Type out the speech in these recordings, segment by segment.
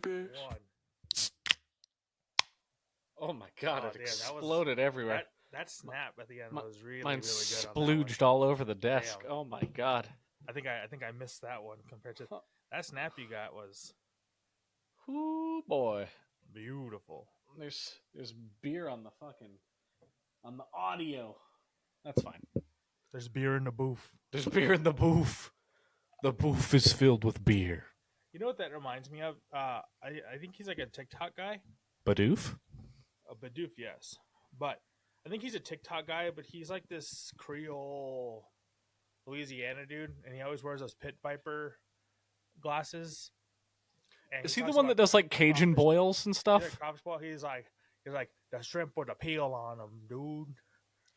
One. Oh my god, Oh, it damn, exploded everywhere. That snap at the end was really, Mine really good. splooged all over the desk. Damn. Oh my god. I think I missed that one compared to that snap you got was Ooh boy. beautiful. There's beer on the audio. That's fine. There's beer in the booth. There's beer in the booth. The booth is filled with beer. You know what that reminds me of? I think he's like a TikTok guy. Badoof? A Bidoof, yes. But I think he's a TikTok guy, but he's like this Creole Louisiana dude, and he always wears those Pit Viper glasses. And Is he the one that does like Cajun boils and stuff? Yeah, crawfish boil. He's like the shrimp with the peel on them, dude.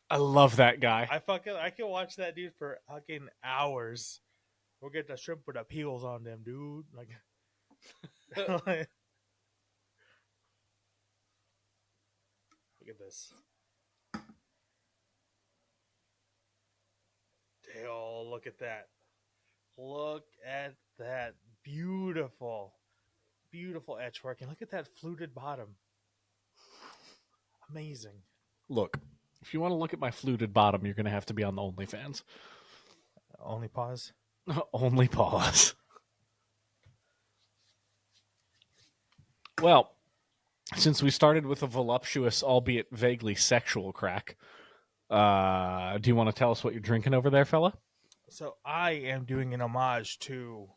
I love that guy. I can watch that dude for fucking hours. We'll get the shrimp with the peels on them, dude. Like, look at this. Oh, look at that. Look at that. Beautiful. Beautiful etch work. And look at that fluted bottom. Amazing. Look, if you want to look at my fluted bottom, you're going to have to be on the OnlyFans. Only pause? Only pause. Well, since we started with a voluptuous, albeit vaguely sexual crack, do you want to tell us what you're drinking over there, fella? So I am doing an homage to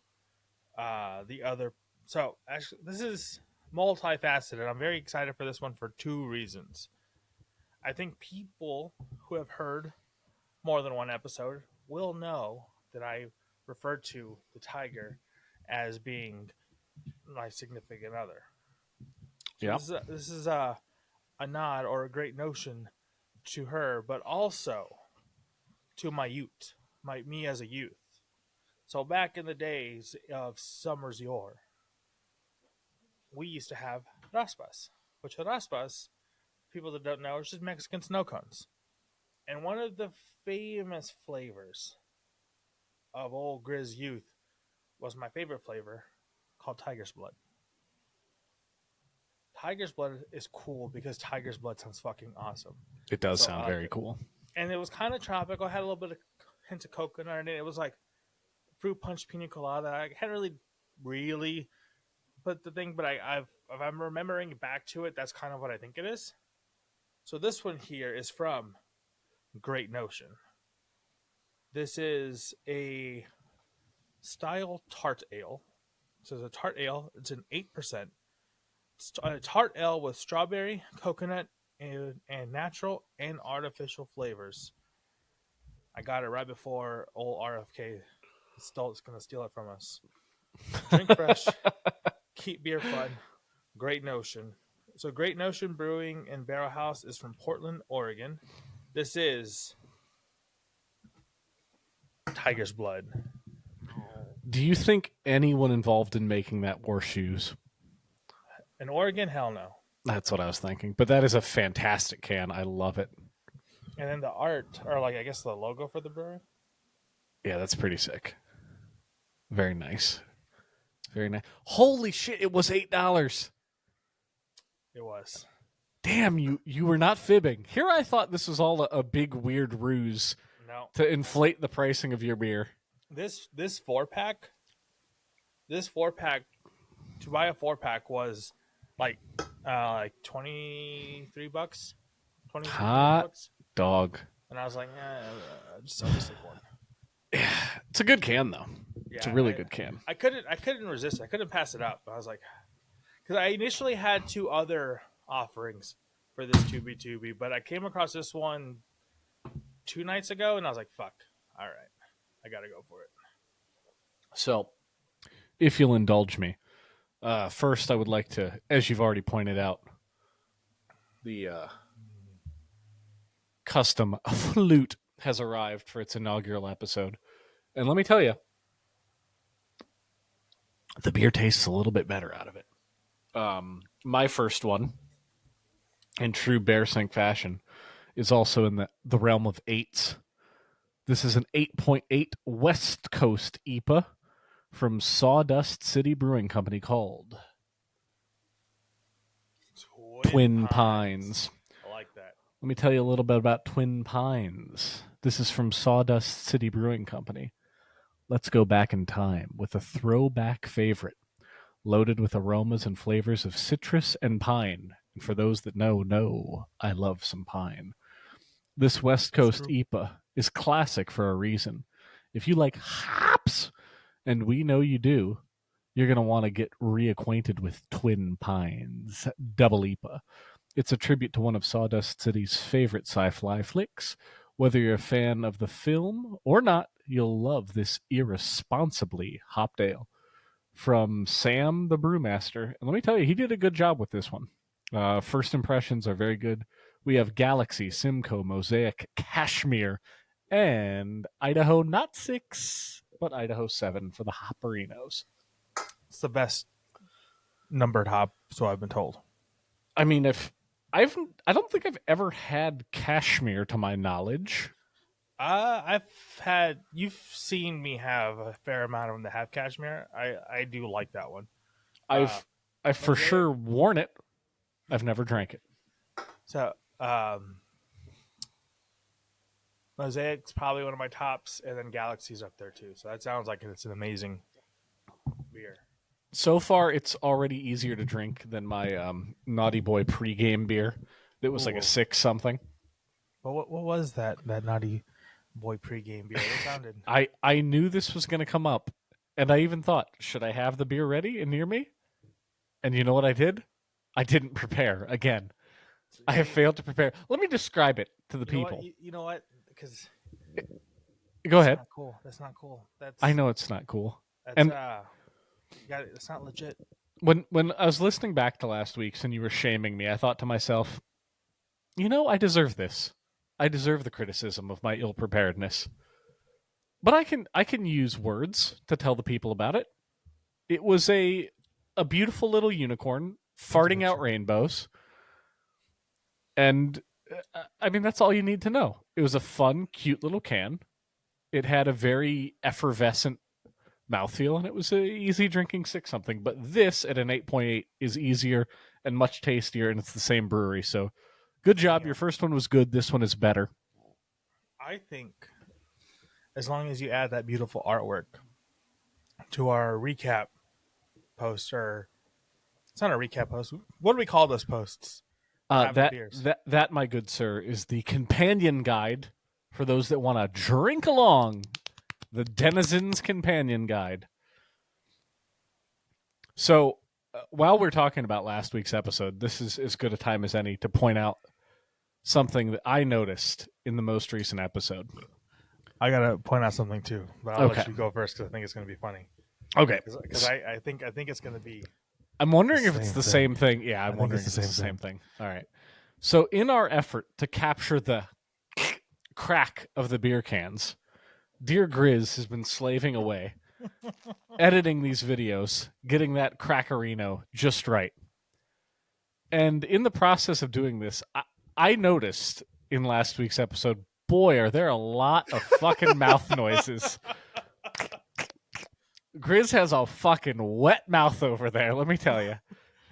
the other. So actually, this is multifaceted. I'm very excited for this one for two reasons. I think people who have heard more than one episode will know that I referred to the tiger as being my significant other. So yeah. This is a nod or a great notion to her, but also to my youth, me as a youth. So back in the days of summers yore, we used to have raspas, which raspas, people that don't know, is just Mexican snow cones. And one of the famous flavors of old Grizz youth was my favorite flavor, called Tiger's Blood. Tiger's Blood is cool because Tiger's Blood sounds fucking awesome. It does sound very cool. And it was kind of tropical. Had a little bit of hints of coconut in it. It was like fruit punch pina colada. I hadn't really put the thing, but if I'm remembering back to it, that's kind of what I think it is. So this one here is from Great Notion. This is a style tart ale. So it's a tart ale. It's an 8%. It's a tart ale with strawberry, coconut, and natural and artificial flavors. I got it right before old RFK is going to steal it from us. Drink fresh. Keep beer fun. Great Notion. So Great Notion Brewing and Barrel House is from Portland, Oregon. This is Tiger's Blood. Do you think anyone involved in making that wore shoes? In Oregon, hell no. That's what I was thinking. But that is a fantastic can. I love it. And then the art, or like I guess the logo for the brewery. Yeah, that's pretty sick. Very nice. Very nice. Holy shit, it was $8. It was. Damn, you were not fibbing. Here I thought this was all a big weird ruse to inflate the pricing of your beer. This 4-pack, to buy a 4-pack was like $23, $23 bucks. Dog. And I was like, I'll just take one. Yeah, it's a good can though. Yeah, it's a really good can. I couldn't resist. I couldn't pass it up. I was like, because I initially had two other offerings for this 2B2B, but I came across this one 2 nights ago, and I was like, fuck, all right, I gotta go for it. So, if you'll indulge me, first I would like to, as you've already pointed out, the custom flute has arrived for its inaugural episode. And let me tell you, the beer tastes a little bit better out of it. My first one, in true Bear Sink fashion, is also in the realm of 8s. This is an 8.8 West Coast IPA from Sawdust City Brewing Company called Twin Pines. I like that. Let me tell you a little bit about Twin Pines. This is from Sawdust City Brewing Company. Let's go back in time with a throwback favorite, loaded with aromas and flavors of citrus and pine. And for those that know, I love some pine. This West Coast IPA is classic for a reason. If you like hops, and we know you do, you're going to want to get reacquainted with Twin Pines Double IPA. It's a tribute to one of Sawdust City's favorite sci-fi flicks. Whether you're a fan of the film or not, you'll love this irresponsibly hopped ale from Sam the Brewmaster. And let me tell you, he did a good job with this one. First impressions are very good. We have Galaxy, Simcoe, Mosaic, Cashmere, and Idaho, not 6, but Idaho 7 for the Hopperinos. It's the best numbered hop, so I've been told. I mean, I don't think I've ever had Cashmere to my knowledge. You've seen me have a fair amount of them that have Cashmere. I do like that one. I've for sure worn it. I've never drank it. So, Mosaic's probably one of my tops, and then Galaxy's up there too. So that sounds like it's an amazing beer. So far, it's already easier to drink than my Naughty Boy pregame beer. It was like a 6 something. But what was that Naughty Boy pregame beer? It sounded. I knew this was going to come up, and I even thought, should I have the beer ready and near me? And you know what I did? I didn't prepare again. I have failed to prepare. Let me describe it to the people. You know what? Because go ahead. Not cool. That's not cool. I know it's not cool. It's not legit. When I was listening back to last week's and you were shaming me, I thought to myself, I deserve this. I deserve the criticism of my ill preparedness. But I can use words to tell the people about it. It was a beautiful little unicorn farting out rainbows. And I mean, that's all you need to know. It was a fun, cute little can. It had a very effervescent mouthfeel, and it was an easy drinking 6 something. But this at an 8.8 is easier and much tastier, and it's the same brewery. So good job. Your first one was good. This one is better. I think as long as you add that beautiful artwork to our recap post, or it's not a recap post. What do we call those posts? That, my good sir, is the companion guide for those that want to drink along. The Denizen's Companion Guide. So, while we're talking about last week's episode, this is as good a time as any to point out something that I noticed in the most recent episode. I gotta point out something too, but I'll let you go first because I think it's gonna be funny. Okay, because I think it's gonna be. I'm wondering if it's the same thing. Yeah, I'm wondering if it's the same thing. All right. So, in our effort to capture the crack of the beer cans, dear Grizz has been slaving away, editing these videos, getting that crackerino just right. And in the process of doing this, I noticed in last week's episode, boy, are there a lot of fucking mouth noises. Grizz has a fucking wet mouth over there, let me tell you.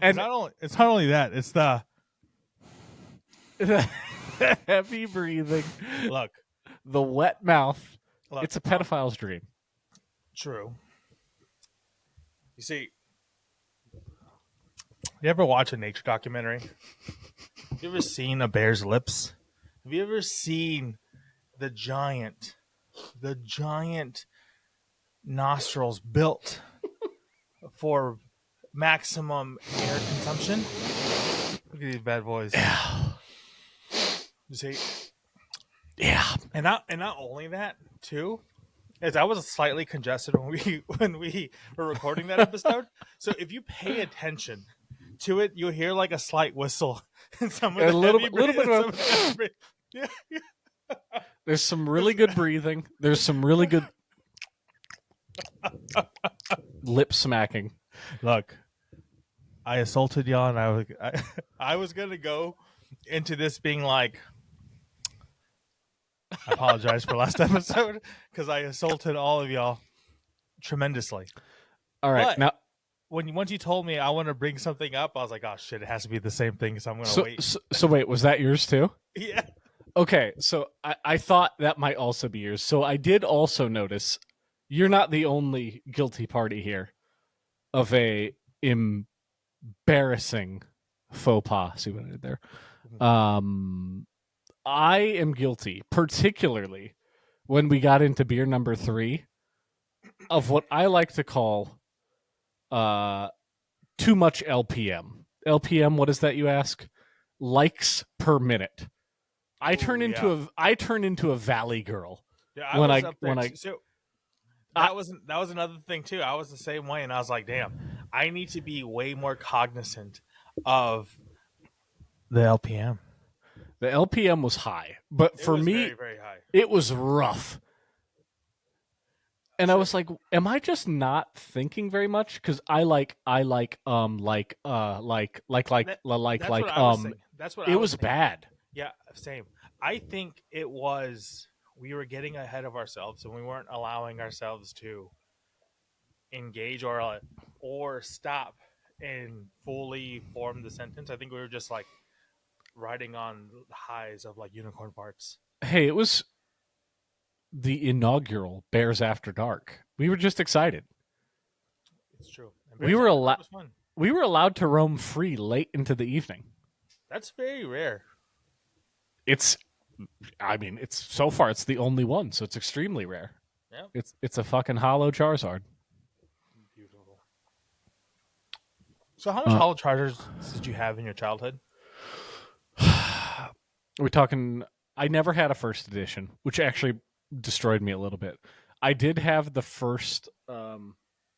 And it's not only that, it's the heavy breathing. Look. The wet mouth. Look, it's a pedophile's dream. True. You see, you ever watch a nature documentary? Have you ever seen a bear's lips? Have you ever seen the giant nostrils built for maximum air consumption? Look at these bad boys. Yeah. You see? Yeah. And not only that, too, is I was slightly congested when we were recording that episode. So if you pay attention to it, you'll hear like a slight whistle and a little bit of yeah. There's some really good breathing. There's some really good lip smacking. Look, I assaulted y'all, and I was gonna go into this being like, I apologize for last episode because I assaulted all of y'all tremendously. All right, now once you told me I want to bring something up, I was like, oh shit, it has to be the same thing, so I'm gonna wait. So wait, was that yours too? Yeah. Okay, so I thought that might also be yours. So I did also notice you're not the only guilty party here of a embarrassing faux pas. See what I did there? I am guilty, particularly when we got into beer number 3, of what I like to call too much LPM. LPM, what is that, you ask? Likes per minute. I turn into a valley girl. Yeah, when was I up there when I too. So that was another thing too. I was the same way, and I was like, damn, I need to be way more cognizant of the LPM. the LPM was high, but for me, very, very high. it was rough. And I was like, am I just not thinking very much? Because I like That's what I was thinking. That's what it I was thinking. bad. Yeah, same. I think it was we were getting ahead of ourselves, and we weren't allowing ourselves to engage or stop and fully form the sentence. I think we were just like riding on the highs of like unicorn parts. Hey, it was the inaugural Bears After Dark. We were just excited. It's true. We were allowed to roam free late into the evening. That's very rare. It's so far it's the only one, so it's extremely rare. Yeah. It's a fucking hollow Charizard. Beautiful. So how much hollow Charizards did you have in your childhood? We're talking. I never had a first edition, which actually destroyed me a little bit. I did have the first,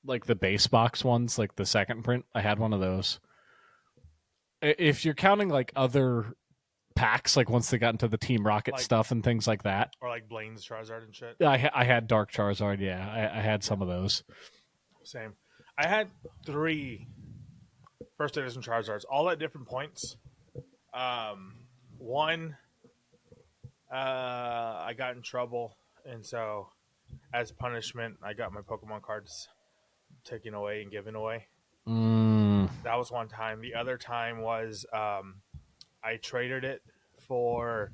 like the base box ones, like the second print. I had one of those. If you're counting like other packs, like once they got into the Team Rocket stuff and things like that, or like Blaine's Charizard and shit. I had Dark Charizard. Yeah, I had some of those. Same. I had 3 first edition Charizards, all at different points. One, I got in trouble, and so as punishment, I got my Pokemon cards taken away and given away. That was one time. The other time was I traded it for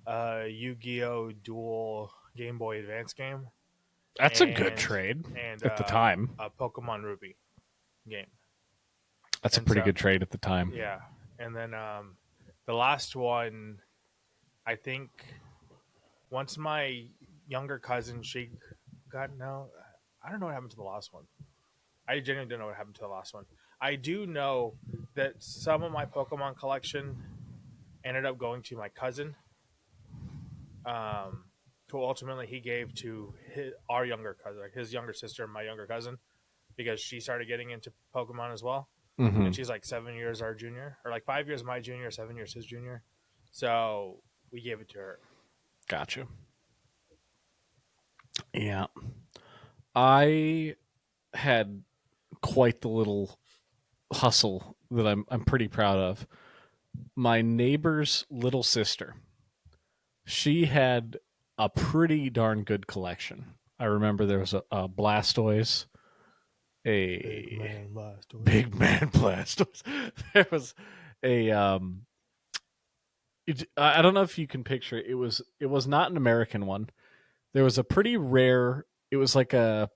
a Yu-Gi-Oh! Dual Game Boy Advance game. That's a good trade at the time. A Pokemon Ruby game. That's a pretty good trade at the time. Yeah. And then the last one, I think once my younger cousin, she got no, I don't know what happened to the last one. I genuinely don't know what happened to the last one. I do know that some of my Pokemon collection ended up going to my cousin. Who ultimately he gave to our younger cousin, like his younger sister and my younger cousin, because she started getting into Pokemon as well. Mm-hmm. And she's like 7 years our junior, or like 5 years my junior, 7 years his junior. So we gave it to her. Gotcha. Yeah. I had quite the little hustle that I'm pretty proud of. My neighbor's little sister, she had a pretty darn good collection. I remember there was a Blastoise, Big Man Blastoise. There was a I don't know if you can picture it. It was not an American one. There was a pretty rare. It was like a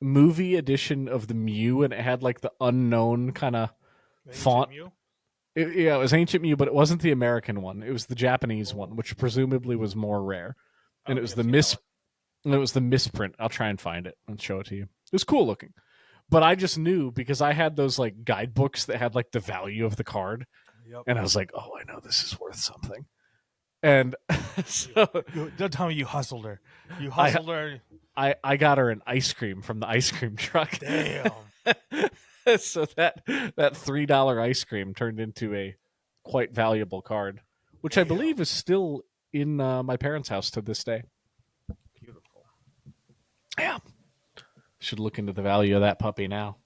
movie edition of the Mew, and it had like the unknown kind of font. It was Ancient Mew, but it wasn't the American one. It was the Japanese one, which presumably was more rare. And it was the misprint. I'll try and find it and show it to you. It was cool looking. But I just knew because I had those like guidebooks that had like the value of the card. Yep. And I was like, oh, I know this is worth something. And so, don't tell me you hustled her. You hustled her. I got her an ice cream from the ice cream truck. Damn. So that $3 ice cream turned into a quite valuable card, which I believe is still in my parents' house to this day. Beautiful. Yeah. Should look into the value of that puppy now.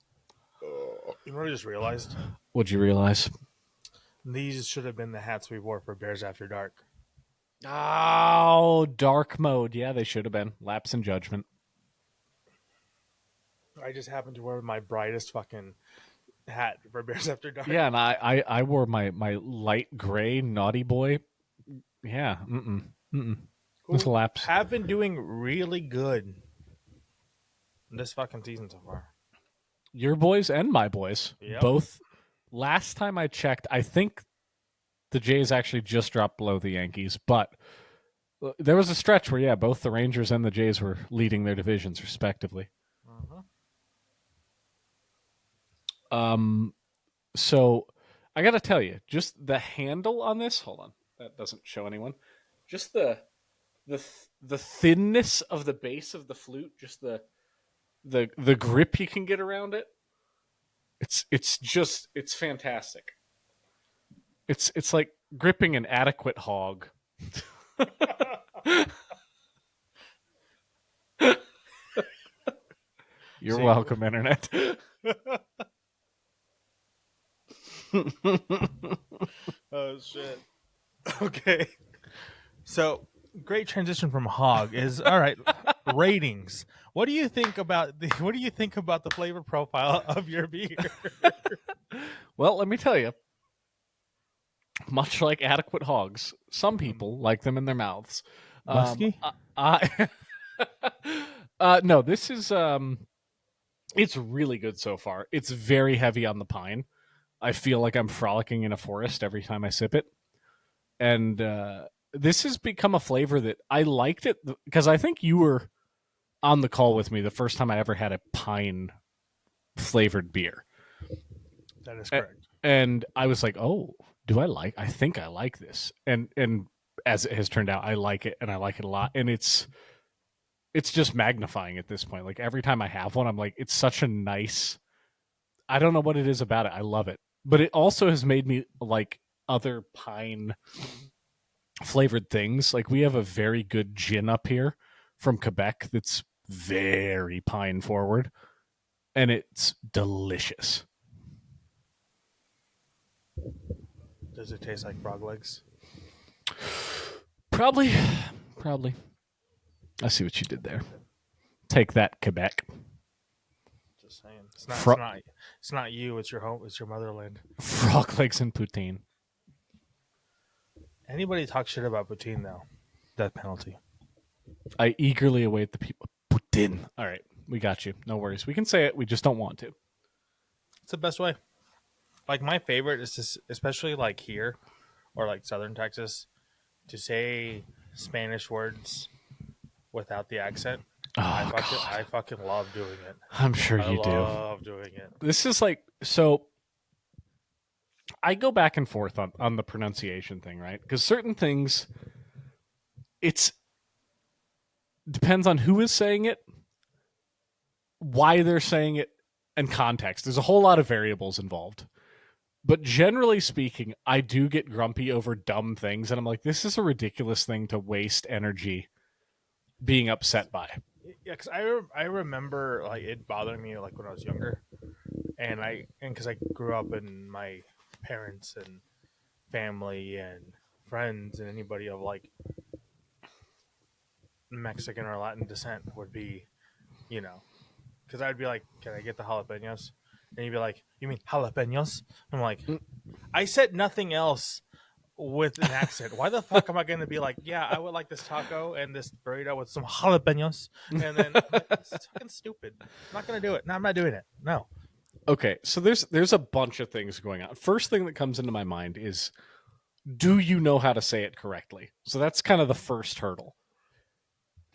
You know what I just realized? What'd you realize? These should have been the hats we wore for Bears After Dark. Oh, dark mode. Yeah, they should have been. Lapse in judgment. I just happened to wear my brightest fucking hat for Bears After Dark. Yeah, and I wore my light gray naughty boy. Yeah, This Who lapse. have been doing really good this fucking season so far. Your boys and my boys, Yep. both. Last time I checked, I think the Jays actually just dropped below the Yankees, but there was a stretch where, yeah, both the Rangers and the Jays were leading their divisions respectively. So I got to tell you, just the handle on this. Hold on, that doesn't show anyone. Just the thinness of the base of the flute, just the grip you can get around it. It's fantastic. It's like gripping an adequate hog. You're welcome, Internet. Oh shit. Okay. So great transition from hog is all right. Ratings. What do you think about the flavor profile of your beer? Well, let me tell you. Much like adequate hogs, some people like them in their mouths. Musky? No, this is it's really good so far. It's very heavy on the pine. I feel like I'm frolicking in a forest every time I sip it. And this has become a flavor that I liked it because I think you were on the call with me the first time I ever had a pine flavored beer. That is correct. And I was like, "Oh, I think I like this." And as it has turned out, I like it and I like it a lot. And it's just magnifying at this point. Like every time I have one, I'm like, it's such a nice, I don't know what it is about it. I love it. But it also has made me like other pine flavored things. Like we have a very good gin up here from Quebec that's very pine forward. And it's delicious. Does it taste like frog legs? Probably. I see what you did there. Take that, Quebec. Just saying. It's not you, it's your home, it's your motherland. Frog legs and poutine. Anybody talk shit about poutine though? Death penalty. I eagerly await the people. Poutine. All right, we got you. No worries. We can say it. We just don't want to. It's the best way. Like my favorite is just, especially like here or like Southern Texas, to say Spanish words without the accent. Oh, I fucking love doing it. I'm sure you do. I love doing it. This is like, so I go back and forth on the pronunciation thing, right? Because certain things, it's depends on who is saying it, why they're saying it, and context. There's a whole lot of variables involved. But generally speaking, I do get grumpy over dumb things, and I'm like, this is a ridiculous thing to waste energy being upset by. Yeah, because I remember like it bothering me like when I was younger, and because I grew up in my parents and family and friends and anybody of like Mexican or Latin descent would be, because I'd be like, can I get the jalapenos? And you'd be like, you mean jalapenos? I'm like, I said nothing else with an accent. Why the fuck am I going to be like, yeah, I would like this taco and this burrito with some jalapenos? And then it's fucking stupid. I'm not going to do it. No, I'm not doing it. No. Okay, so there's a bunch of things going on. First thing that comes into my mind is, do you know how to say it correctly? So that's kind of the first hurdle.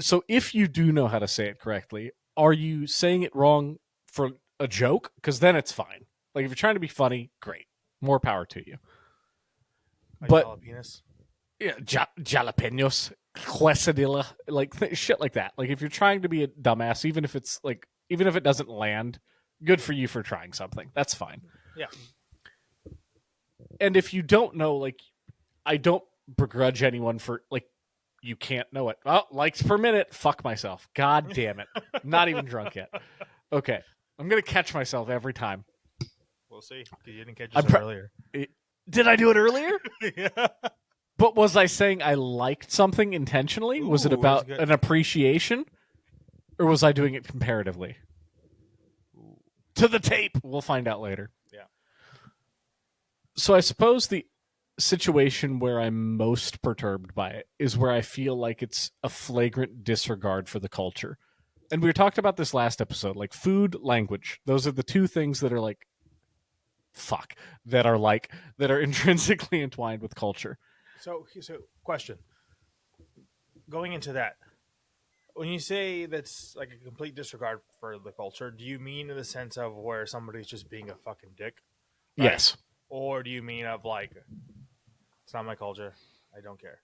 So if you do know how to say it correctly, are you saying it wrong for a joke? Because then it's fine. Like if you're trying to be funny, great, more power to you. Like but jalapenos? Yeah, jalapenos, quesadilla, like shit like that. Like if you're trying to be a dumbass, even if it doesn't land, good for you for trying something. That's fine. Yeah. And if you don't know, like, I don't begrudge anyone for like, you can't know it. Oh, likes per minute. Fuck myself. God damn it. Not even drunk yet. Okay. I'm going to catch myself every time. We'll see. You didn't catch yourself earlier. Did I do it earlier? Yeah. But was I saying I liked something intentionally? Was it about an appreciation? Or was I doing it comparatively? to the tape. We'll find out later. Yeah. So I suppose the situation where I'm most perturbed by it is where I feel like it's a flagrant disregard for the culture. And we were talking about this last episode, like food, language. Those are the two things that are like, fuck, that are intrinsically entwined with culture. So question. Going into that, when you say that's like a complete disregard for the culture, do you mean in the sense of where somebody's just being a fucking dick? Right? Yes. Or do you mean of like, it's not my culture, I don't care?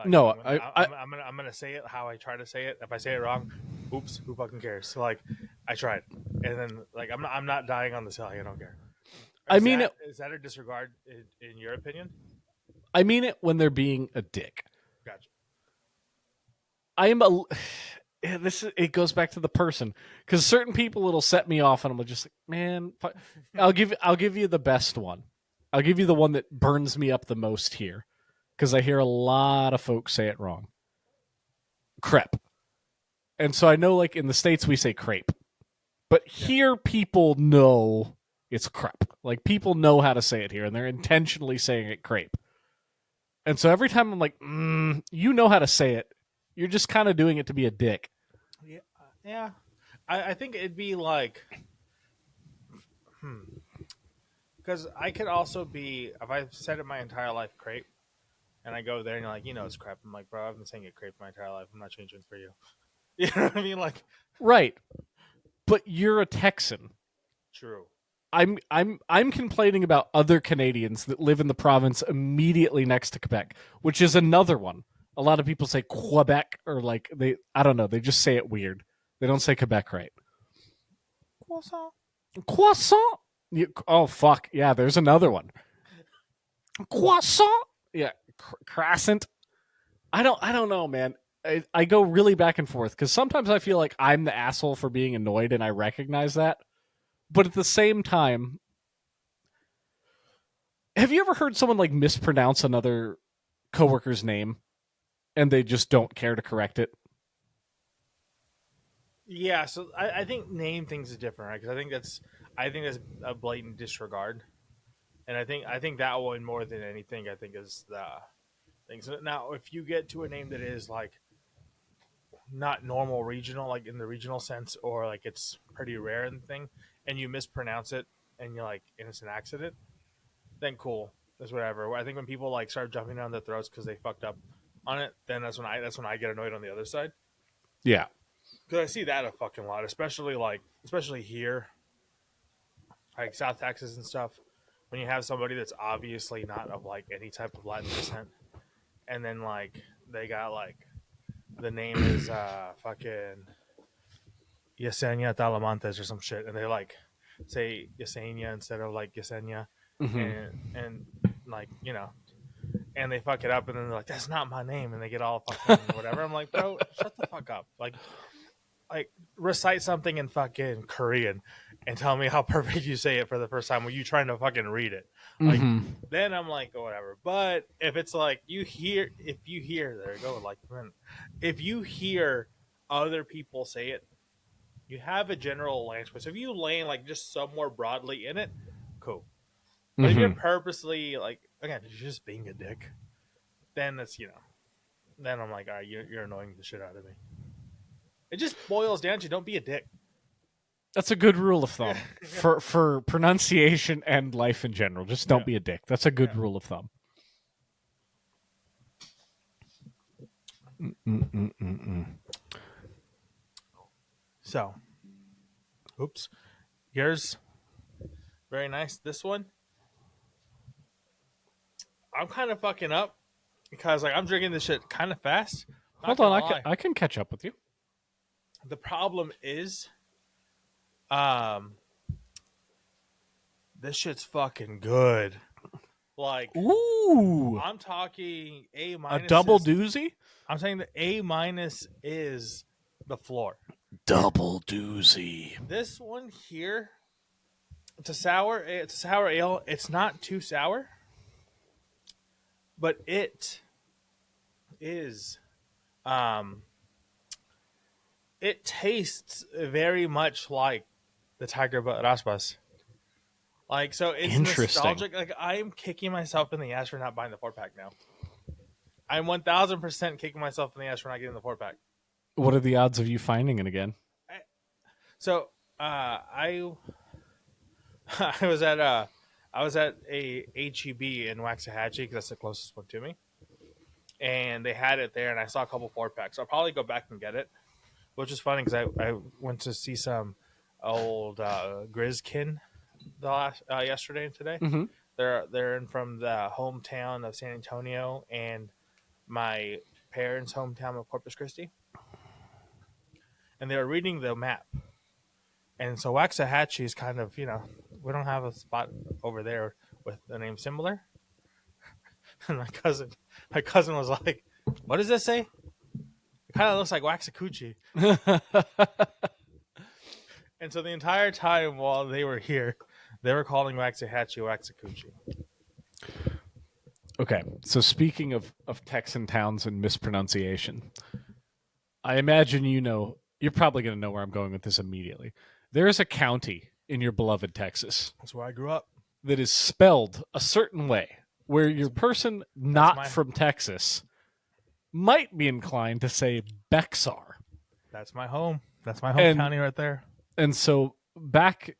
No, I'm gonna say it how I try to say it. If I say it wrong, oops, who fucking cares? So like, I tried, and then like I'm not dying on this hill. I don't care. Is that a disregard in your opinion? I mean it when they're being a dick. Gotcha. It goes back to the person, because certain people it'll set me off, and I'm just like, man, I'll give you the best one. I'll give you the one that burns me up the most here, because I hear a lot of folks say it wrong. Crepe. And so I know, like, in the States we say crepe, but here people know it's crepe. Like, people know how to say it here, and they're intentionally saying it crepe. And so every time I'm like, you know how to say it. You're just kind of doing it to be a dick. Yeah. I think it'd be like, because I could also be, if I've said it my entire life, crepe, and I go there and you're like, it's crepe. I'm like, bro, I've been saying it crepe my entire life. I'm not changing for you. You know what I mean? Like, right. But you're a Texan. True. I'm complaining about other Canadians that live in the province immediately next to Quebec, which is another one. A lot of people say Quebec, or like I don't know, they just say it weird. They don't say Quebec right. Croissant. Oh fuck yeah, there's another one. Croissant. Yeah, croissant. I don't know, man. I go really back and forth, because sometimes I feel like I'm the asshole for being annoyed, and I recognize that. But at the same time, have you ever heard someone like mispronounce another coworker's name and they just don't care to correct it? Yeah, so I think name things is different, right? Because I think that's a blatant disregard, and I think that one more than anything, I think is the thing. So now, if you get to a name that is like not normal regional, like in the regional sense, or like it's pretty rare and thing, and you mispronounce it, and you're like, and it's an accident, then cool, that's whatever. I think when people like start jumping down their throats because they fucked up on it, then that's when I get annoyed on the other side. Yeah. Because I see that a fucking lot, especially here, like South Texas and stuff. When you have somebody that's obviously not of like any type of Latin descent, and then like they got like the name is fucking Yesenia Talamantes or some shit, and they like say Yesenia instead of like Yesenia, and like and they fuck it up, and then they're like, that's not my name, and they get all fucking whatever. I'm like, bro, shut the fuck up. Like recite something in fucking Korean and tell me how perfect you say it for the first time when you trying to fucking read it. Like, then I'm like, oh, whatever. But if it's like there you go, like, if you hear other people say it, you have a general language. So if you land like just somewhere broadly in it, cool. But if you're purposely like, again, you're just being a dick, then it's then I'm like, all right, you're annoying the shit out of me. It just boils down to don't be a dick. That's a good rule of thumb for pronunciation and life in general. Just don't be a dick. That's a good rule of thumb. So, oops. Yours, very nice. This one, I'm kind of fucking up because like I'm drinking this shit kind of fast. Hold on, I can catch up with you. The problem is, this shit's fucking good. Like, ooh, I'm talking A minus. A double doozy? I'm saying the A minus is the floor. Double doozy. This one here, it's a sour ale. It's not too sour, but it is, it tastes very much like the tiger but raspas. Like, so it's Interesting. nostalgic. Like, I am kicking myself in the ass for not buying the 4-pack now. I'm 1000% kicking myself in the ass for not getting the 4-pack. What are the odds of you finding it again? So, I I was at a HEB in Waxahachie because that's the closest one to me, and they had it there, and I saw a couple 4-packs. I'll probably go back and get it, which is funny because I went to see some old Grizz kin yesterday and today. Mm-hmm. They're in from the hometown of San Antonio and my parents' hometown of Corpus Christi, and they were reading the map. And so Waxahachie is kind of, we don't have a spot over there with the name similar. And my cousin was like, "What does this say? It kind of looks like Waxahachie." And so the entire time while they were here, they were calling Waxahachie Waxahachie. Okay, so speaking of Texan towns and mispronunciation, I imagine you're probably going to know where I'm going with this immediately. There is a county in your beloved Texas. That's where I grew up. That is spelled a certain way, where your person not from Texas might be inclined to say Bexar. That's my home. That's my home county right there. And so back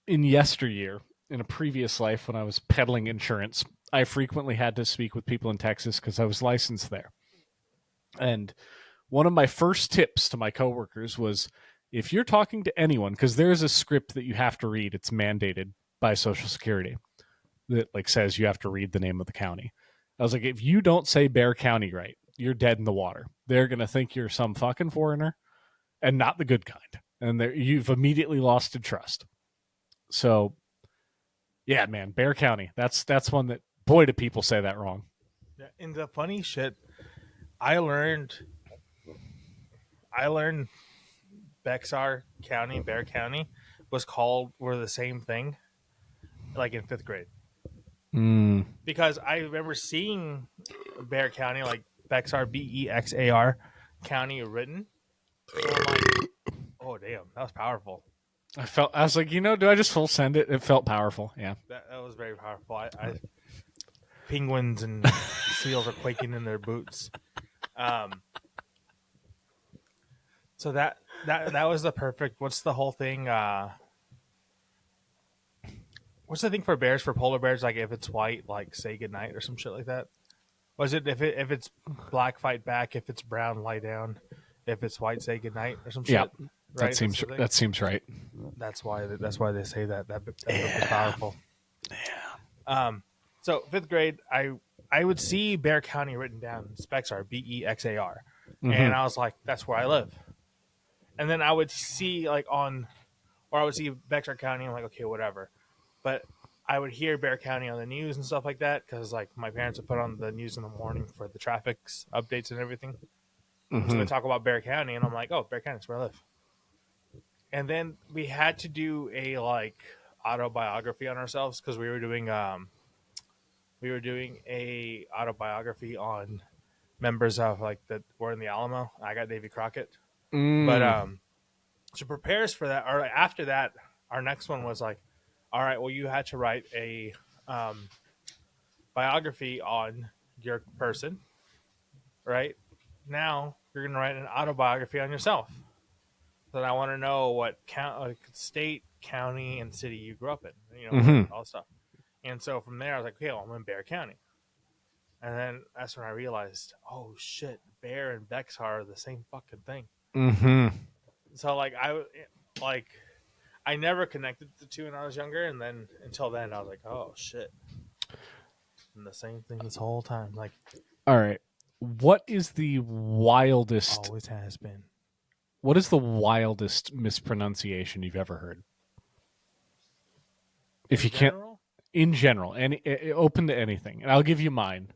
in yesteryear, in a previous life when I was peddling insurance, I frequently had to speak with people in Texas because I was licensed there. And one of my first tips to my coworkers was, if you're talking to anyone, because there's a script that you have to read, it's mandated by Social Security that says you have to read the name of the county. I was like, if you don't say Bear County right, you're dead in the water. They're going to think you're some fucking foreigner and not the good kind. And you've immediately lost to trust. So, yeah, man, Bear County. That's one that, boy, do people say that wrong. Yeah, and the funny shit, I learned Bexar County, Bear County were the same thing, like in 5th grade. Because I remember seeing Bear County, like Bexar, Bexar County written. So I'm like, oh damn, that was powerful. I was like, do I just full send it? It felt powerful. Yeah, that was very powerful. Penguins and seals are quaking in their boots. So that was the perfect. What's the whole thing? What's the thing for bears, for polar bears? Like if it's white, like say goodnight or some shit like that. Was it if it's black, fight back? If it's brown, lie down. If it's white, say goodnight or some shit. Yeah, right? that seems right. That's why they say that. That book is powerful. Yeah. So 5th grade, I would see Bear County written down. Bexar, Bexar, and I was like, that's where I live. And then I would see I would see Bexar County. I'm like, okay, whatever. But I would hear Bear County on the news and stuff like that because my parents would put on the news in the morning for the traffic updates and everything. So they talk about Bear County, and I'm like, oh, Bear County is where I live. And then we had to do a autobiography on ourselves because we were doing a autobiography on members of that were in the Alamo. I got Davy Crockett. But to prepare us for that, or after that, our next one was all right, well, you had to write a biography on your person, right? Now you're going to write an autobiography on yourself. So I want to know what state, county, and city you grew up in, all that stuff. And so from there, I was like, okay, well, I'm in Bear County. And then that's when I realized, oh shit, Bear and Bexar are the same fucking thing. So I never connected the two when I was younger, and then until then I was like, oh shit, and the same thing this whole time. All right, what is the wildest? Always has been. What is the wildest mispronunciation you've ever heard? If you can't, in general, and open to anything, and I'll give you mine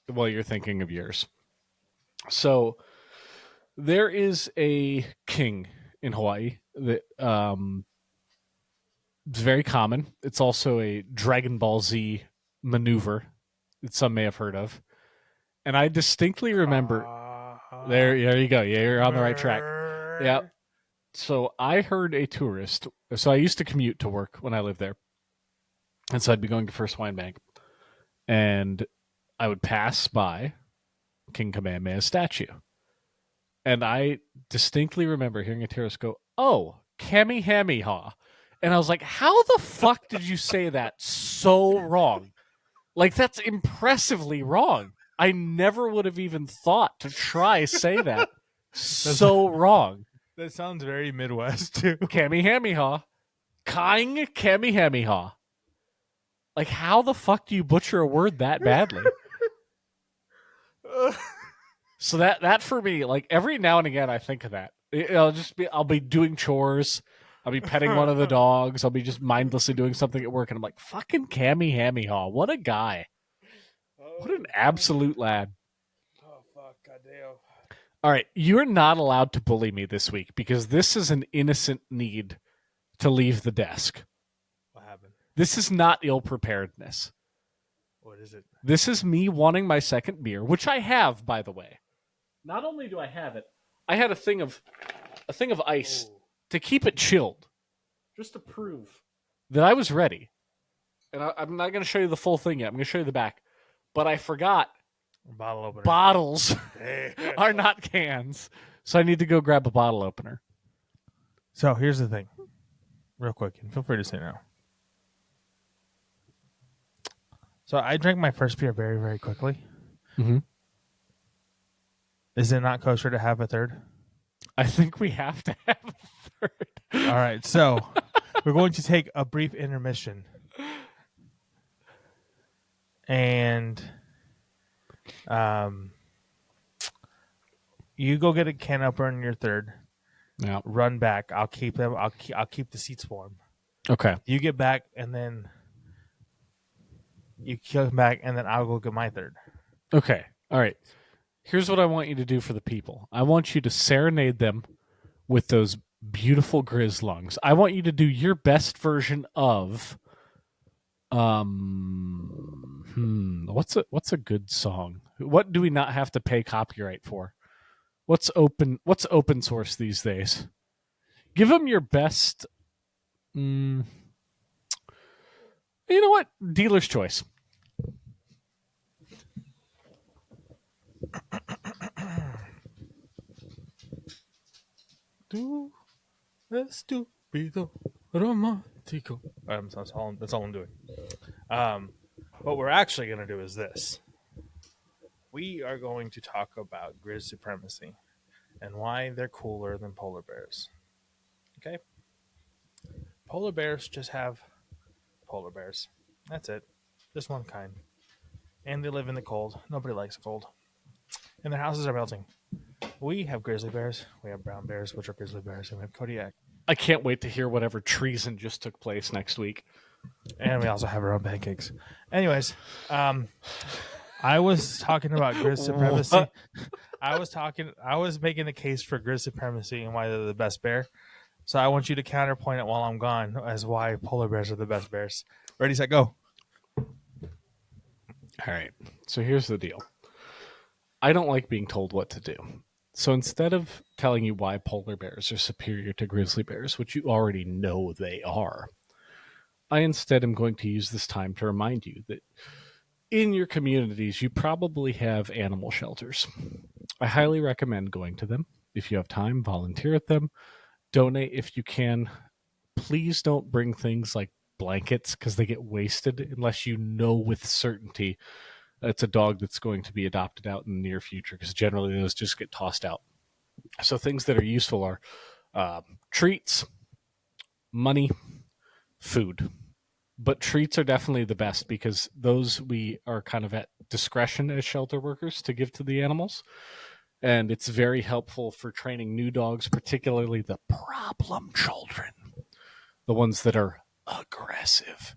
while you're thinking of yours. So there is a king in Hawaii that it's very common. It's also a Dragon Ball Z maneuver that some may have heard of. And I distinctly remember there you go. Yeah, you're on the right track. Yeah. So I heard a tourist. So I used to commute to work when I lived there. And so I'd be going to First Wine Bank. And I would pass by King Kamehameha's statue. And I distinctly remember hearing a tourist go, "Oh, Kamehameha." And I was like, how the fuck did you say that so wrong? Like, that's impressively wrong. I never would have even thought to try say that. So wrong. That sounds very Midwest, too. Kamehameha. King Kamehameha. Like, how the fuck do you butcher a word that badly? So that for me, like, every now and again I think of that. I'll be doing chores, I'll be petting one of the dogs, I'll be just mindlessly doing something at work, and I'm like, fucking Kamehameha, what a guy. What an absolute lad. Oh, fuck, goddamn. All right, you're not allowed to bully me this week because this is an innocent need to leave the desk. What happened? This is not ill preparedness. What is it? This is me wanting my second beer, which I have, by the way. Not only do I have it, I had a thing of ice to keep it chilled, just to prove that I was ready. And I'm not going to show you the full thing yet. I'm going to show you the back. But I forgot Bottle opener. bottles are not cans. So I need to go grab a bottle opener. So here's the thing. Real quick, and feel free to say no. So I drank my first beer very, very quickly. Mm-hmm. Is it not kosher to have a third? I think we have to have a third. All right, so we're going to take a brief intermission. And you go get a can opener in your third. Yeah. Run back. I'll keep them. I'll keep the seats warm. Okay. You get back, and then you come back, and then I'll go get my third. Okay. All right. Here's what I want you to do for the people. I want you to serenade them with those beautiful Grizz lungs. I want you to do your best version of what's a good song? What do we not have to pay copyright for? What's open source these days? Give them your best. You know what? Dealer's choice. Tu estúpido romántico. That's all I'm doing. What we're actually going to do is this. We are going to talk about Grizz supremacy and why they're cooler than polar bears. Okay? Polar bears just have polar bears. That's it. Just one kind. And they live in the cold. Nobody likes the cold. And their houses are melting. We have grizzly bears. We have brown bears, which are grizzly bears. And we have Kodiak. I can't wait to hear whatever treason just took place next week. And we also have our own pancakes. Anyways, I was talking about Grizz supremacy. I was making a case for Grizz supremacy and why they're the best bear. So I want you to counterpoint it while I'm gone as why polar bears are the best bears. Ready, set, go. All right. So here's the deal. I don't like being told what to do. So instead of telling you why polar bears are superior to grizzly bears, which you already know they are, I instead am going to use this time to remind you that in your communities, you probably have animal shelters. I highly recommend going to them. If you have time, volunteer at them. Donate if you can. Please don't bring things like blankets because they get wasted unless you know with certainty it's a dog that's going to be adopted out in the near future, because generally those just get tossed out. So things that are useful are treats, money, food. But treats are definitely the best because those we are kind of at discretion as shelter workers to give to the animals. And it's very helpful for training new dogs, particularly the problem children, the ones that are aggressive.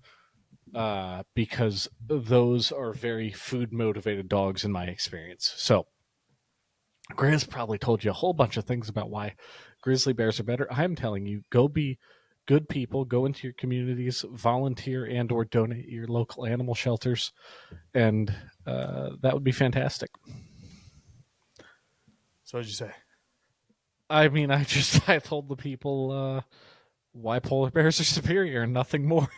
Because those are very food-motivated dogs in my experience. So, Grizz probably told you a whole bunch of things about why grizzly bears are better. I'm telling you, go be good people, go into your communities, volunteer and or donate your local animal shelters, and that would be fantastic. So what'd you say? I mean, I told the people why polar bears are superior and nothing more.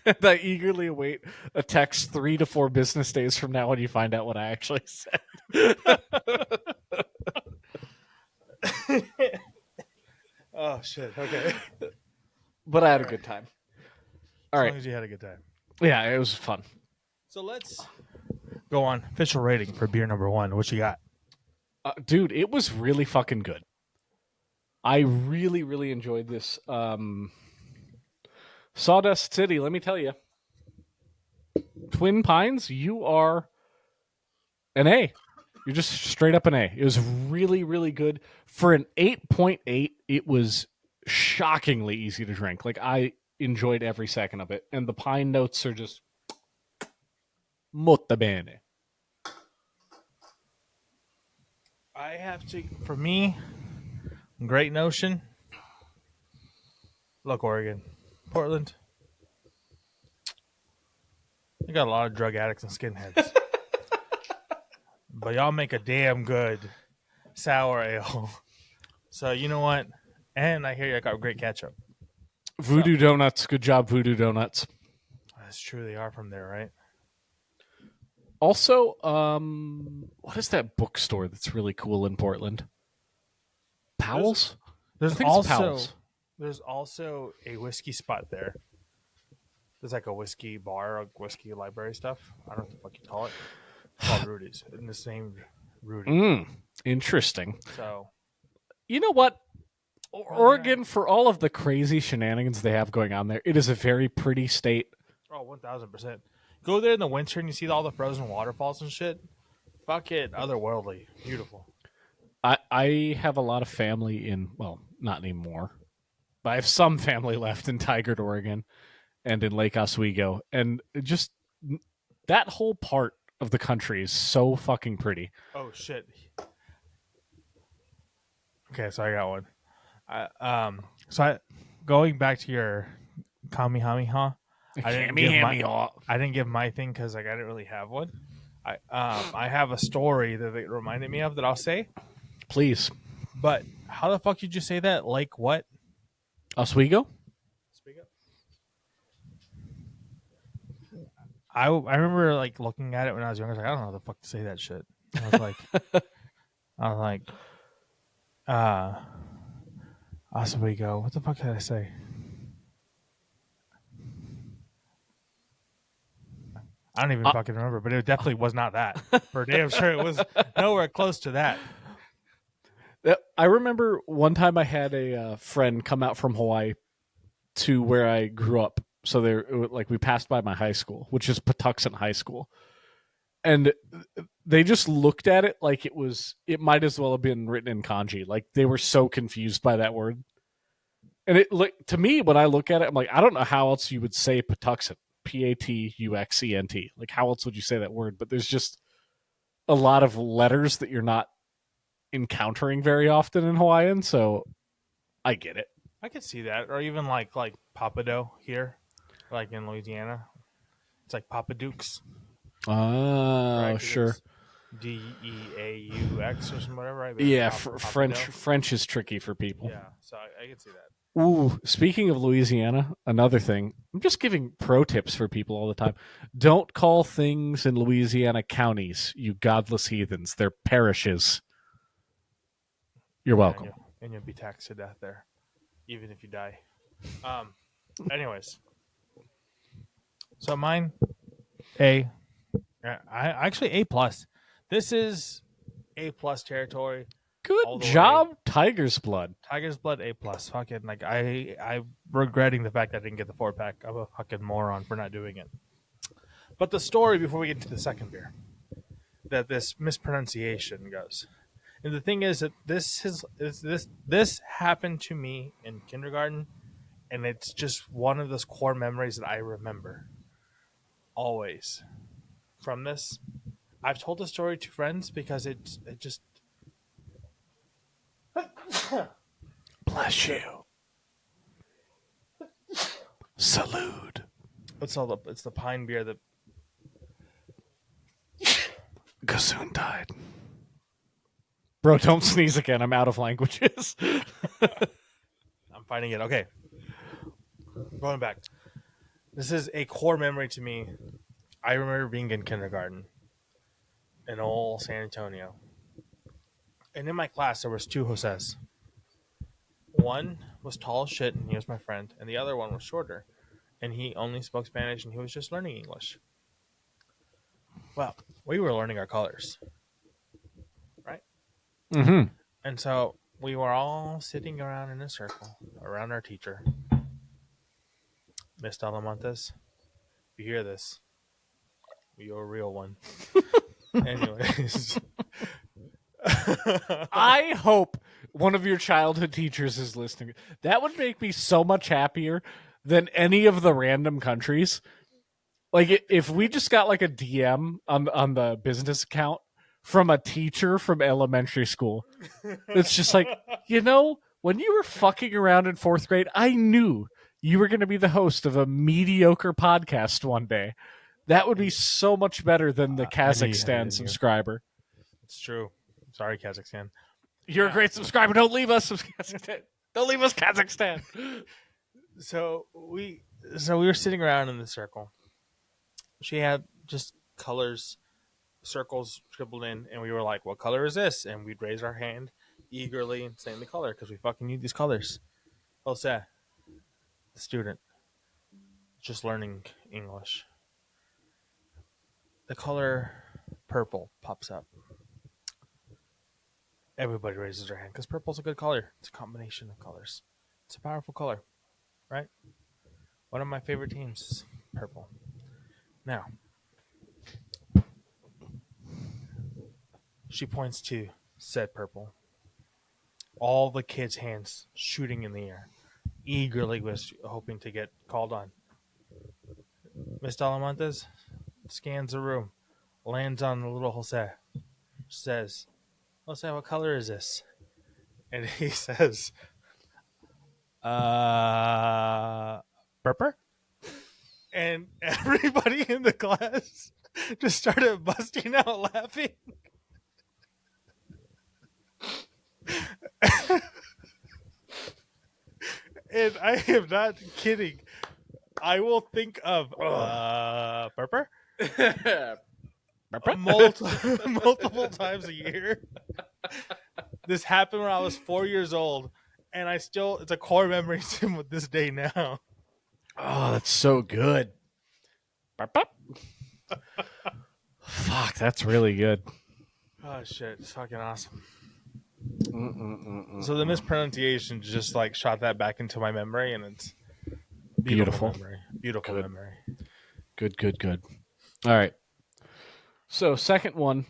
And I eagerly await a text 3 to 4 business days from now when you find out what I actually said. Oh shit. Okay. But I had a good time. All As right. long as you had a good time. Yeah, it was fun. So let's go on official rating for beer number 1. What you got? Dude, it was really fucking good. I really, really enjoyed this. Sawdust City, let me tell you. Twin Pines, you are an A. You're just straight up an A. It was really, really good. For an 8.8, it was shockingly easy to drink. Like, I enjoyed every second of it. And the pine notes are just molto bene. I have to, for me, Great Notion. Look, Oregon. Portland. You got a lot of drug addicts and skinheads. But y'all make a damn good sour ale. So, you know what? And I hear you got great ketchup. Voodoo Donuts. Good job, Voodoo Donuts. That's true. They are from there, right? Also, what is that bookstore that's really cool in Portland? Powell's? There's Powell's. a whiskey spot there. There's like a whiskey bar, like whiskey library stuff. I don't know what the fuck you call it. It's called Rudy's. In the same Rudy. Interesting. So, you know what? Oregon, for all of the crazy shenanigans they have going on there, it is a very pretty state. Oh, 1,000%. Go there in the winter and you see all the frozen waterfalls and shit. Fuck it. Otherworldly. Beautiful. I have a lot of family in, well, not anymore, but I have some family left in Tigard, Oregon, and in Lake Oswego. And just that whole part of the country is so fucking pretty. Oh, shit. Okay, so I got one. Going back to your Kamehameha, I didn't give my thing because like I didn't really have one. I have a story that it reminded me of that I'll say. Please. But how the fuck did you say that? Like what? Oswego? Speak up. I remember like looking at it when I was younger. I was like, I don't know how the fuck to say that shit. I was like, Oswego. What the fuck did I say? I don't even fucking remember, but it definitely was not that. For damn sure, it was nowhere close to that. I remember one time I had a friend come out from Hawaii to where I grew up. So we passed by my high school, which is Patuxent High School, and they just looked at it like it might as well have been written in kanji. Like they were so confused by that word. And to me, when I look at it, I'm like, I don't know how else you would say Patuxent, Patuxent. Like how else would you say that word? But there's just a lot of letters that you're not encountering very often in Hawaiian, so I get it. I could see that, or even like Papado here, like in Louisiana, it's like Papadukes. Oh, right? Sure. Deaux or some whatever, right? But yeah, French is tricky for people. Yeah, so I can see that. Ooh, speaking of Louisiana, another thing. I'm just giving pro tips for people all the time. Don't call things in Louisiana counties, you godless heathens. They're parishes. You're welcome. And you'll be taxed to death there, even if you die. Anyways. So mine, I actually A+. This is A+ territory. Good job, Tiger's Blood. Tiger's Blood A+. Fucking like I'm regretting the fact that I didn't get the 4-pack. I'm a fucking moron for not doing it. But the story before we get to the second beer, that this mispronunciation goes. And the thing is that this happened to me in kindergarten, and it's just one of those core memories that I remember always from this. I've told the story to friends because it just bless you. Salute. It's the pine beer that Gazoon died. Bro, don't sneeze again. I'm out of languages. I'm finding it. Okay. Going back. This is a core memory to me. I remember being in kindergarten in old San Antonio. And in my class, there was 2 Joses. One was tall as shit, and he was my friend. And the other one was shorter. And he only spoke Spanish, and he was just learning English. Well, we were learning our colors. Right? Mm-hmm. And so we were all sitting around in a circle around our teacher. Miss Talamantes, if you hear this, you're a real one. Anyways. I hope one of your childhood teachers is listening. That would make me so much happier than any of the random countries. Like if we just got like a DM on the business account from a teacher from elementary school. It's just like, when you were fucking around in 4th grade, I knew you were going to be the host of a mediocre podcast one day. That would be so much better than the Kazakhstan subscriber. It's true. Sorry, Kazakhstan. You're a great subscriber. Don't leave us, Kazakhstan. Don't leave us, Kazakhstan. So we were sitting around in the circle. She had just colors, circles scribbled in, and we were like, "What color is this?" And we'd raise our hand eagerly and say the color because we fucking need these colors. Jose, the student, just learning English. The color purple pops up. Everybody raises their hand because purple's a good color. It's a combination of colors. It's a powerful color, right? One of my favorite teams is purple. Now, she points to said purple. All the kids' hands shooting in the air, eagerly was hoping to get called on. Miss Talamantes scans the room, lands on the little Jose, says, "Jose, what color is this?" And he says, purple? And everybody in the class just started busting out laughing. And I am not kidding. I will think of purple multiple times a year. This happened when I was 4 years old, and it's a core memory to him with this day now. Oh, that's so good. Fuck, that's really good. Oh, shit. It's fucking awesome. So the mispronunciation just like shot that back into my memory, and it's beautiful memory. Beautiful good. Memory. Good. All right. So second one,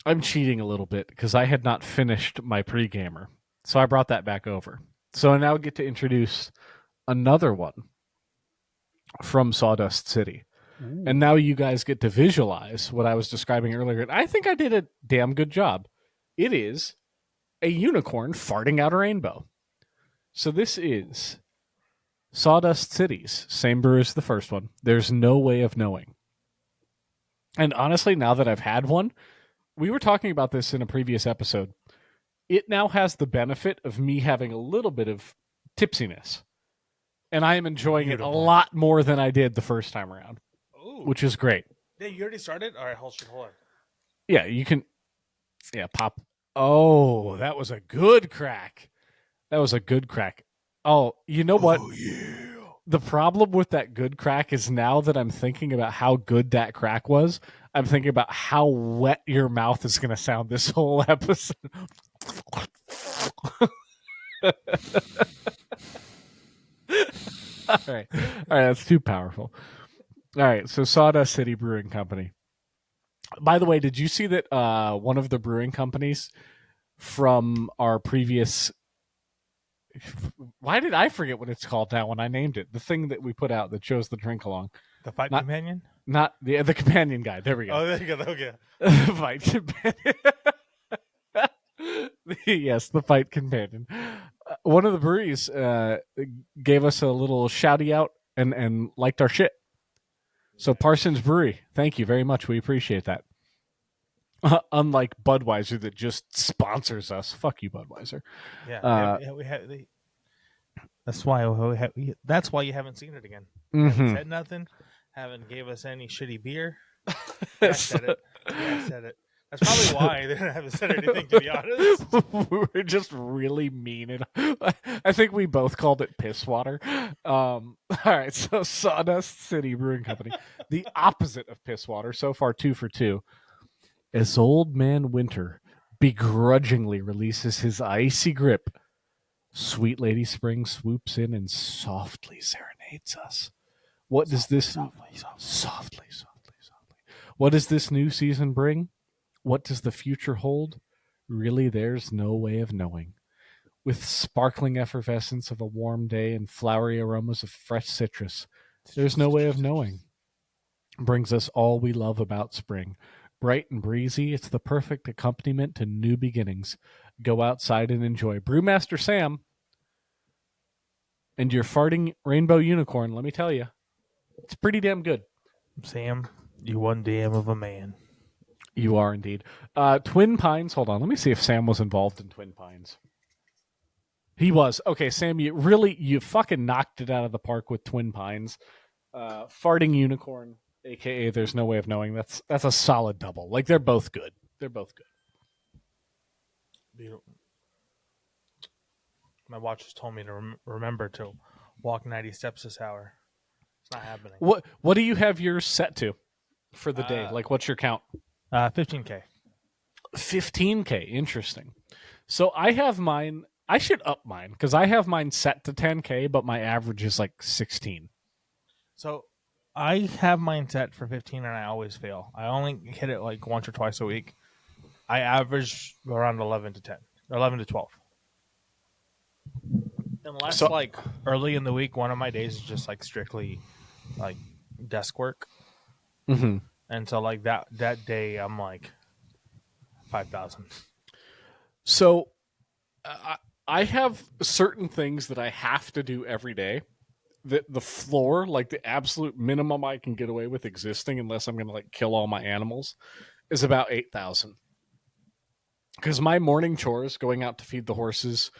I'm cheating a little bit because I had not finished my pre-gamer. So I brought that back over. So I now get to introduce another one from Sawdust City. Ooh. And now you guys get to visualize what I was describing earlier. And I think I did a damn good job. It is a unicorn farting out a rainbow. So this is Sawdust City's same brew as the first one. There's no way of knowing. And honestly, now that I've had one, we were talking about this in a previous episode. It now has the benefit of me having a little bit of tipsiness. And I am enjoying it a lot more than I did the first time around. Ooh. Which is great. Yeah, you already started? All right, hold on. Yeah, you can. Yeah, pop. Oh, that was a good crack. Oh, you know what? Oh, yeah. The problem with that good crack is now that I'm thinking about how good that crack was, I'm thinking about how wet your mouth is going to sound this whole episode. All right, that's too powerful. All right, so Sawdust City Brewing Company. By the way, did you see that one of the brewing companies from our previous... Why did I forget what it's called now when I named it? The thing that we put out that shows the drink along. The Fight Companion? Not the companion guy. There we go. Oh, there you go. Okay. Fight Companion. Yes, the Fight Companion. One of the breweries gave us a little shouty out and liked our shit. So Parsons Brewery, thank you very much. We appreciate that. Unlike Budweiser that just sponsors us. Fuck you, Budweiser. Yeah, we have. That's why that's why you haven't seen it again. Haven't said nothing. Haven't gave us any shitty beer. Yeah, I said it. Yeah, I said it. That's probably why they haven't said anything, to be honest. We were just really mean. And I think we both called it piss water. All right, so Sawdust City Brewing Company, the opposite of piss water. So far, 2 for 2. As Old Man Winter begrudgingly releases his icy grip, Sweet Lady Spring swoops in and softly serenades us. What does this softly. What does this new season bring? What does the future hold? Really, there's no way of knowing. With sparkling effervescence of a warm day and flowery aromas of fresh citrus, there's no way of knowing. Brings us all we love about spring. Bright and breezy, it's the perfect accompaniment to new beginnings. Go outside and enjoy. Brewmaster Sam and your farting rainbow unicorn, let me tell you, it's pretty damn good. Sam, you one damn of a man. You are indeed. Twin Pines, hold on. Let me see if Sam was involved in Twin Pines. He was. Okay, Sam, you fucking knocked it out of the park with Twin Pines. Farting Unicorn, a.k.a. There's No Way of Knowing. That's a solid double. Like, they're both good. They're both good. My watch just told me to remember to walk 90 steps this hour. It's not happening. What do you have yours set to for the day? Like, what's your count? 15K. 15K. Interesting. So I have mine. I should up mine because I have mine set to 10K, but my average is like 16. So I have mine set for 15 and I always fail. I only hit it like once or twice a week. I average around 11 to 10, 11 to 12. Unless like early in the week, one of my days is just like strictly like desk work. Mm-hmm. And so like that day I'm like 5,000. So I have certain things that I have to do every day. The floor, like the absolute minimum I can get away with existing, unless I'm going to like kill all my animals, is about 8,000. Because my morning chores, going out to feed the horses,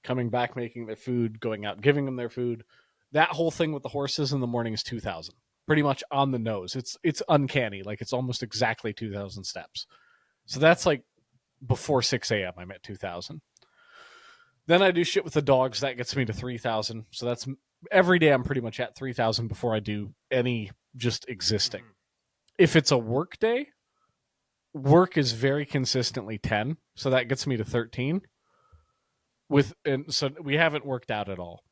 coming back, making their food, going out, giving them their food, that whole thing with the horses in the morning is 2,000. Pretty much on the nose. It's uncanny. Like it's almost exactly 2,000 steps. So that's like before 6 a.m. I'm at 2,000. Then I do shit with the dogs. That gets me to 3,000. So that's every day I'm pretty much at 3,000 before I do any just existing. If it's a work day, work is very consistently 10. So that gets me to 13. And so we haven't worked out at all.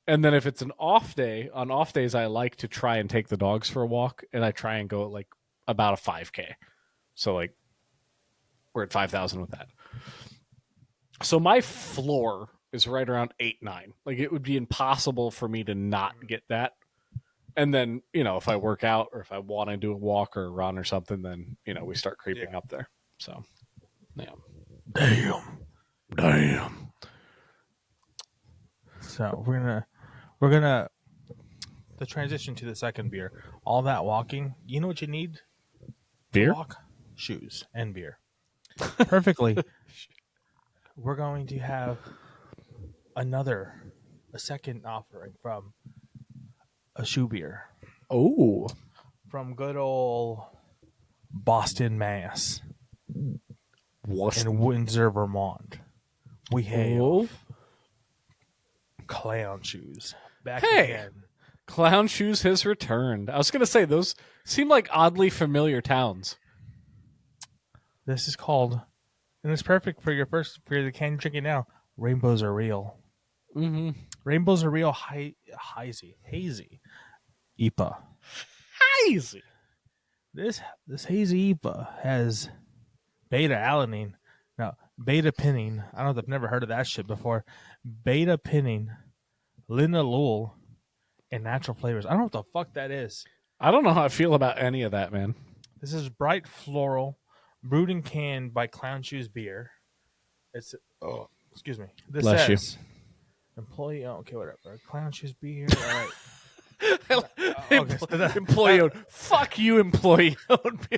And then if it's an off day, on off days, I like to try and take the dogs for a walk, and I try and go at like about a 5K. So like we're at 5,000 with that. So my floor is right around 8-9. Like it would be impossible for me to not get that. And then, if I work out or if I want to do a walk or a run or something, then, we start creeping up there. So, yeah. Damn. So we're gonna the transition to the second beer. All that walking, you know what you need? Beer? Walk, shoes, and beer. Perfectly. We're going to have a second offering from a shoe beer. Oh. From good old Boston, Mass. In Windsor, Vermont. We have Clown Shoes. Back again. Clown Shoes has returned. I was going to say, those seem like oddly familiar towns. This is called, and it's perfect for the can you're drinking now. Rainbows Are Real. Mm-hmm. Rainbows Are Real hazy IPA. Hazy. This hazy IPA has beta-alanine. Now, beta-pinene. I don't know if I've never heard of that shit before. Beta-pinene, linalool, and natural flavors. I don't know what the fuck that is. I don't know how I feel about any of that, man. This is bright floral, brewed and canned by Clown Shoes Beer. It's excuse me. This Bless says employee. Okay, whatever. Clown Shoes Beer. All right. Employee owned. Fuck you, employee owned.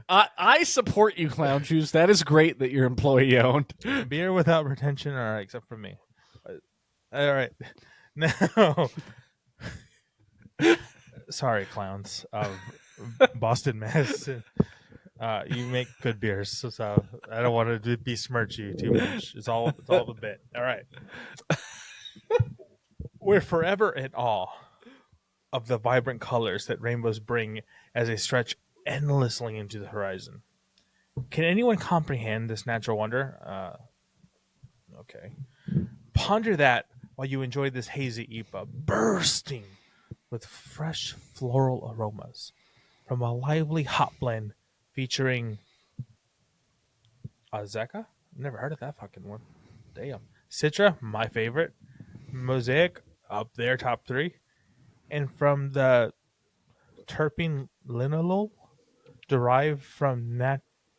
I support you, Clown Shoes. That is great that you're employee owned. Beer without retention, all right, except for me. All right. Now, sorry, clowns of Boston, Mass. You make good beers, so I don't want to besmirch you too much. It's all the bit. All right. We're forever in awe of the vibrant colors that rainbows bring as they stretch endlessly into the horizon. Can anyone comprehend this natural wonder? Okay. Ponder that while you enjoy this hazy IPA bursting with fresh floral aromas from a lively hop blend featuring Azeka. Never heard of that fucking one. Damn. Citra, my favorite. Mosaic, up there, top 3. And from the terpene linalool, derived from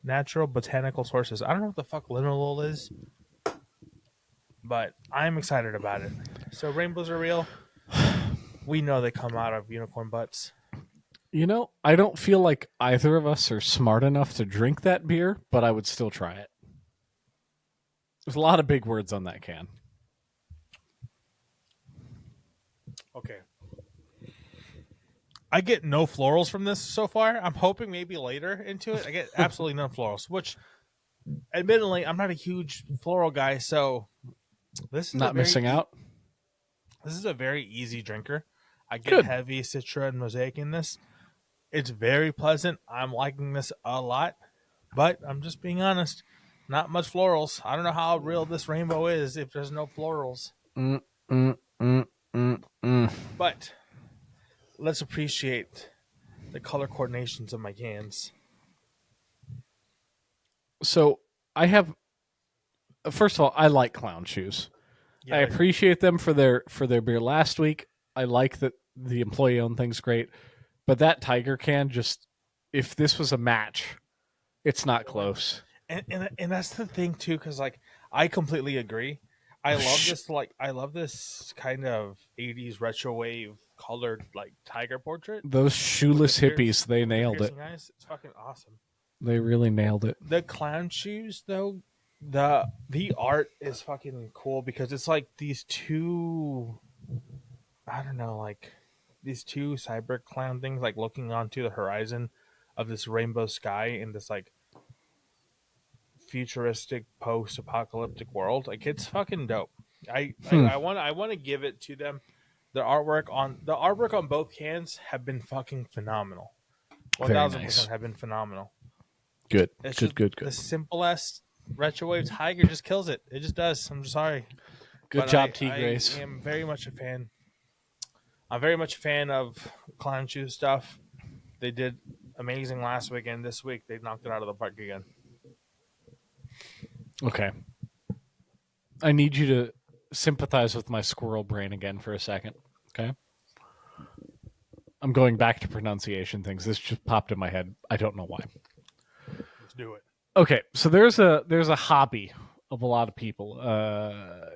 natural botanical sources. I don't know what the fuck linalool is, but I'm excited about it. So rainbows are real. We know they come out of unicorn butts. You know, I don't feel like either of us are smart enough to drink that beer, but I would still try it. There's a lot of big words on that can. Okay. I get no florals from this so far. I'm hoping maybe later into it I get absolutely no florals, which admittedly I'm not a huge floral guy, so this is Not missing out. This is a very easy drinker. I get Good. heavy Citra and Mosaic in this. It's very pleasant. I'm liking this a lot, but I'm just being honest. Not much florals. I don't know how real this rainbow is if there's no florals. But let's appreciate the color coordinations of my cans. So I have. First of all, I like Clown Shoes. Yeah, I appreciate them for their beer last week. I like that the employee owned thing's great, but that Tiger can just, if this was a match, it's not close. And that's the thing too, because like I completely agree. I love this kind of 80s retro wave colored like tiger portrait. Those shoeless hippies, they nailed it. Eyes. It's fucking awesome. They really nailed it. The Clown Shoes though, the art is fucking cool because it's like these two, I don't know, like these two cyber clown things like looking onto the horizon of this rainbow sky in this like futuristic post-apocalyptic world. Like it's fucking dope. I want to give it to them. The artwork on both cans have been fucking phenomenal. 1000% have been phenomenal. Good. It's good. The simplest retro wave tiger just kills it. It just does. I'm sorry. Good job, T. Grace. I am very much a fan. I'm very much a fan of Clown Shoe stuff. They did amazing last week, and this week they knocked it out of the park again. Okay. I need you to sympathize with my squirrel brain again for a second. Okay. I'm going back to pronunciation things. This just popped in my head. I don't know why. Let's do it. Okay, so there's a hobby of a lot of people.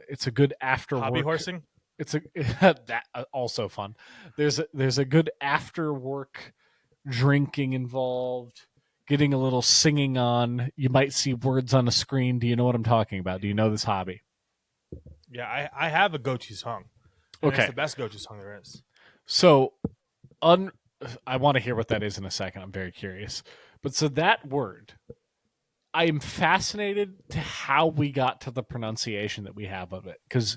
It's a good after work. Hobby horsing. It's a that also fun. There's a good after work drinking involved. Getting a little singing on. You might see words on a screen. Do you know what I'm talking about? Do you know this hobby? Yeah, I have a go-to song. Okay. It's the best go-to song there is. So, I want to hear what that is in a second. I'm very curious. But so that word, I am fascinated to how we got to the pronunciation that we have of it. Because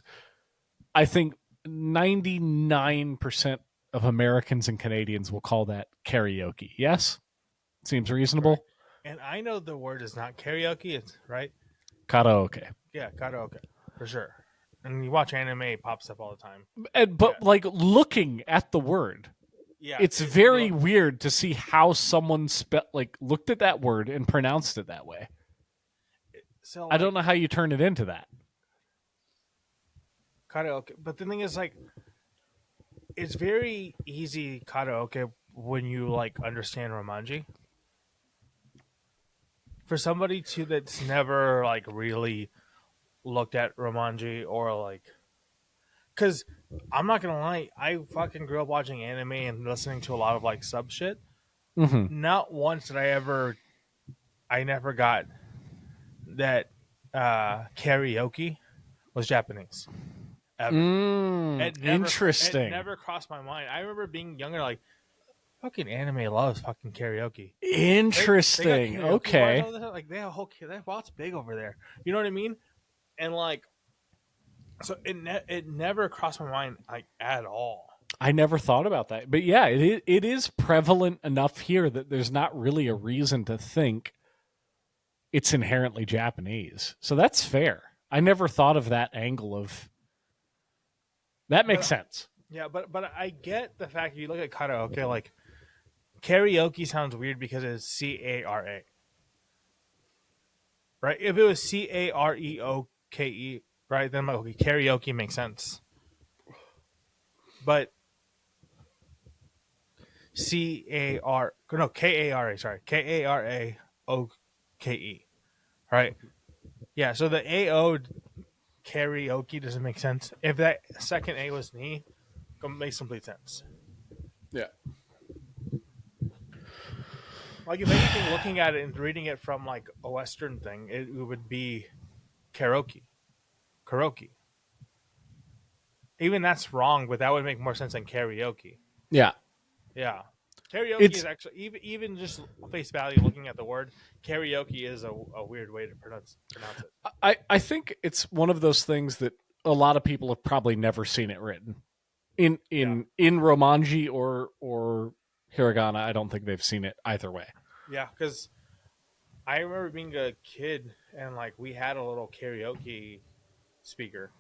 I think 99% of Americans and Canadians will call that karaoke. Yes? Seems reasonable. And I know the word is not karaoke, it's right? Karaoke. Yeah, karaoke. For sure. And you watch anime, it pops up all the time. But like looking at the word, it's very weird to see how someone looked at that word and pronounced it that way. So I don't know how you turn it into that. Karaoke. But the thing is, like, it's very easy karaoke when you like understand Romanji. For somebody that's never like really looked at Romanji or like, because I'm not gonna lie, I fucking grew up watching anime and listening to a lot of like sub shit. Not once did I never got that karaoke was Japanese ever. It Interesting. never crossed my mind. I remember being younger, like fucking anime loves fucking karaoke. They got Interesting. karaoke bars Okay. over there. Like they have a whole that bot's big over there. You know what I mean? And like, so it never crossed my mind like at all. I never thought about that. But yeah, it is prevalent enough here that there's not really a reason to think it's inherently Japanese. So that's fair. I never thought of that angle of that makes sense. Yeah, but I get the fact you look at karaoke, like karaoke sounds weird because it's CARA. Right? If it was CAREOKE, right, then like, okay, karaoke makes sense. But KARA, sorry, KARAOKE. Right? Yeah, so the AO karaoke doesn't make sense. If that second A was knee, it makes complete sense. Yeah. Like if anything, looking at it and reading it from like a Western thing, it would be karaoke. Even that's wrong, but that would make more sense than karaoke. Yeah. Yeah. Karaoke is actually even just face value looking at the word, karaoke is a weird way to pronounce it. I think it's one of those things that a lot of people have probably never seen it written. In Romanji or hiragana, I don't think they've seen it either way. Yeah, because I remember being a kid and like we had a little karaoke speaker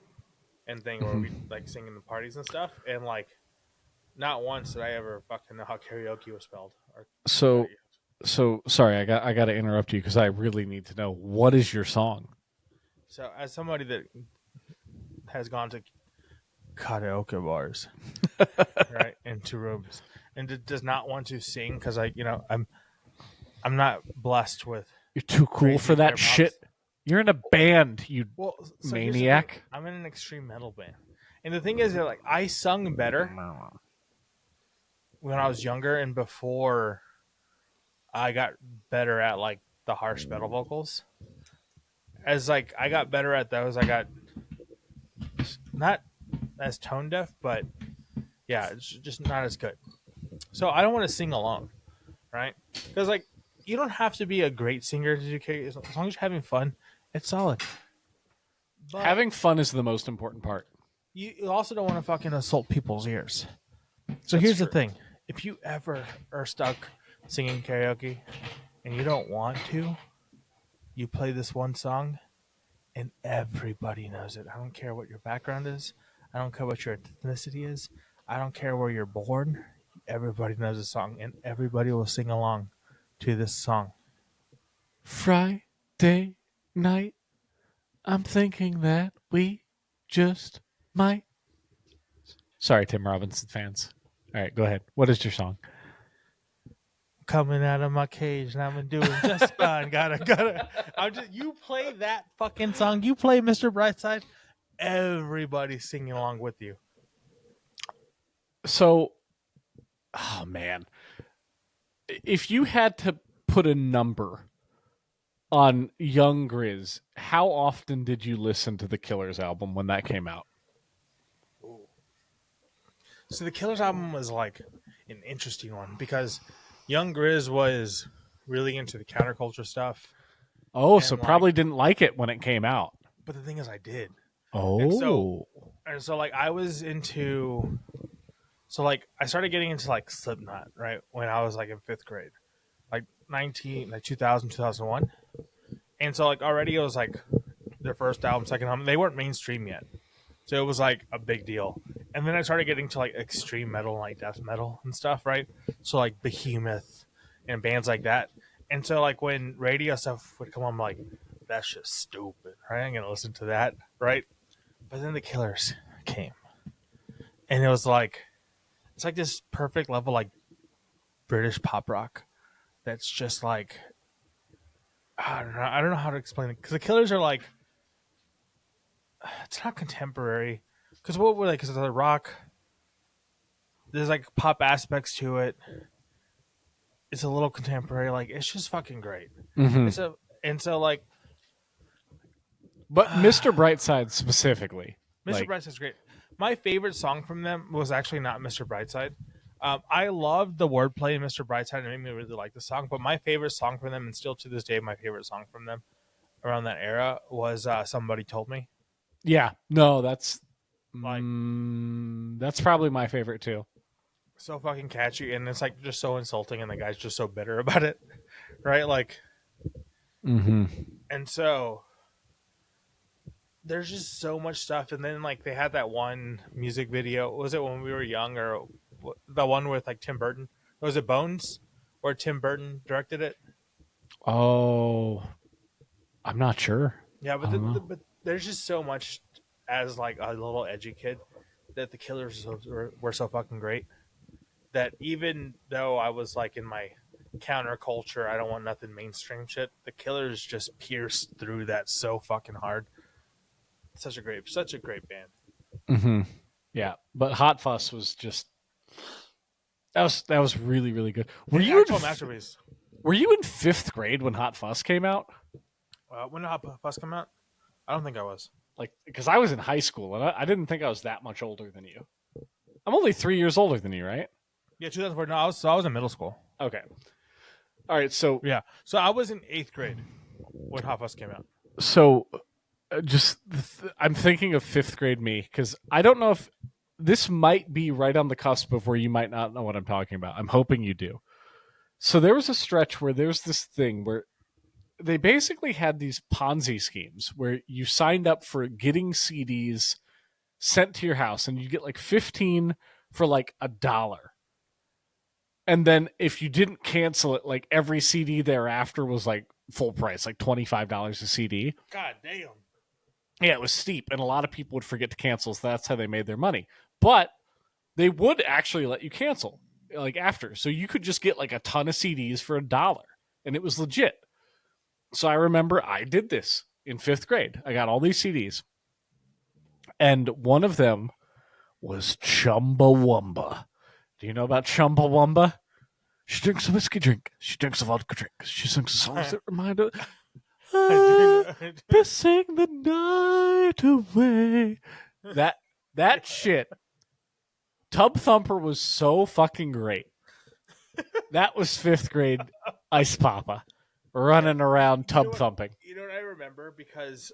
and thing where we like sing in the parties and stuff, and like not once did I ever fucking know how karaoke was spelled. So sorry, I got to interrupt you because I really need to know, what is your song? So as somebody that has gone to karaoke bars, right, into rooms, and does not want to sing because I'm not blessed with. You're too cool for that shit. You're in a band, you maniac. I'm in an extreme metal band, and the thing is that like I sung better when I was younger and before I got better at like the harsh metal vocals. As like I got better at those, I got not as tone deaf, but yeah, it's just not as good. So I don't want to sing alone, right? Because like you don't have to be a great singer to do karaoke. As long as you're having fun, it's solid. But having fun is the most important part. You also don't want to fucking assault people's ears. So here's the thing. If you ever are stuck singing karaoke and you don't want to, you play this one song and everybody knows it. I don't care what your background is. I don't care what your ethnicity is. I don't care where you're born. Everybody knows the song and everybody will sing along to this song. Friday night, I'm thinking that we just might. Sorry, Tim Robinson fans. All right, go ahead. What is your song? Coming out of my cage and I'm doing just fine. Gotta. You play that fucking song. You play Mr. Brightside. Everybody's singing along with you. So, oh man, if you had to put a number on young Grizz, how often did you listen to the Killers album when that came out? So the Killers album was like an interesting one because young Grizz was really into the counterculture stuff. Oh, so probably didn't like it when it came out. But the thing is, I did. Oh. And so like I was into. So like I started getting into like Slipknot, right, when I was like in 5th grade, like 2000, 2001. And so like already it was like their first album, second album. They weren't mainstream yet. So it was like a big deal. And then I started getting to like extreme metal, like death metal and stuff, right? So like Behemoth and bands like that. And so like when radio stuff would come on, I'm like, that's just stupid, right? I'm going to listen to that, right? But then the Killers came. And it was like, it's like this perfect level, like British pop rock. That's just like, I don't know how to explain it. Because the Killers are like, it's not contemporary. Because what were they? Because the rock, there's like pop aspects to it. it's a little contemporary. Like it's just fucking great. Mm-hmm. And so like But Mr. Brightside specifically, Mr. like, Brightside's great. My favorite song from them was actually not Mr. Brightside. I loved the wordplay in Mr. Brightside. It made me really like the song. But my favorite song from them, and still to this day, my favorite song from them around that era was "Somebody Told Me." yeah, no, that's Like that's probably my favorite too. so fucking catchy, and it's like just so insulting, and the guy's just so bitter about it, right? Like, Mm-hmm. and so there's just so much stuff. And then like they had that one music video. Was it when we were young, or the one with like Tim Burton? Was it Bones, where Tim Burton directed it? Oh, I'm not sure. Yeah, I don't know. but there's just so much as like a little edgy kid that the Killers were so fucking great that even though I was like in my counterculture, I don't want nothing mainstream shit. The Killers just pierced through that so fucking hard. Such a great band. Mm-hmm. Yeah, but Hot Fuss was just that was really really good. Were An you actual masterpiece? Were you in 5th grade when Hot Fuss came out? When did Hot Fuss come out? I don't think I was. Like, because I was in high school and I didn't think I was that much older than you. I'm only 3 years older than you, right? Yeah, 2004. No, I was in middle school. Okay. All right. So Yeah, so I was in 8th grade when Hot Fuss came out. so I'm thinking of 5th grade me because I don't know if this might be right on the cusp of where you might not know what I'm talking about. I'm hoping you do. So there was a stretch where there's this thing where they basically had these Ponzi schemes where you signed up for getting CDs sent to your house and you get like 15 for like $1. And then if you didn't cancel it, like every CD thereafter was like full price, like $25 a CD. God damn. Yeah, it was steep, and a lot of people would forget to cancel, so that's how they made their money. But they would actually let you cancel, like after. So you could just get like a ton of CDs for $1, and it was legit. So I remember I did this in 5th grade. I got all these CDs. And one of them was Chumbawamba. Do you know about Chumbawamba? She drinks a whiskey drink. She drinks a vodka drink. She sings songs that remind her. Pissing the night away. That shit. Tub Thumper was so fucking great. That was 5th grade Ice Papa running around tub thumping. You know what I remember? Because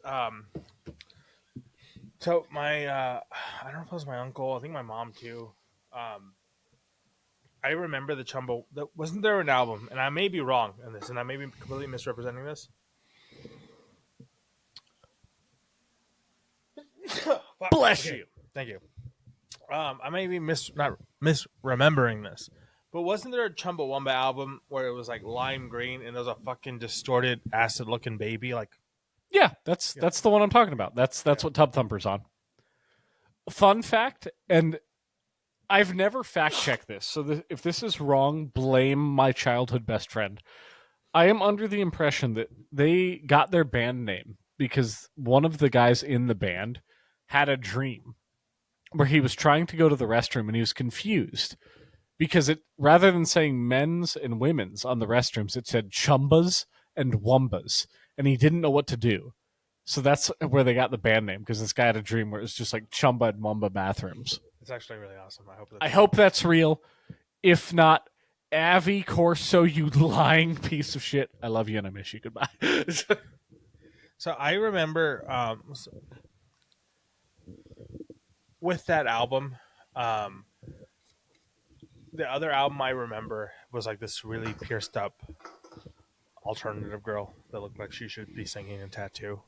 so my I don't know if it was my uncle, I think my mom too. I remember the Chumbo. Wasn't there an album? And I may be wrong in this, and I may be completely misrepresenting this. Bless Okay. you. Thank you. I may be not misremembering this, but wasn't there a Chumbawamba album where it was like lime green and there was a fucking distorted acid looking baby? Like, Yeah, that's the one I'm talking about. That's what Tub Thumper's on. Fun fact, and I've never fact checked this, so if this is wrong, blame my childhood best friend. I am under the impression that they got their band name because one of the guys in the band had a dream where he was trying to go to the restroom and he was confused because it, rather than saying men's and women's on the restrooms, it said chumbas and wombas, and he didn't know what to do. So that's where they got the band name, because this guy had a dream where it was just like chumba and wumba bathrooms. it's actually really awesome. I hope that's real. If not, Avi Corso, you lying piece of shit. I love you and I miss you. Goodbye. So I remember with that album, the other album I remember was like this really pierced up alternative girl that looked like she should be singing in Tattoo.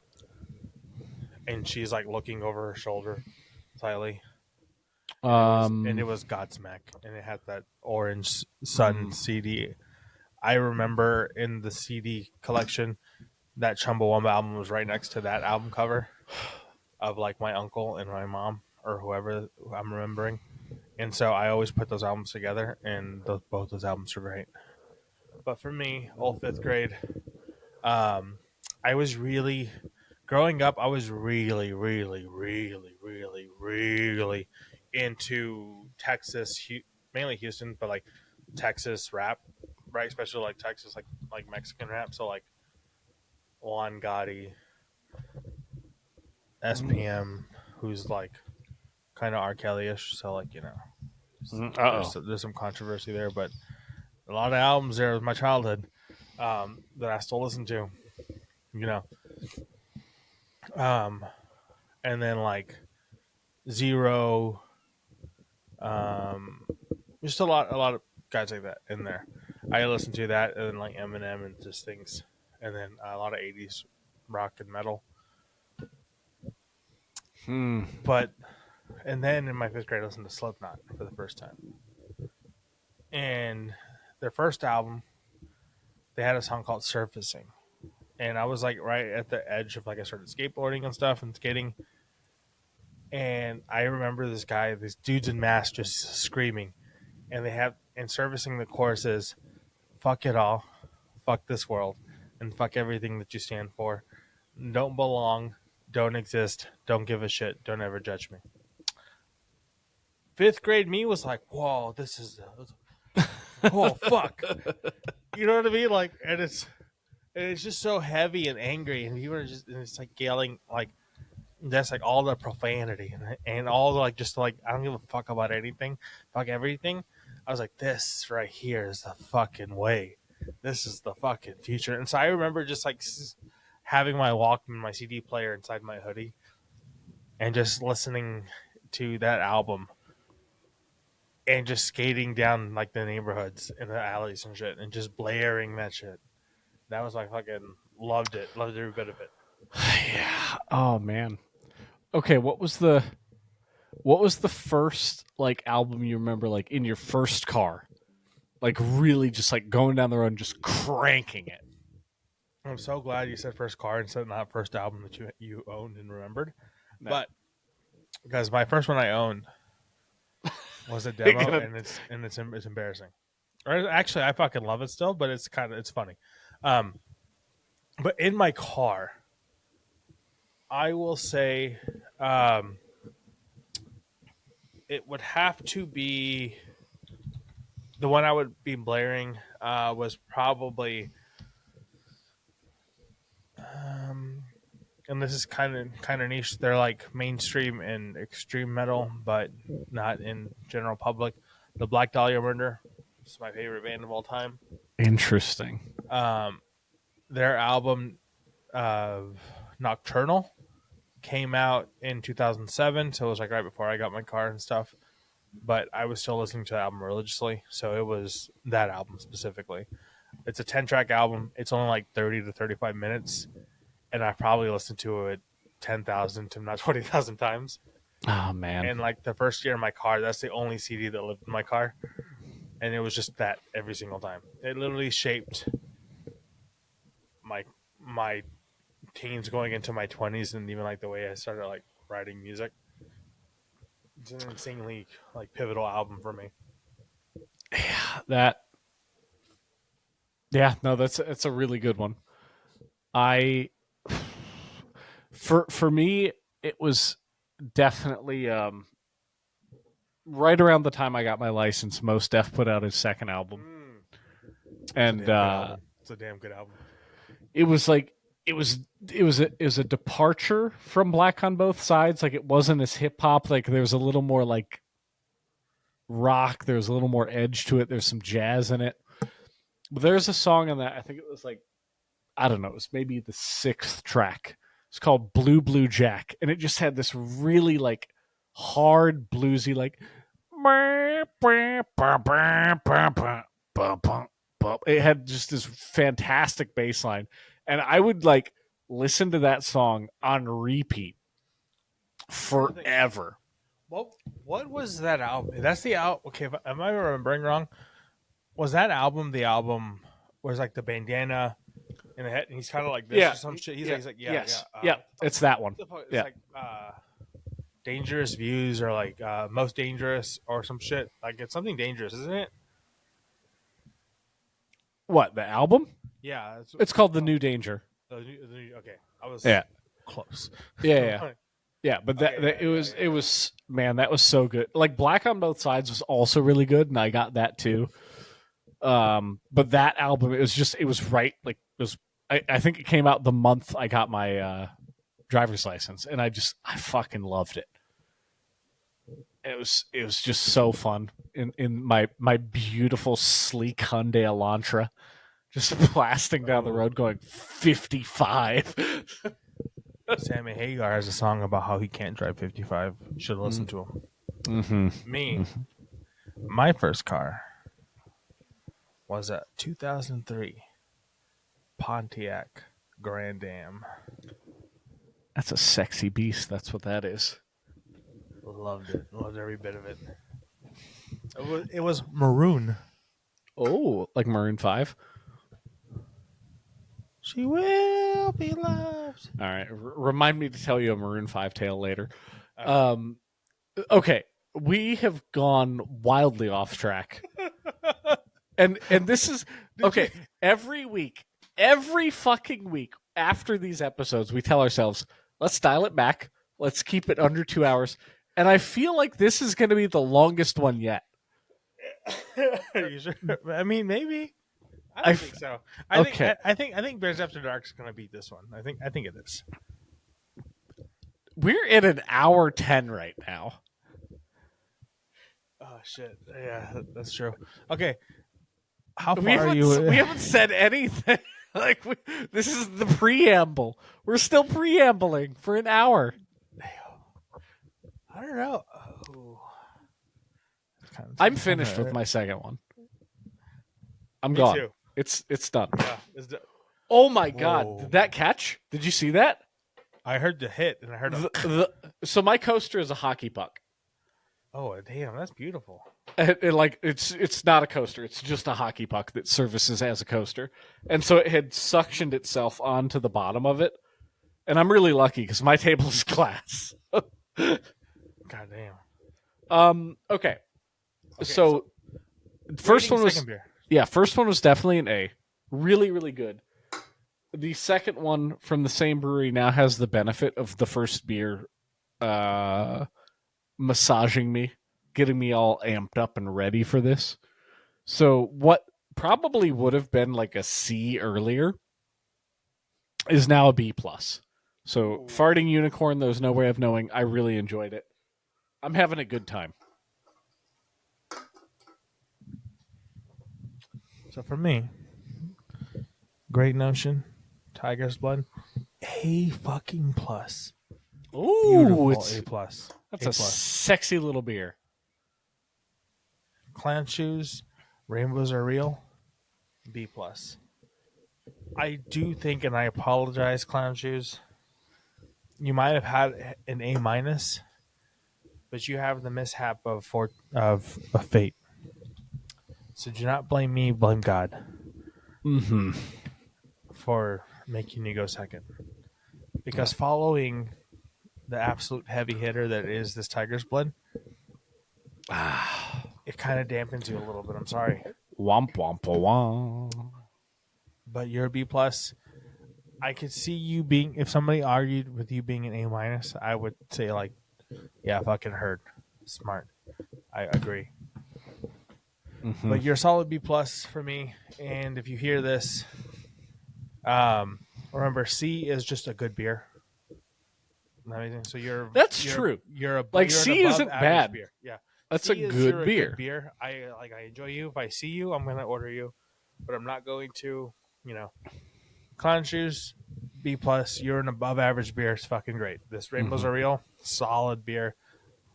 And she's like looking over her shoulder slightly. And it was Godsmack, and it had that Orange Sun CD. I remember in the CD collection, that Chumbawamba album was right next to that album cover of like my uncle and my mom or whoever I'm remembering. And so I always put those albums together, and both those albums are great. But for me, old 5th grade, I was really growing up. I was really, really, really, really, really into Texas, mainly Houston, but like Texas rap. right? Especially like Texas, like Mexican rap. So like Juan Gotti, SPM, who's like kind of R. Kelly-ish. So like there's some controversy there, but a lot of albums there of my childhood that I still listen to. You know, and then like Zero, just a lot of guys like that in there. I listen to that, and then like Eminem and just things, and then a lot of '80s rock and metal. But and then in my 5th grade, I listened to Slipknot for the first time, and their first album, they had a song called "Surfacing," and I was like right at the edge of like I started skateboarding and stuff and skating. And I remember these dudes in masks just screaming. And servicing the chorus is, fuck it all, fuck this world, and fuck everything that you stand for. Don't belong, don't exist, don't give a shit, don't ever judge me. 5th grade me was like, whoa, this is, oh, fuck. You know what I mean? Like, and it's just so heavy and angry, and people are just, and it's like yelling, like, that's like all the profanity and all the like just like I don't give a fuck about anything, fuck everything. I was like, this right here is the fucking way. This is the fucking future. And so I remember just like having my Walkman, my CD player inside my hoodie, and just listening to that album, and just skating down like the neighborhoods and the alleys and shit, and just blaring that shit. That was my fucking loved it, loved every bit of it. Yeah. Oh man. Okay, what was the first like album you remember like in your first car? Like really just like going down the road and just cranking it. I'm so glad you said first car instead of not first album that you owned and remembered. No. But because my first one I owned was a demo and it's embarrassing. Or actually I fucking love it still, but it's funny. But in my car, I will say it would have to be the one I would be blaring was probably and this is kind of niche. They're like mainstream and extreme metal, but not in general public. The Black Dahlia Murder is my favorite band of all time. Interesting. Their album Nocturnal came out in 2007, so it was like right before I got my car and stuff. But I was still listening to the album religiously, so it was that album specifically. It's a 10-track album. It's only like 30 to 35 minutes, and I probably listened to it 10,000 to not 20,000 times. Oh man! And like the first year in my car, that's the only CD that lived in my car, and it was just that every single time. It literally shaped my teens going into my 20s, and even like the way I started like writing music. It's an insanely like pivotal album for me. That's a really good one. For me it was definitely right around the time I got my license. Mos Def put out his second album, and it's a damn good album. It was like it was a departure from Black on Both Sides. Like it wasn't as hip hop. Like there was a little more like rock. There was a little more edge to it. There's some jazz in it. But there's a song on that. I think it was like, I don't know. It was maybe the 6th track. It's called Blue Blue Jack, and it just had this really like hard bluesy like. It had just this fantastic bass line, and I would like listen to that song on repeat forever. Well, what was that album? That's the album. Okay, am I remembering wrong? Was that album the album where it's like the bandana in the head, and he's kind of like this or some shit? He's like, yeah, it's that one. It's like Dangerous Views or like Most Dangerous or some shit. Like it's something dangerous, isn't it? What, the album? Yeah, it's called The New Danger. Okay, I was close. Yeah, but it was man, that was so good. Like Black on Both Sides was also really good, and I got that too. But that album, it was right. Like it was, I think it came out the month I got my driver's license, and I fucking loved it. It was just so fun in my beautiful sleek Hyundai Elantra, just blasting down the road going 55. Sammy Hagar has a song about how he can't drive 55. You should listen to him. Mm-hmm. Me, my first car was a 2003 Pontiac Grand Am. That's a sexy beast. That's what that is. Loved it. Loved every bit of it. It was maroon. Oh, like Maroon 5? She will be loved. All right. Remind me to tell you a Maroon 5 tale later. Okay. We have gone wildly off track. and this is... Okay. Every fucking week after these episodes, we tell ourselves, let's dial it back. Let's keep it under 2 hours. And I feel like this is going to be the longest one yet. Are you sure? I mean, maybe. I don't think so. I think Bears After Dark is going to beat this one. I think it is. We're in an hour 10 right now. Oh shit! Yeah, that's true. Okay, how far are you? We haven't said anything. Like this is the preamble. We're still preambling for an hour. I don't know. Oh. I'm finished with my second one. I'm Me gone. too. It's done. Yeah, it's done. Oh my god! Did that catch? Did you see that? I heard the hit, and I heard so my coaster is a hockey puck. Oh damn, that's beautiful. It's not a coaster. It's just a hockey puck that services as a coaster, and so it had suctioned itself onto the bottom of it. And I'm really lucky because my table is glass. God damn. Okay. So first one was beer. Yeah, first one was definitely an A. Really, really good. The second one from the same brewery now has the benefit of the first beer massaging me, getting me all amped up and ready for this. So what probably would have been like a C earlier is now a B+. So Farting Unicorn, there's no way of knowing. I really enjoyed it. I'm having a good time. So for me, Great Notion, Tiger's Blood, A fucking plus. Ooh, beautiful it's A plus. That's a sexy little beer. Clown Shoes, Rainbows Are Real, B plus. I do think, and I apologize, Clown Shoes, you might have had an A minus, but you have the mishap of fate. So do not blame me, blame God. Mm-hmm. For making you go second. Because following the absolute heavy hitter that is this Tiger's Blood, it kind of dampens you a little bit. I'm sorry. Womp womp womp. But you're a B plus. I could see you being, if somebody argued with you being an A minus, I would say like, yeah, fucking heard. Smart. I agree. Mm-hmm. But you're a solid B plus for me. And if you hear this, remember C is just a good beer. Amazing. So that's true. You're C isn't bad. Beer. Yeah, that's a good beer. Good beer. I enjoy you. If I see you, I'm gonna order you, but I'm not going to. Clown Shoes, B plus. You're an above average beer. It's fucking great. This Rainbows Are Real, solid beer.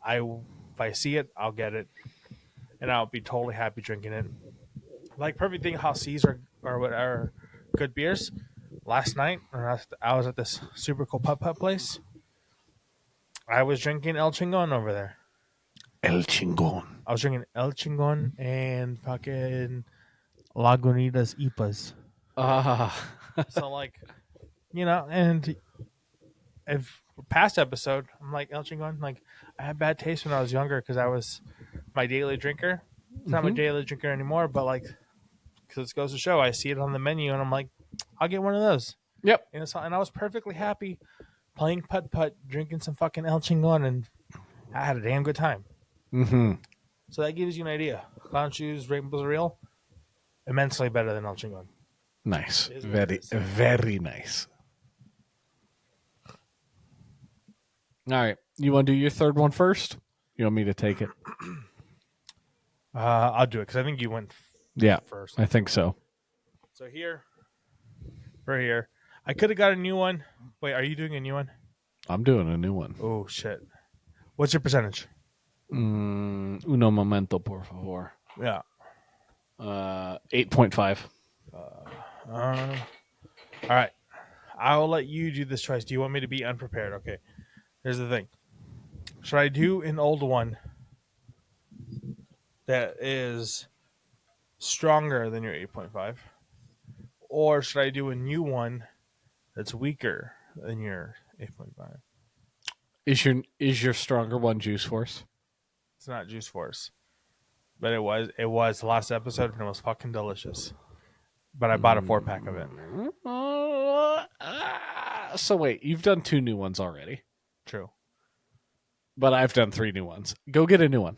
If I see it, I'll get it, and I'll be totally happy drinking it. Like perfect thing, how C's are good beers. Last night, I was at this super cool putt-putt place. I was drinking El Chingon over there. El Chingon. I was drinking El Chingon and fucking Lagunitas IPAs. So, and if past episode, I'm like, El Chingon, I had bad taste when I was younger because I was my daily drinker. It's not my daily drinker anymore, but, because it goes to show, I see it on the menu, and I'm like, I'll get one of those. Yep. And I was perfectly happy playing putt-putt, drinking some fucking El Chingon, and I had a damn good time. Mm-hmm. So that gives you an idea. Clown Shoes, Rainbows Are Real, immensely better than El Chingon. Nice. It is what it Very, is. very nice. All right. You want to do your third one first? You want me to take it? I'll do it because I think you went first. I think so. So here, right here. I could have got a new one. Wait, are you doing a new one? I'm doing a new one. Oh, shit. What's your percentage? Uno momento, por favor. Yeah. 8.5. All right. I will let you do this choice. Do you want me to be unprepared? Okay. Here's the thing. Should I do an old one that is stronger than your 8.5? Or should I do a new one that's weaker than your 8.5? Is your stronger one Juice Force? It's not Juice Force. But it was the last episode and it was fucking delicious. But I bought a 4-pack of it. So wait, you've done 2 new ones already. True. But I've done 3 new ones. Go get a new one.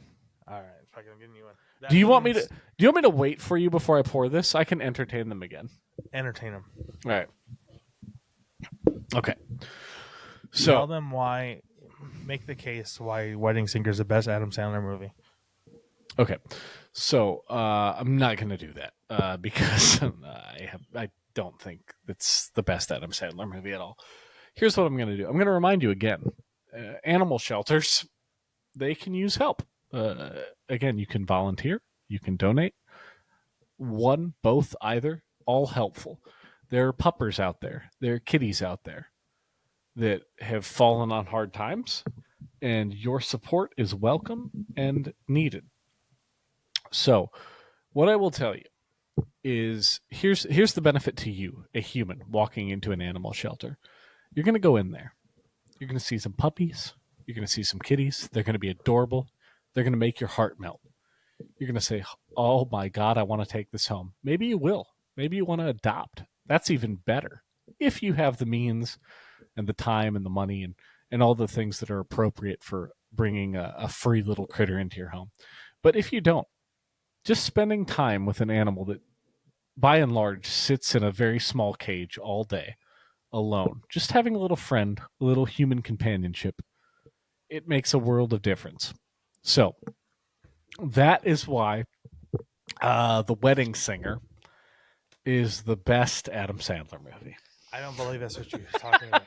All right, fucking get a new one. Do you want me to wait for you before I pour this? I can entertain them again. Entertain them? All right. Okay. So tell them why. Make the case why Wedding Singer is the best Adam Sandler movie. Okay. So I'm not going to do that because I don't think it's the best Adam Sandler movie at all. Here's what I'm going to do. I'm going to remind you again. Animal shelters, they can use help. Again, you can volunteer. You can donate. One, both, either. All helpful. There are puppers out there. There are kitties out there that have fallen on hard times, and your support is welcome and needed. So, what I will tell you is here's the benefit to you, a human walking into an animal shelter. You're going to go in there. You're going to see some puppies. You're going to see some kitties. They're going to be adorable. They're going to make your heart melt. You're going to say, oh my God, I want to take this home. Maybe you will. Maybe you want to adopt. That's even better. If you have the means and the time and the money and all the things that are appropriate for bringing a free little critter into your home. But if you don't, just spending time with an animal that, by and large, sits in a very small cage all day, alone, just having a little friend, a little human companionship, it makes a world of difference. So, that is why The Wedding Singer is the best Adam Sandler movie. I don't believe that's what you're talking about.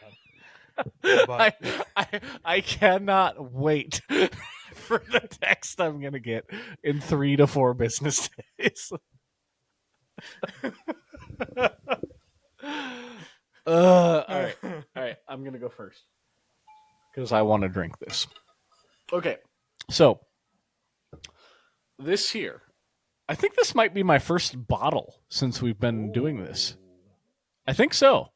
But I cannot wait for the text I'm going to get in 3 to 4 business days. All right. I'm going to go first because I want to drink this. Okay. So, this here, I think this might be my first bottle since we've been doing this. I think so.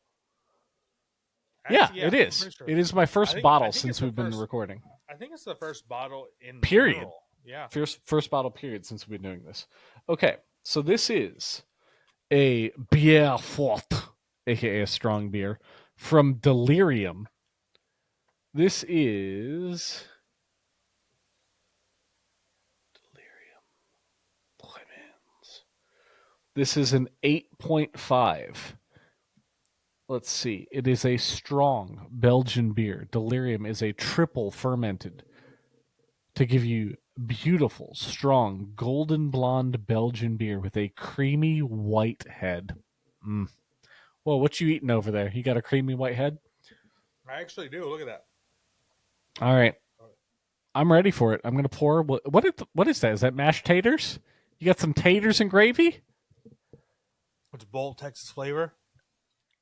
Actually, yeah, it is. Sure. It is my first bottle since we've been recording. I think it's the first bottle in period. General. Yeah. First bottle period since we've been doing this. Okay, so this is a bière forte, aka a strong beer, from Delirium. This is Delirium Clemens. This is an 8.5. Let's see. It is a strong Belgian beer. Delirium is a triple fermented to give you beautiful, strong, golden blonde Belgian beer with a creamy white head. Well, what you eating over there? You got a creamy white head? I actually do. Look at that. All right. I'm ready for it. I'm going to pour. What is that? Is that mashed taters? You got some taters and gravy? It's bold Texas flavor.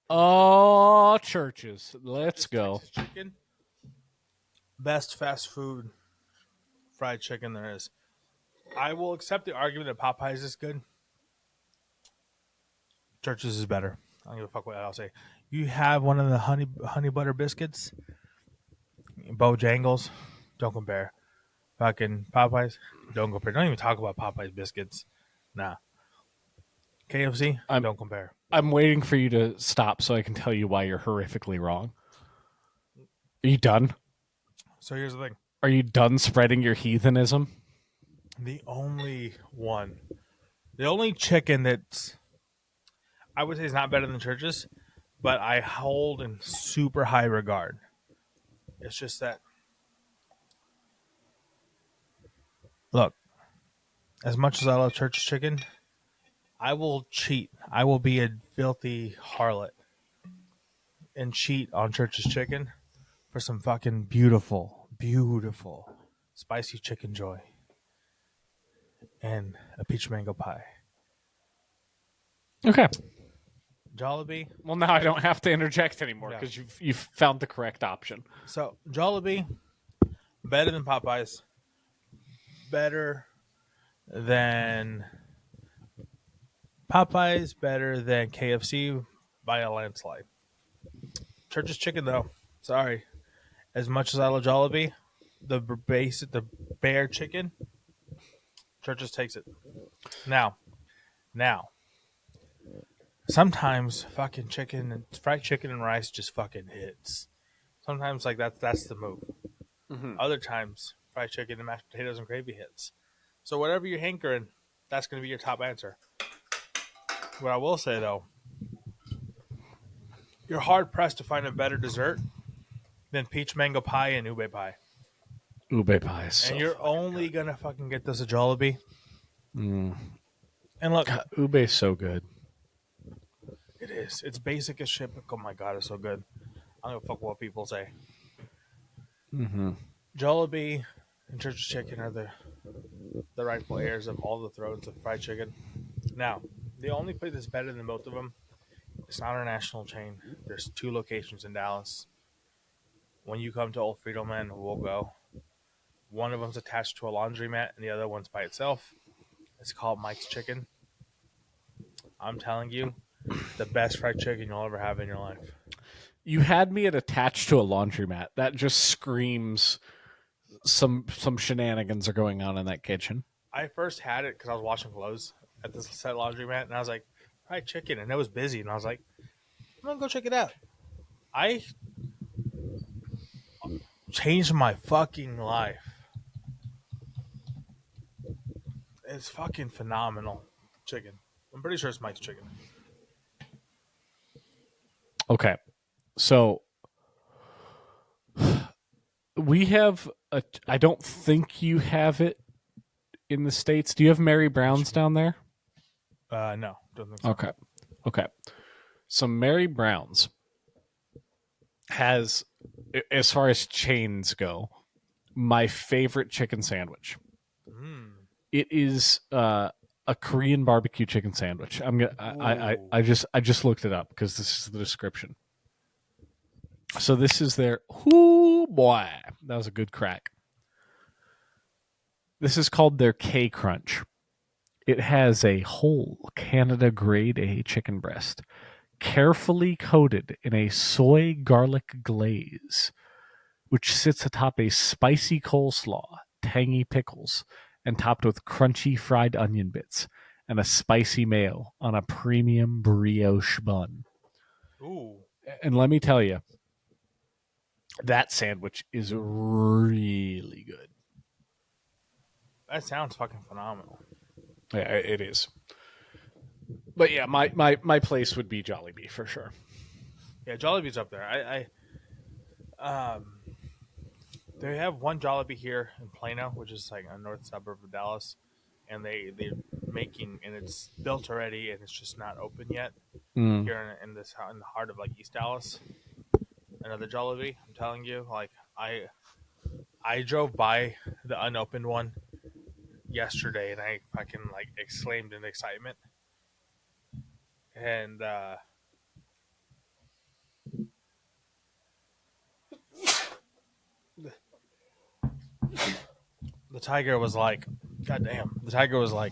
Oh, churches. Let's go. Texas chicken. Best fast food fried chicken there is. I will accept the argument that Popeyes is good. Churches is better. I don't give a fuck what I'll say. You have one of the honey butter biscuits. Bojangles. Don't compare. Fucking Popeyes. Don't compare. Don't even talk about Popeyes biscuits. Nah. KFC. Don't compare. I'm waiting for you to stop so I can tell you why you're horrifically wrong. Are you done? So here's the thing. Are you done spreading your heathenism? The only one The only chicken that's I would say is not better than Church's, but I hold in super high regard. It's just that look, as much as I love Church's chicken, I will cheat. I will be a filthy harlot and cheat on Church's chicken for some fucking beautiful, beautiful spicy chicken joy and a peach mango pie. Okay. Jollibee. Well, now I don't have to interject anymore because you've found the correct option. So Jollibee, better than Popeyes, better than Popeyes, better than KFC by a landslide. Church's chicken though, sorry. As much as I love Jollibee, the bear chicken, Church's takes it. Now, sometimes fucking chicken and fried chicken and rice just fucking hits. Sometimes like that's the move. Mm-hmm. Other times fried chicken and mashed potatoes and gravy hits. So whatever you're hankering, that's going to be your top answer. What I will say though, you're hard pressed to find a better dessert than peach mango pie and ube pie. Ube pie is And you're only going to fucking get this at Jollibee. Mm. And look, God, ube is so good. It is. It's basic as shit, but oh my god, it's so good. I don't give a fuck what people say. Mm-hmm. Jollibee and Church's Chicken are the rightful heirs of all the thrones of fried chicken. Now, the only place that's better than both of them, it's not a national chain. There's 2 locations in Dallas. When you come to Old Friedelman, we'll go. One of them's attached to a laundromat, and the other one's by itself. It's called Mike's Chicken. I'm telling you, the best fried chicken you'll ever have in your life. You had me at attached to a laundromat. That just screams some shenanigans are going on in that kitchen. I first had it because I was washing clothes at this set laundromat, and I was like, fried chicken, and it was busy, and I was like, I'm gonna go check it out. I changed my fucking life. It's fucking phenomenal chicken. I'm pretty sure it's Mike's Chicken. Okay, so we have I don't think you have it in the States. Do you have Mary Brown's down there? No, don't think so. Okay. So Mary Brown's has, as far as chains go, my favorite chicken sandwich. It is a Korean barbecue chicken sandwich. I just looked it up because this is the description. So this is their boy. That was a good crack. This is called their K Crunch. It has a whole Canada grade A chicken breast, carefully coated in a soy garlic glaze, which sits atop a spicy coleslaw, tangy pickles, and topped with crunchy fried onion bits and a spicy mayo on a premium brioche bun. Ooh. And let me tell you, that sandwich is really good. That sounds fucking phenomenal. Yeah, it is. But yeah, my place would be Jollibee for sure. Yeah, Jollibee's up there. They have one Jollibee here in Plano, which is like a north suburb of Dallas, and they're making, and it's built already, and it's just not open yet here in the heart of like East Dallas. Another Jollibee, I'm telling you, like I drove by the unopened one yesterday, and I fucking like exclaimed in excitement, and the tiger was like, God damn. The tiger was like,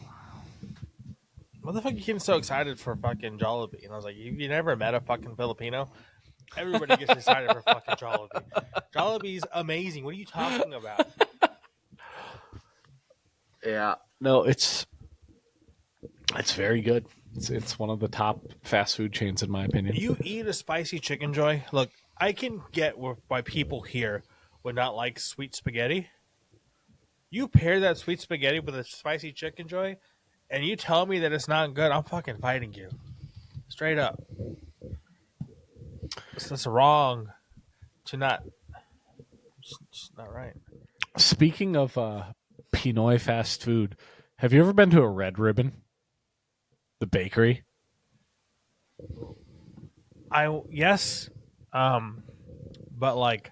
what the fuck you getting so excited for fucking Jollibee? And I was like, you never met a fucking Filipino? Everybody gets excited for fucking Jollibee. Jollibee's amazing. What are you talking about? Yeah. No, it's very good. It's one of the top fast food chains in my opinion. You eat a spicy chicken joy? Look, I can get why people here would not like sweet spaghetti. You pair that sweet spaghetti with a spicy chicken joy, and you tell me that it's not good, I'm fucking fighting you. Straight up. It's wrong to not. It's not right. Speaking of Pinoy fast food, have you ever been to a Red Ribbon? The bakery? Yes, but like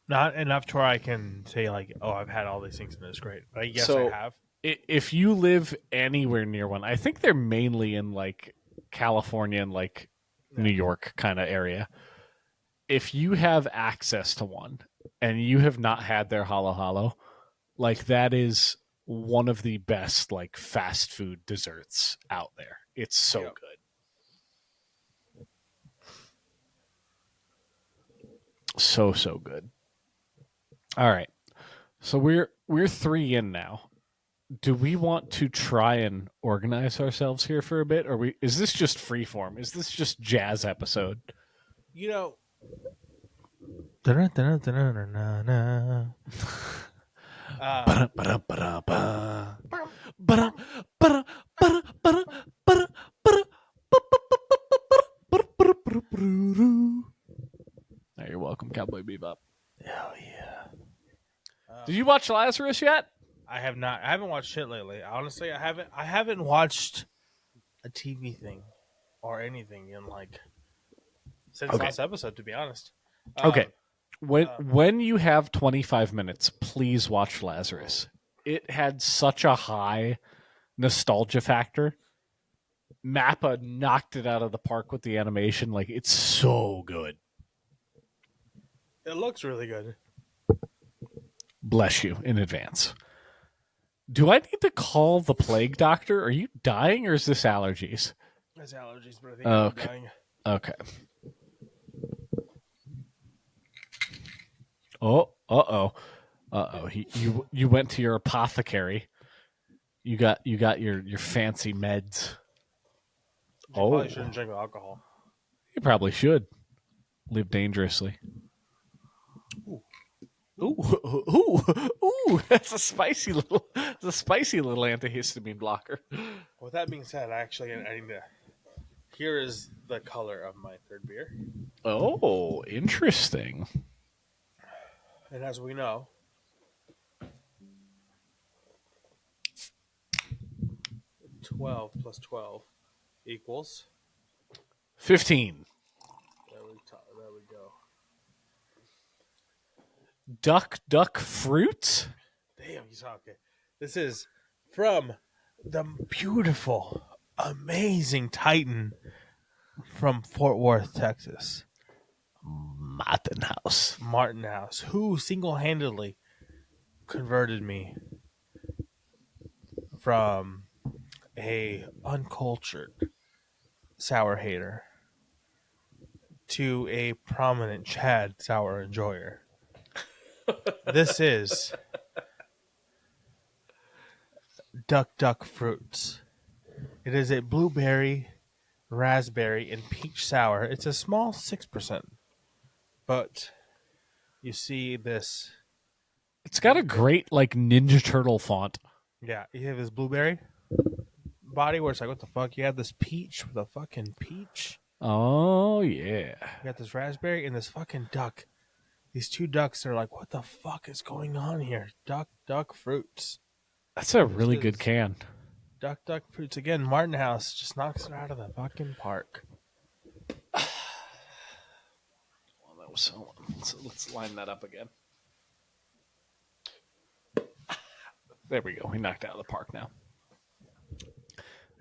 not enough to where I can say like, oh, I've had all these things and it's great. But yes, I have. If you live anywhere near one, I think they're mainly in like California and like New York kind of area. If you have access to one and you have not had their halo halo, like that is one of the best like fast food desserts out there. It's so good. So good. All right. So we're 3 in now. Do we want to try and organize ourselves here for a bit, or is this just free form? Is this just jazz episode? You know. You're welcome, Cowboy Bebop. Hell yeah. Did you watch Lazarus yet? I have not. I haven't watched shit lately. Honestly, I haven't. I haven't watched a TV thing or anything in like since last episode. To be honest. Okay. When you have 25 minutes, please watch Lazarus. It had such a high nostalgia factor. Mappa knocked it out of the park with the animation. Like, it's so good. It looks really good. Bless you in advance. Do I need to call the plague doctor? Are you dying or is this allergies? It's allergies, but I think I'm dying. Okay. Uh-oh. You went to your apothecary. You got your fancy meds. You probably shouldn't drink alcohol. You probably should. Live dangerously. Ooh, that's a spicy little antihistamine blocker. With that being said, I need to. Here is the color of my third beer. Oh, interesting. And as we know, 12 plus 12 equals 15. There we go. Duck fruits? Damn, you saw okay. This is from the beautiful, amazing Titan from Fort Worth, Texas. Martin House, who single-handedly converted me from a uncultured sour hater to a prominent Chad sour enjoyer. This is Duck Fruits. It is a blueberry, raspberry, and peach sour. It's a small 6%. But you see this. It's got a great like Ninja Turtle font. Yeah, you have this blueberry body where it's like, what the fuck? You have this peach with a fucking peach. Oh, yeah. You got this raspberry and this fucking duck. These two ducks are like, what the fuck is going on here? Duck Fruits. That's a really good can. Duck Fruits. Again, Martin House just knocks it out of the fucking park. So let's line that up again. There we go. We knocked it out of the park now.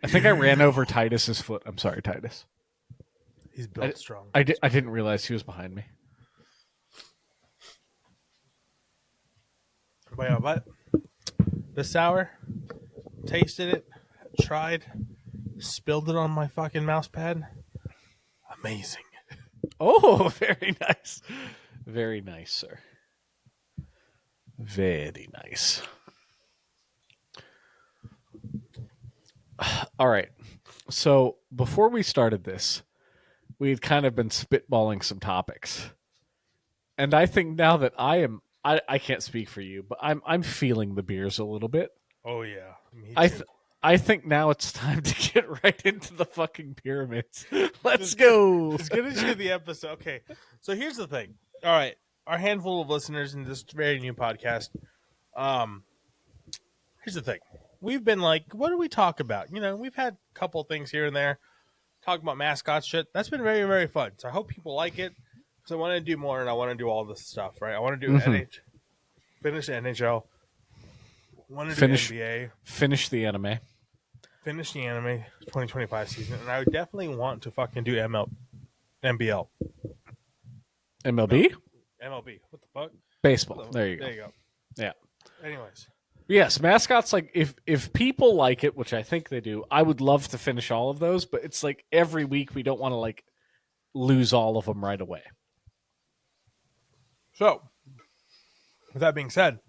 I think I ran over Titus's foot. I'm sorry, Titus. He's built strong. I didn't realize he was behind me. But the sour, tasted it, tried, spilled it on my fucking mouse pad. Amazing. Oh, very nice. Very nice, sir. Very nice. All right. So before we started this, we had kind of been spitballing some topics. And I think now that I can't speak for you, but I'm feeling the beers a little bit. Oh yeah. Me too. I think now it's time to get right into the fucking pyramids. Let's go. Let's get into the episode. Okay, so here's the thing. All right, our handful of listeners in this very new podcast. Here's the thing. We've been like, what do we talk about? We've had a couple things here and there. Talking about mascot shit. That's been very, very fun. So I hope people like it. So I want to do more, and I want to do all this stuff, right? I want to do finish the NHL. Want to do NBA. Finish the anime. Finish the anime 2025 season, and I would definitely want to fucking do MLB. MLB? MLB. What the fuck? Baseball. There you go. There you go. Yeah. Anyways. Yes, mascots, like, if people like it, which I think they do, I would love to finish all of those, but it's like every week we don't want to, like, lose all of them right away. So, with that being said,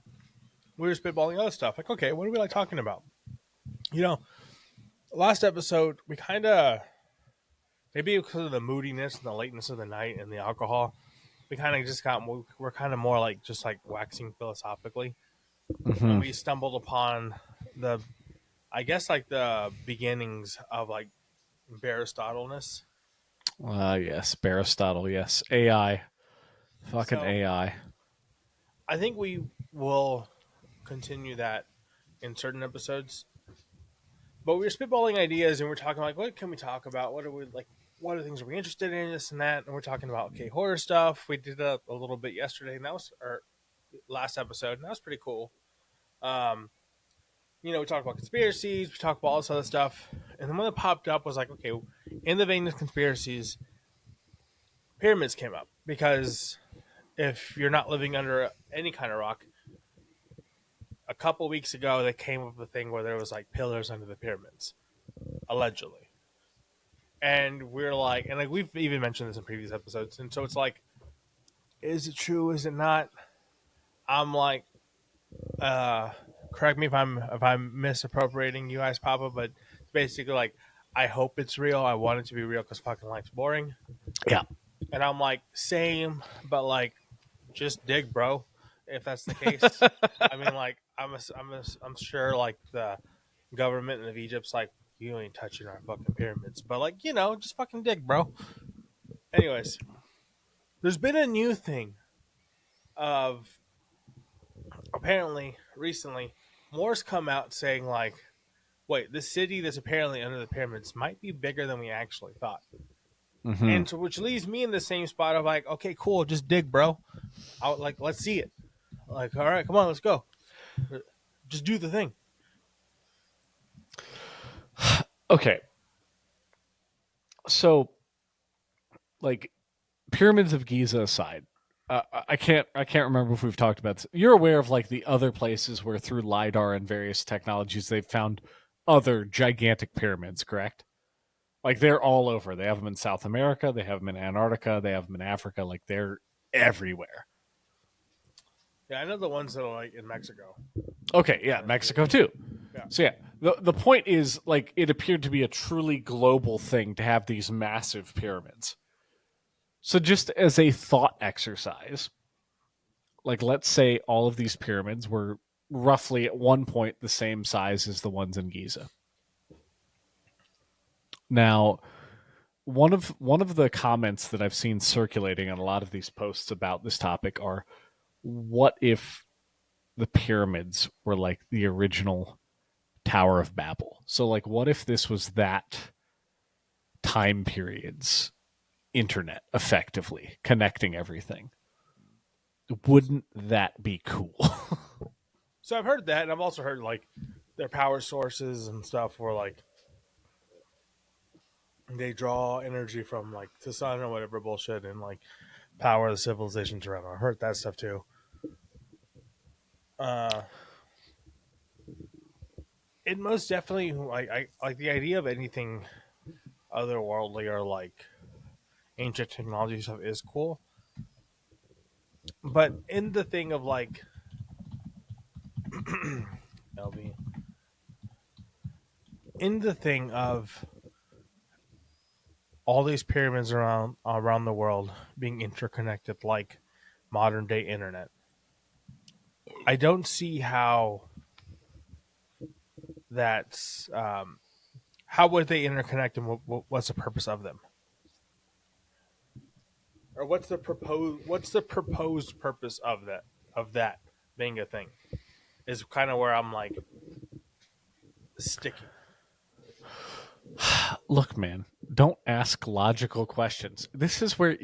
we were spitballing other stuff. Like, okay, what do we like talking about? Last episode, we kind of, maybe because of the moodiness and the lateness of the night and the alcohol, we kind of just we're kind of more like just like waxing philosophically. Mm-hmm. And we stumbled upon the beginnings of like Aristotle-ness. Yes, Aristotle, yes. AI. Fucking AI. I think we will continue that in certain episodes. But we were spitballing ideas and we're talking like, what can we talk about? What are we like? What are things are we interested in? This and that. And we're talking about horror stuff. We did a little bit yesterday, and that was our last episode, and that was pretty cool. We talked about conspiracies. We talked about all this other stuff, and then one that popped up was like, okay, in the vein of conspiracies, pyramids came up because if you're not living under any kind of rock, a couple weeks ago they came up with a thing where there was like pillars under the pyramids, allegedly. And we're like, and like we've even mentioned this in previous episodes, and so it's like, is it true? Is it not? I'm like, correct me if I'm misappropriating you guys, Papa, but it's basically like, I hope it's real. I want it to be real because fucking life's boring. Yeah. And I'm like, same, but like, just dig, bro. If that's the case, I mean, like, I'm sure like the government of Egypt's like, you ain't touching our fucking pyramids, but like, just fucking dig, bro. Anyways, there's been a new thing of apparently recently more's come out saying like, wait, this city that's apparently under the pyramids might be bigger than we actually thought. Mm-hmm. And so, which leaves me in the same spot of like, okay, cool, just dig, bro. Let's see it. Like, all right, come on, let's go. Just do the thing. Okay. So, like, pyramids of Giza aside, I can't remember if we've talked about this. You're aware of like the other places where through LiDAR and various technologies they've found other gigantic pyramids, correct? Like they're all over. They have them in South America, they have them in Antarctica, they have them in Africa. Like they're everywhere. Yeah, I know the ones that are like in Mexico. Okay, yeah, Mexico too. Yeah. So yeah, the point is like it appeared to be a truly global thing to have these massive pyramids. So just as a thought exercise, like let's say all of these pyramids were roughly at one point the same size as the ones in Giza. Now, one of the comments that I've seen circulating on a lot of these posts about this topic are, what if the pyramids were like the original Tower of Babel? So like what if this was that time period's internet, effectively connecting everything? Wouldn't that be cool? So I've heard that, and I've also heard like their power sources and stuff where like they draw energy from like the sun or whatever bullshit and like power the civilizations around. I've heard that stuff too. It most definitely I like the idea of anything otherworldly or like ancient technology stuff is cool, but in the thing of like LB, in the thing of all these pyramids around the world being interconnected like modern day internet, I don't see how that's how would they interconnect, and what's the purpose of them, or what's the proposed purpose of that being a thing, is kind of where I'm like sticking. Look, man, don't ask logical questions. This is where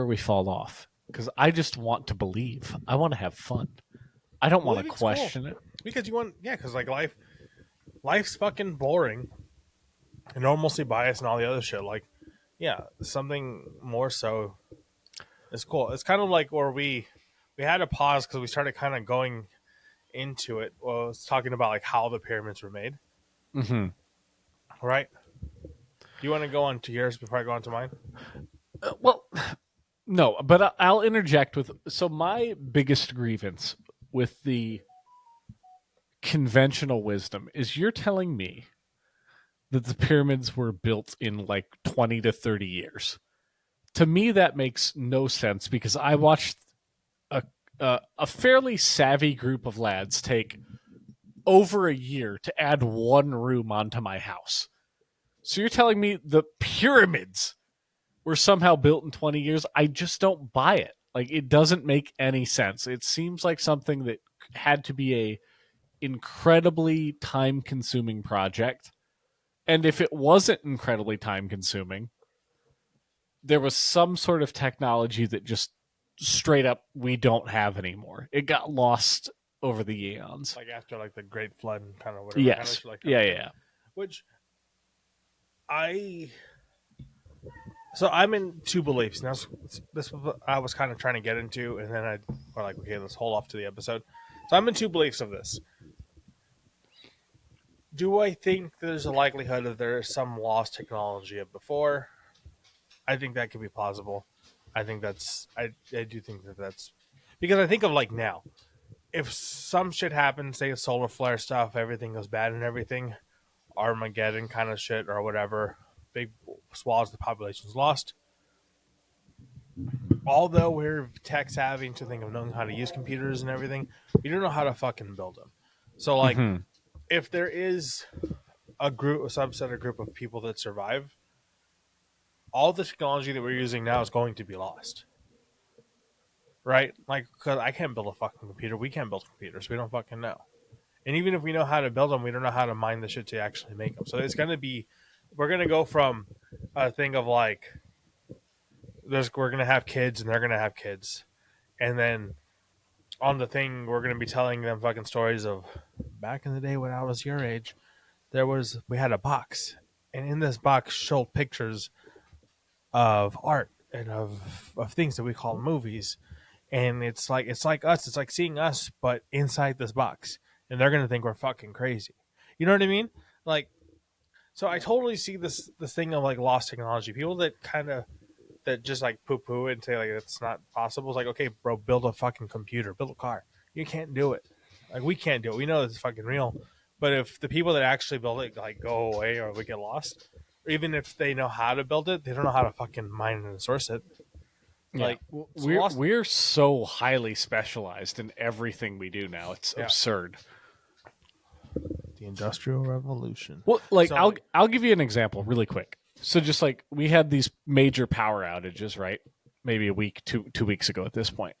we fall off, because I just want to believe. I want to have fun. I don't want to question it. Because because like life's fucking boring, and normalcy bias and all the other shit. Like, yeah, something more so is cool. It's kind of like where we had to pause because we started kind of going into it. Well, I was talking about like how the pyramids were made. Mm-hmm. Right? Do you want to go on to yours before I go on to mine? Well, no, but I'll interject with. So my biggest grievance with the conventional wisdom is you're telling me that the pyramids were built in like 20 to 30 years. To me, that makes no sense, because I watched a fairly savvy group of lads take over a year to add one room onto my house. So you're telling me the pyramids were somehow built in 20 years? I just don't buy it. Like, it doesn't make any sense. It seems like something that had to be a incredibly time-consuming project. And if it wasn't incredibly time-consuming, there was some sort of technology that just straight up we don't have anymore. It got lost over the eons. Like after like the Great Flood and kind of whatever. Yes. Kind of like Yeah. Which So I'm in two beliefs. Now, this I was kind of trying to get into, and then we're like, okay, let's hold off to the episode. So I'm in two beliefs of this. Do I think there's a likelihood that there is some lost technology of before? I think that could be plausible. I think I do think that's because I think of like now, if some shit happens, say a solar flare stuff, everything goes bad and everything, Armageddon kind of shit or whatever, big swaths of the population's lost. Although we're tech savvy to think of knowing how to use computers and everything, we don't know how to fucking build them. So like, if there is a subset or group of people that survive, all the technology that we're using now is going to be lost. Right? Like, because I can't build a fucking computer. We can't build computers. We don't fucking know. And even if we know how to build them, we don't know how to mine the shit to actually make them. So it's going to be, we're going to go from a thing of like, we're going to have kids and they're going to have kids. And then on the thing, we're going to be telling them fucking stories of back in the day when I was your age, we had a box. And in this box showed pictures of art and of things that we call movies. And it's like us. It's like seeing us, but inside this box. And they're going to think we're fucking crazy. You know what I mean? Like, so I totally see this thing of like lost technology. People that just like poo poo and say like it's not possible. It's like, okay, bro, build a fucking computer, build a car. You can't do it. Like, we can't do it. We know it's fucking real. But if the people that actually build it like go away or we get lost, or even if they know how to build it, they don't know how to fucking mine and source it. Like, we're so highly specialized in everything we do now. It's absurd. The Industrial Revolution. Well, like, so, I'll give you an example really quick. So just like we had these major power outages, right? Maybe a week, two weeks ago at this point.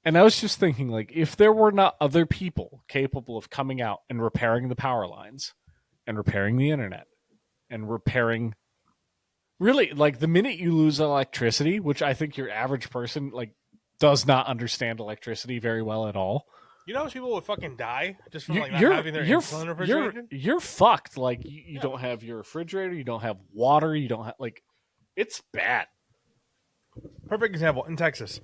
And I was just thinking, like, if there were not other people capable of coming out and repairing the power lines and repairing the internet and repairing, really, like, the minute you lose electricity, which I think your average person, like, does not understand electricity very well at all. You know how people would fucking die just from like not having their insulin refrigerated? You're fucked. Like, you don't have your refrigerator, you don't have water, you don't have, like, it's bad. Perfect example, in Texas.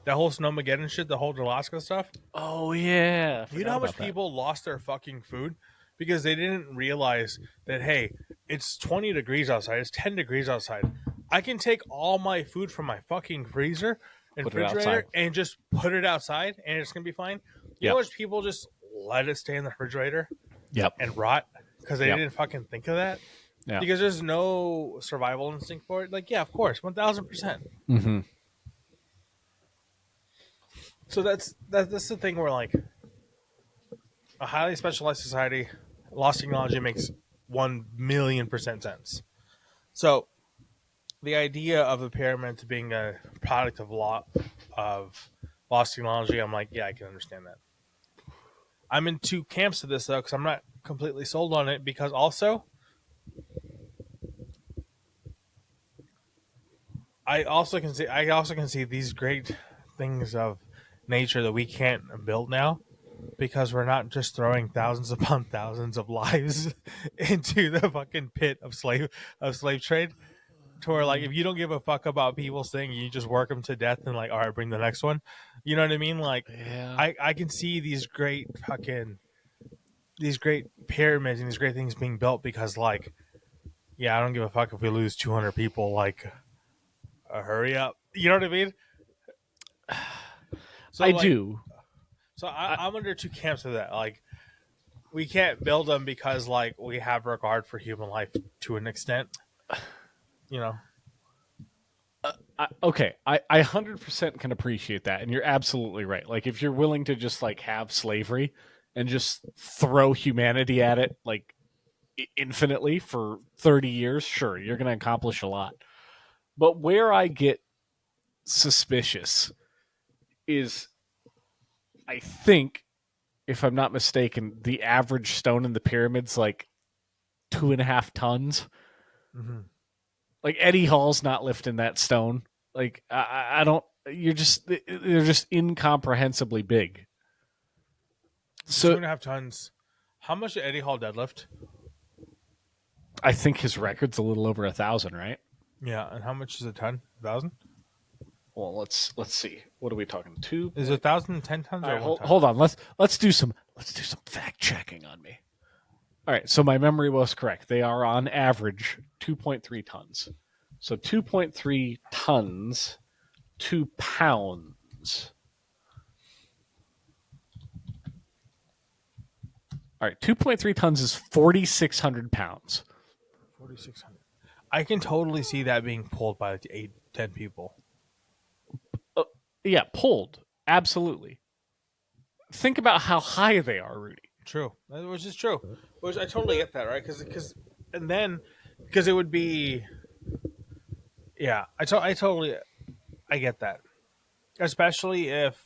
That whole Snowmageddon shit, the whole Alaska stuff. Oh, yeah. You know how much people lost their fucking food? Because they didn't realize that, hey, it's 20 degrees outside, it's 10 degrees outside. I can take all my food from my fucking freezer and refrigerator and just put it outside and it's going to be fine. You know how much people just let it stay in the refrigerator and rot because they didn't fucking think of that? Yeah. Because there's no survival instinct for it. Like, yeah, of course, 1,000%. Mm-hmm. So that's the thing where, like, a highly specialized society, lost technology makes 1,000,000% sense. So the idea of the pyramid being a product of lost technology, I'm like, yeah, I can understand that. I'm in two camps of this though, because I'm not completely sold on it. Because also, I also can see these great things of nature that we can't build now because we're not just throwing thousands upon thousands of lives into the fucking pit of slave trade. To where, like, if you don't give a fuck about people saying, you just work them to death and like, all right, bring the next one. You know what I mean? Like, Yeah. I can see these great pyramids and these great things being built because, like, yeah, I don't give a fuck if we lose 200 people. Like, hurry up. You know what I mean? So I like, do. I'm under two camps of that. Like, we can't build them because like we have regard for human life to an extent. You know. Okay, I 100% can appreciate that, and you're absolutely right. Like, if you're willing to just like have slavery and just throw humanity at it like infinitely for 30 years, sure, you're going to accomplish a lot. But where I get suspicious is, I think, if I'm not mistaken, the average stone in the pyramid's like 2.5 tons. Mm-hmm. Like, Eddie Hall's not lifting that stone. Like, I don't. They're just incomprehensibly big. So So 2.5 tons. How much did Eddie Hall deadlift? I think his record's a little over 1,000, right? Yeah, and how much is a ton? 1,000? Well, let's see. What are we talking? Two. Is it 1,000 10 tons All or right, one ton? hold on. Let's do some fact checking on me. All right, so my memory was correct. They are on average 2.3 tons. So 2.3 tons, 2 pounds. All right, 2.3 tons is 4,600 pounds. 4,600. I can totally see that being pulled by 8, 10 people. Yeah, pulled. Absolutely. Think about how high they are, Rudy. True, which is true. Which I totally get that, right? Because it would be, yeah. I get that, especially if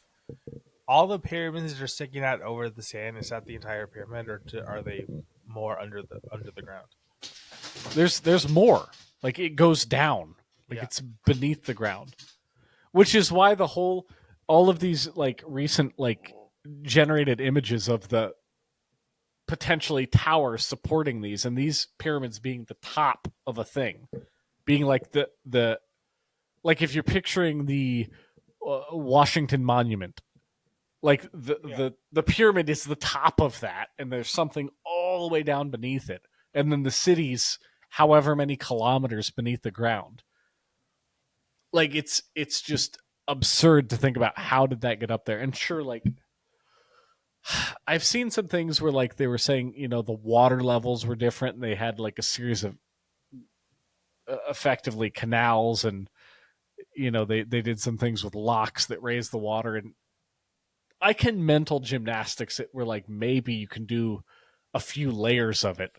all the pyramids are sticking out over the sand. Is that the entire pyramid, or are they more under the ground? There's more. Like, it goes down. Like, Yeah, it's beneath the ground. Which is why all of these like recent like generated images of the potentially towers supporting these, and these pyramids being the top of a thing, being like the like, if you're picturing the Washington Monument, like the pyramid is the top of that, and there's something all the way down beneath it, and then the city's however many kilometers beneath the ground. Like, it's just absurd to think about how did that get up there. And sure, like, I've seen some things where like they were saying, the water levels were different, and they had like a series of effectively canals, and they did some things with locks that raised the water. And I can mental gymnastics it where like maybe you can do a few layers of it,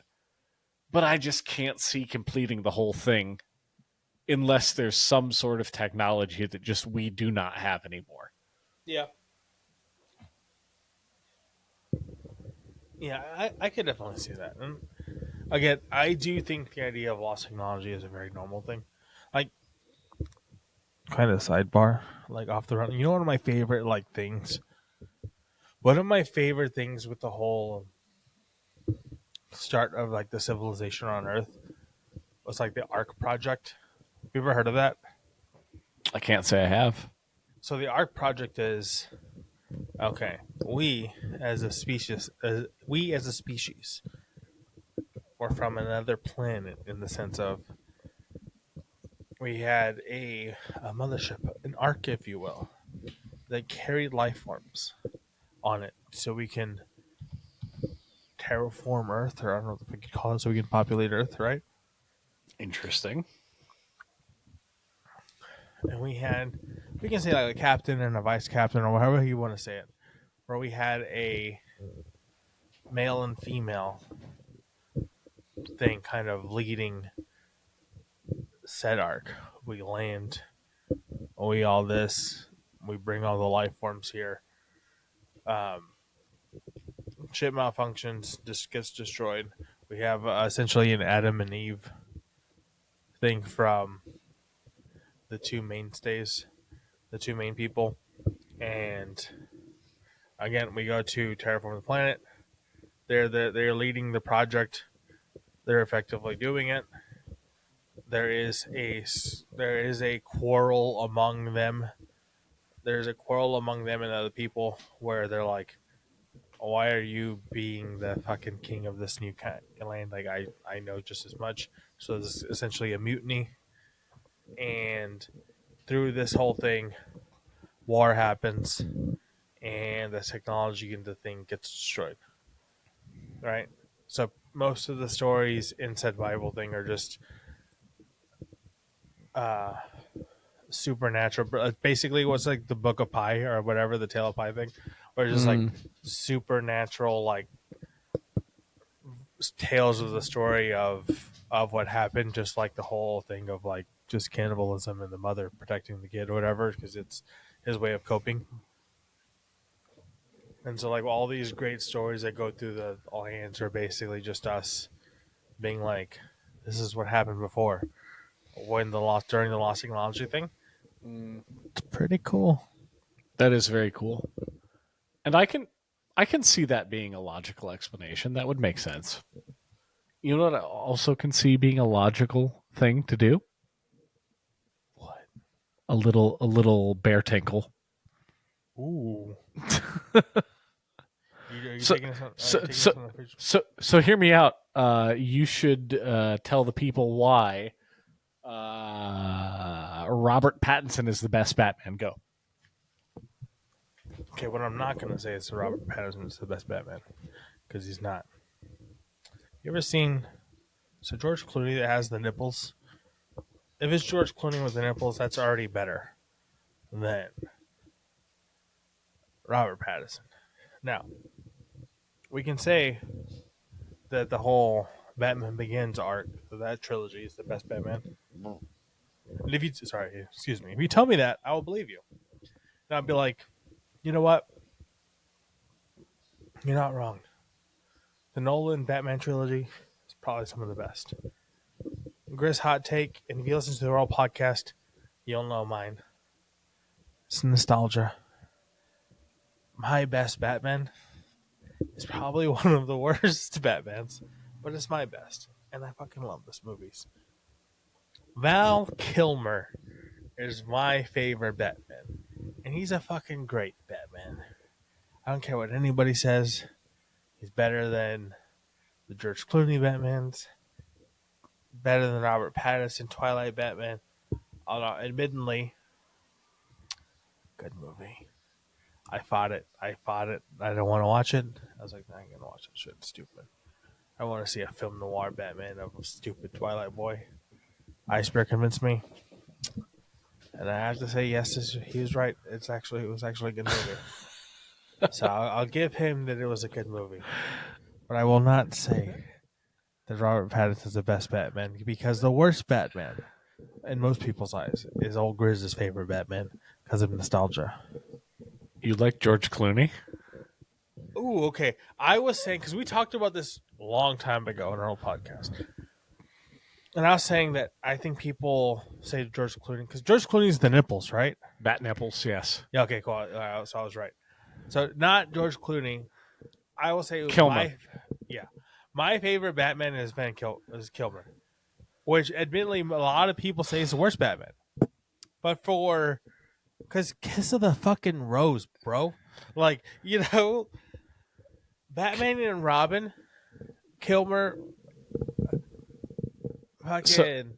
but I just can't see completing the whole thing unless there's some sort of technology that just we do not have anymore. yeah, yeah. I could definitely see that. And again, I do think the idea of lost technology is a very normal thing. Like, kind of sidebar, like off the run. You know, one of my favorite like things. One of my favorite things with the whole start of like the civilization on Earth was like the Ark project. Have you ever heard of that? I can't say I have. So the Ark project is okay. We as a species, were from another planet in the sense of we had a mothership, an Ark, if you will, that carried life forms on it, so we can terraform Earth, or I don't know if we could call it, so we can populate Earth, right? Interesting. And we can say like a captain and a vice captain, or however you want to say it, where we had male and female thing kind of leading said arc. We land, we all this, we bring all the life forms here. Shit malfunctions, just gets destroyed. We have essentially an Adam and Eve thing from the two mainstays, the two main people, and again we go to terraform the planet. They're leading the project. They're effectively doing it. There is a quarrel among them. There's a quarrel among them and other people where they're like, why are you being the fucking king of this new land? Like, I know just as much. So there's essentially a mutiny. And through this whole thing, war happens. And the technology in the thing gets destroyed. Right? So most of the stories in said Bible thing are just supernatural. Basically, what's like the Book of Pi or whatever, the Tale of Pi thing, where it's just like supernatural, like tales of the story of what happened, just like the whole thing of like just cannibalism and the mother protecting the kid or whatever, because it's his way of coping. And so like all these great stories that go through the all hands are basically just us being like, this is what happened before during the lost technology thing. It's pretty cool. That is very cool. And I can see that being a logical explanation. That would make sense. You know what I also can see being a logical thing to do? What? A little bear tinkle. Ooh. So hear me out. You should tell the people why Robert Pattinson is the best Batman. Go. Okay, what I'm not going to say is Robert Pattinson is the best Batman, because he's not. You ever seen George Clooney that has the nipples? If it's George Clooney with the nipples, that's already better than Robert Pattinson. Now, we can say that the whole Batman Begins arc, that trilogy, is the best Batman. And if you tell me that, I will believe you. And I'll be like, you know what? You're not wrong. The Nolan Batman trilogy is probably some of the best. Grizz hot take, and if you listen to the Raw podcast, you'll know mine. It's nostalgia. My best Batman is probably one of the worst Batmans, but it's my best, and I fucking love this movies. Val Kilmer is my favorite Batman, and he's a fucking great Batman. I don't care what anybody says. He's better than the George Clooney Batmans, better than Robert Pattinson Twilight Batman. Although, admittedly, good movie. I fought it. I didn't want to watch it. I was like, I ain't gonna watch that shit. It's stupid. I want to see a film noir Batman of a stupid Twilight boy. Ice Bear convinced me, and I have to say, yes, he was right. It was actually a good movie. So I'll give him that it was a good movie, but I will not say that Robert Pattinson is the best Batman, because the worst Batman, in most people's eyes, is old Grizz's favorite Batman because of nostalgia. You like George Clooney? Ooh, okay. I was saying, because we talked about this a long time ago in our old podcast, and I was saying that I think people say George Clooney, because George Clooney's the nipples, right? Bat nipples, yes. Yeah, okay, cool. So I was right. So not George Clooney. I will say Kilmer. My favorite Batman is Kilmer, which admittedly a lot of people say is the worst Batman. But because Kiss of the fucking Rose, bro. Like, Batman and Robin, Kilmer, fucking.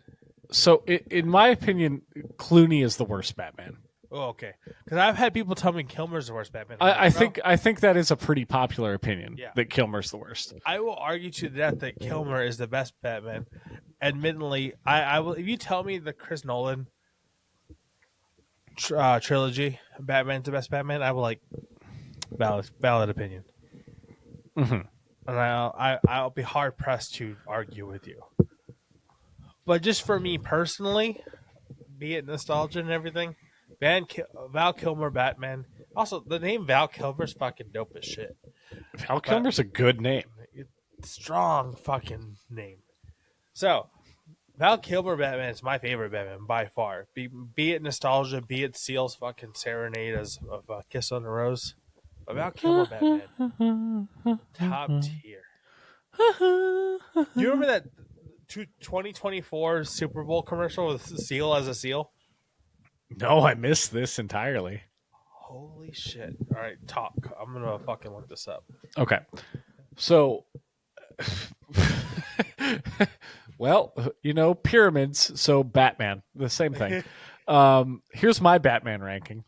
So in my opinion, Clooney is the worst Batman. Oh, okay. Because I've had people tell me Kilmer's the worst Batman. I think that is a pretty popular opinion. Yeah. That Kilmer's the worst. I will argue to the death that Kilmer is the best Batman. Admittedly, I will. If you tell me the Chris Nolan trilogy, Batman's the best Batman, I will valid opinion. Mm-hmm. and I'll be hard pressed to argue with you. But just for me personally, be it nostalgia and everything, Val Kilmer Batman. Also, the name Val Kilmer is fucking dope as shit. Val Kilmer's a good name. Strong fucking name. So, Val Kilmer Batman is my favorite Batman by far. Be it nostalgia, be it Seal's fucking serenade of Kiss on the Rose. But Val Kilmer Batman, top tier. Do you remember that 2024 Super Bowl commercial with Seal as a seal? No, I missed this entirely. Holy shit. All right, talk. I'm going to fucking look this up. Okay. So, well, pyramids, so Batman, the same thing. Here's my Batman ranking.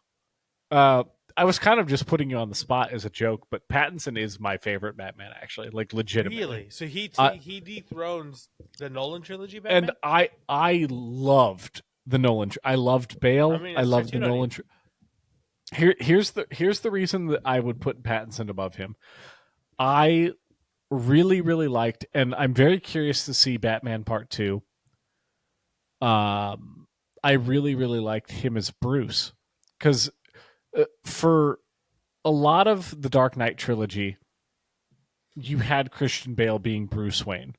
I was kind of just putting you on the spot as a joke, but Pattinson is my favorite Batman, actually, like legitimately. Really? So he dethrones the Nolan trilogy Batman? And I loved the Nolan. I loved Bale. I loved the Nolan. Here's the reason that I would put Pattinson above him. I really, really liked, and I'm very curious to see Batman Part 2. I really, really liked him as Bruce, because for a lot of the Dark Knight trilogy, you had Christian Bale being Bruce Wayne,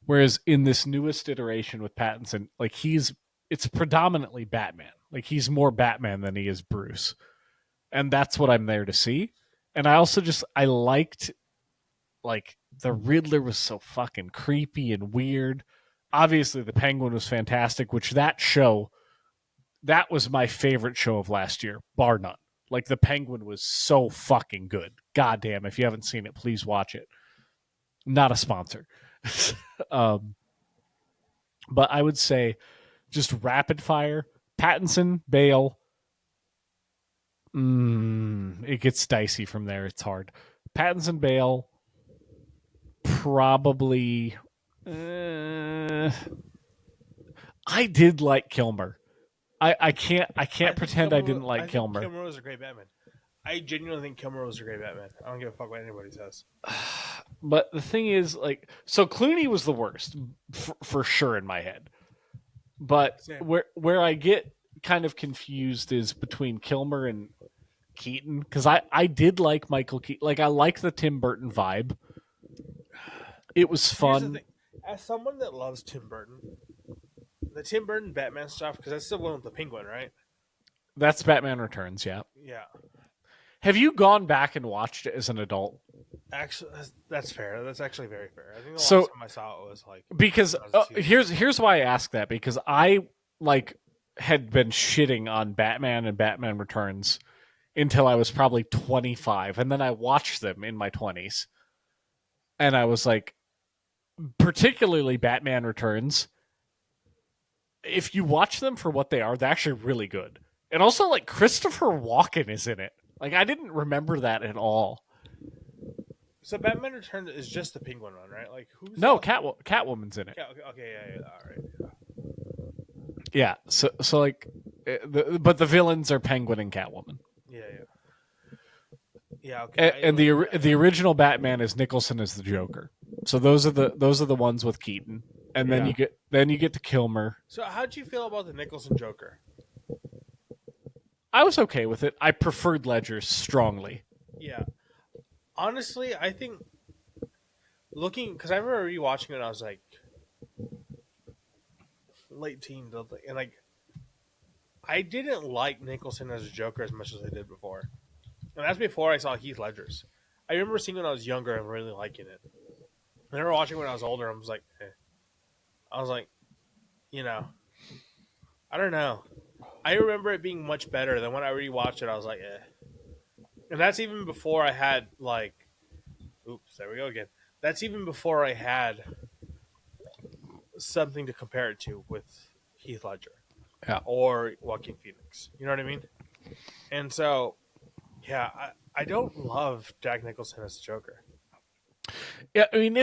whereas in this newest iteration with Pattinson, like it's predominantly Batman. Like he's more Batman than he is Bruce, and that's what I'm there to see. And I also I liked, like, the Riddler was so fucking creepy and weird. Obviously, the Penguin was fantastic, which that was my favorite show of last year, bar none. Like, the Penguin was so fucking good. Goddamn, if you haven't seen it, please watch it. Not a sponsor. But I would say, just rapid fire, Pattinson, Bale. It gets dicey from there. It's hard. Pattinson, Bale, probably. I did like Kilmer. I can't pretend I didn't like Kilmer. Kilmer was a great Batman. I genuinely think Kilmer was a great Batman. I don't give a fuck what anybody says. But the thing is, like, so Clooney was the worst for sure in my head. But where I get kind of confused is between Kilmer and Keaton, because I did like Michael Keaton. Like, I like the Tim Burton vibe. It was fun. As someone that loves Tim Burton, the Tim Burton Batman stuff, because that's the one with the penguin, right? That's Batman Returns, yeah. Yeah. Have you gone back and watched it as an adult? Actually, that's fair. That's actually very fair. I think the last time I saw it was like, because here's why I ask that, because I had been shitting on Batman and Batman Returns until I was probably 25, and then I watched them in my 20s, and I was like, particularly Batman Returns, if you watch them for what they are, they're actually really good. And also, like, Christopher Walken is in it. Like, I didn't remember that at all. So Batman Returns is just the Penguin one, right? Like, who's Catwoman's in it. Okay, yeah, all right. Yeah, so like, but the villains are Penguin and Catwoman. Yeah. Okay. And the original Batman is Nicholson as the Joker. So those are the ones with Keaton, and then you get to Kilmer. So how'd you feel about the Nicholson Joker? I was okay with it. I preferred Ledger's strongly. Yeah. Honestly, I think because I remember rewatching it, and I was like late teens, and like I didn't like Nicholson as a Joker as much as I did before, and that's before I saw Heath Ledger's. I remember seeing it when I was younger and really liking it. I remember watching it when I was older. I was like, I was like, I don't know. I remember it being much better than when I rewatched it. I was like, and that's even before I had oops, there we go again. That's even before I had something to compare it to with Heath Ledger, or Joaquin Phoenix. You know what I mean? And so, yeah, I don't love Jack Nicholson as Joker. Yeah, I mean,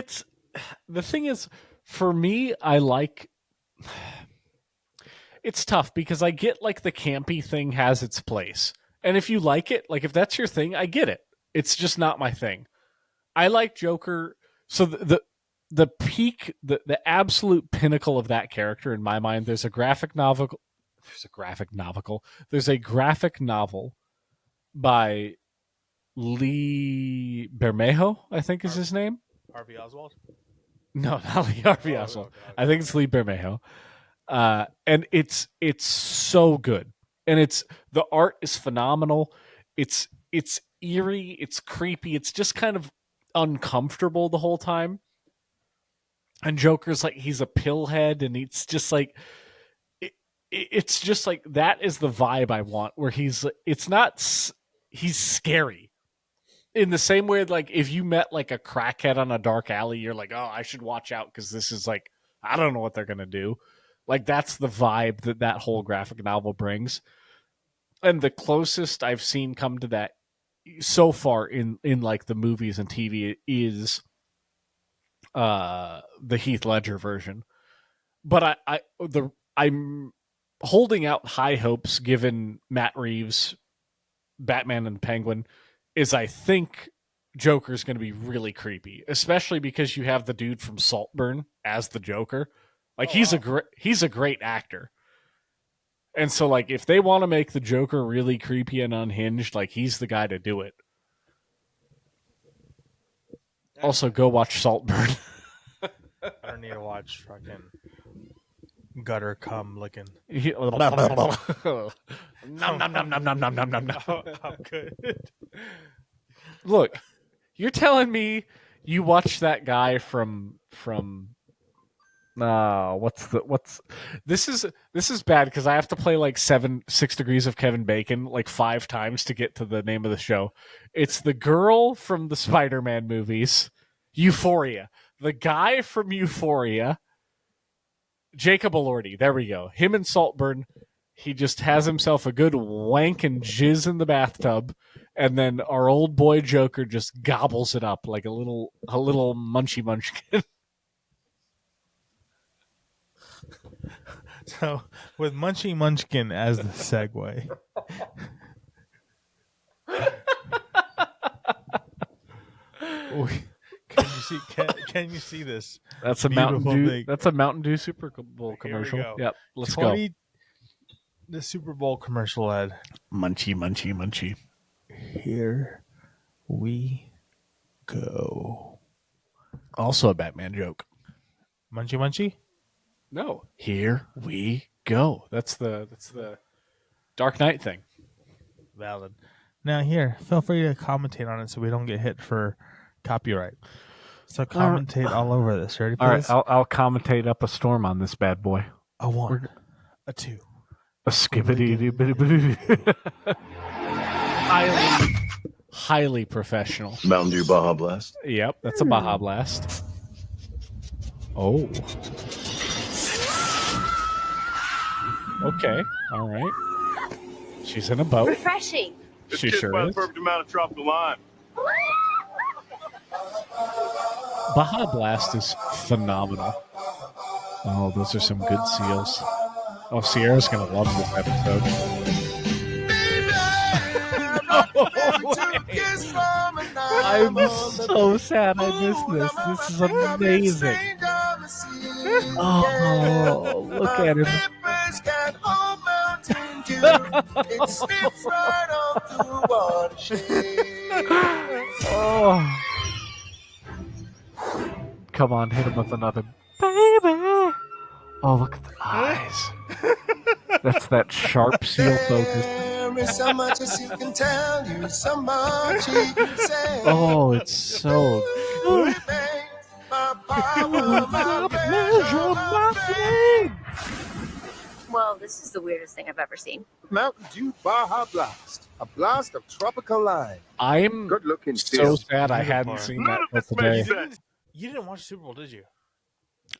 the thing is, for me, I like. It's tough because I get, like, the campy thing has its place. And if you like it, like, if that's your thing, I get it. It's just not my thing. I like Joker So the peak, the absolute pinnacle of that character in my mind. There's a graphic novel. There's a graphic novel by Lee Bermejo, I think is his name. Harvey Oswald. No, not Lee Harvey Oswald. Okay. I think it's Lee Bermejo. And it's so good, and the art is phenomenal. It's eerie, it's creepy, it's just kind of uncomfortable the whole time. And Joker's like he's a pillhead, and it's just like it's just like that is the vibe I want. Where he's scary in the same way like if you met like a crackhead on a dark alley, you're like, oh, I should watch out because this is like I don't know what they're gonna do. Like that's the vibe that whole graphic novel brings, and the closest I've seen come to that so far in like the movies and TV is the Heath Ledger version. But I'm holding out high hopes given Matt Reeves' Batman and the Penguin is I think Joker's going to be really creepy, especially because you have the dude from Saltburn as the Joker. Like he's a great actor. And so like if they want to make the Joker really creepy and unhinged, like he's the guy to do it. Also go watch Saltburn. I don't need to watch fucking gutter cum licking. Nom nom nom nom nom nom nom nom nom. I'm good. Look, you're telling me you watched that guy from this is bad because I have to play like 6 Degrees of Kevin Bacon like 5 times to get to the name of the show. It's the girl from the Spider-Man movies, Euphoria. The guy from Euphoria, Jacob Elordi. There we go. Him and Saltburn. He just has himself a good wank and jizz in the bathtub, and then our old boy Joker just gobbles it up like a little munchy munchkin. So, with Munchy Munchkin as the segue. Can you see this? That's a Mountain Dew. That's a Mountain Dew Super Bowl commercial. Yep, let's go. The Super Bowl commercial ad. Munchy, munchy, munchy. Here we go. Also a Batman joke. Munchy, munchy. No, here we go. That's the Dark Knight thing. Valid. Now here, feel free to commentate on it so we don't get hit for copyright. So commentate all over this. Ready for all this? Right, I'll commentate up a storm on this bad boy. A 1, a 2, a skibbity. Highly professional. Mountain Dew Baja Blast. Yep, that's a Baja Blast. Oh. Okay, all right. She's in a boat. Refreshing. It's She just sure about is. the perfect amount of tropical lime. Baja Blast is phenomenal. Oh, those are some good seals. Oh, Sierra's going to love this episode. I'm so sad I missed this. This is amazing. Oh, look at him. Oh. Come on, hit him with another baby. Oh, look at the eyes. That's that sharp seal focus. Oh, it's so good. Well, this is the weirdest thing I've ever seen. Mountain Dew Baja Blast. A blast of tropical lime. I'm Good looking so sad I hadn't seen that None of till this today. makes sense. You didn't watch Super Bowl, did you?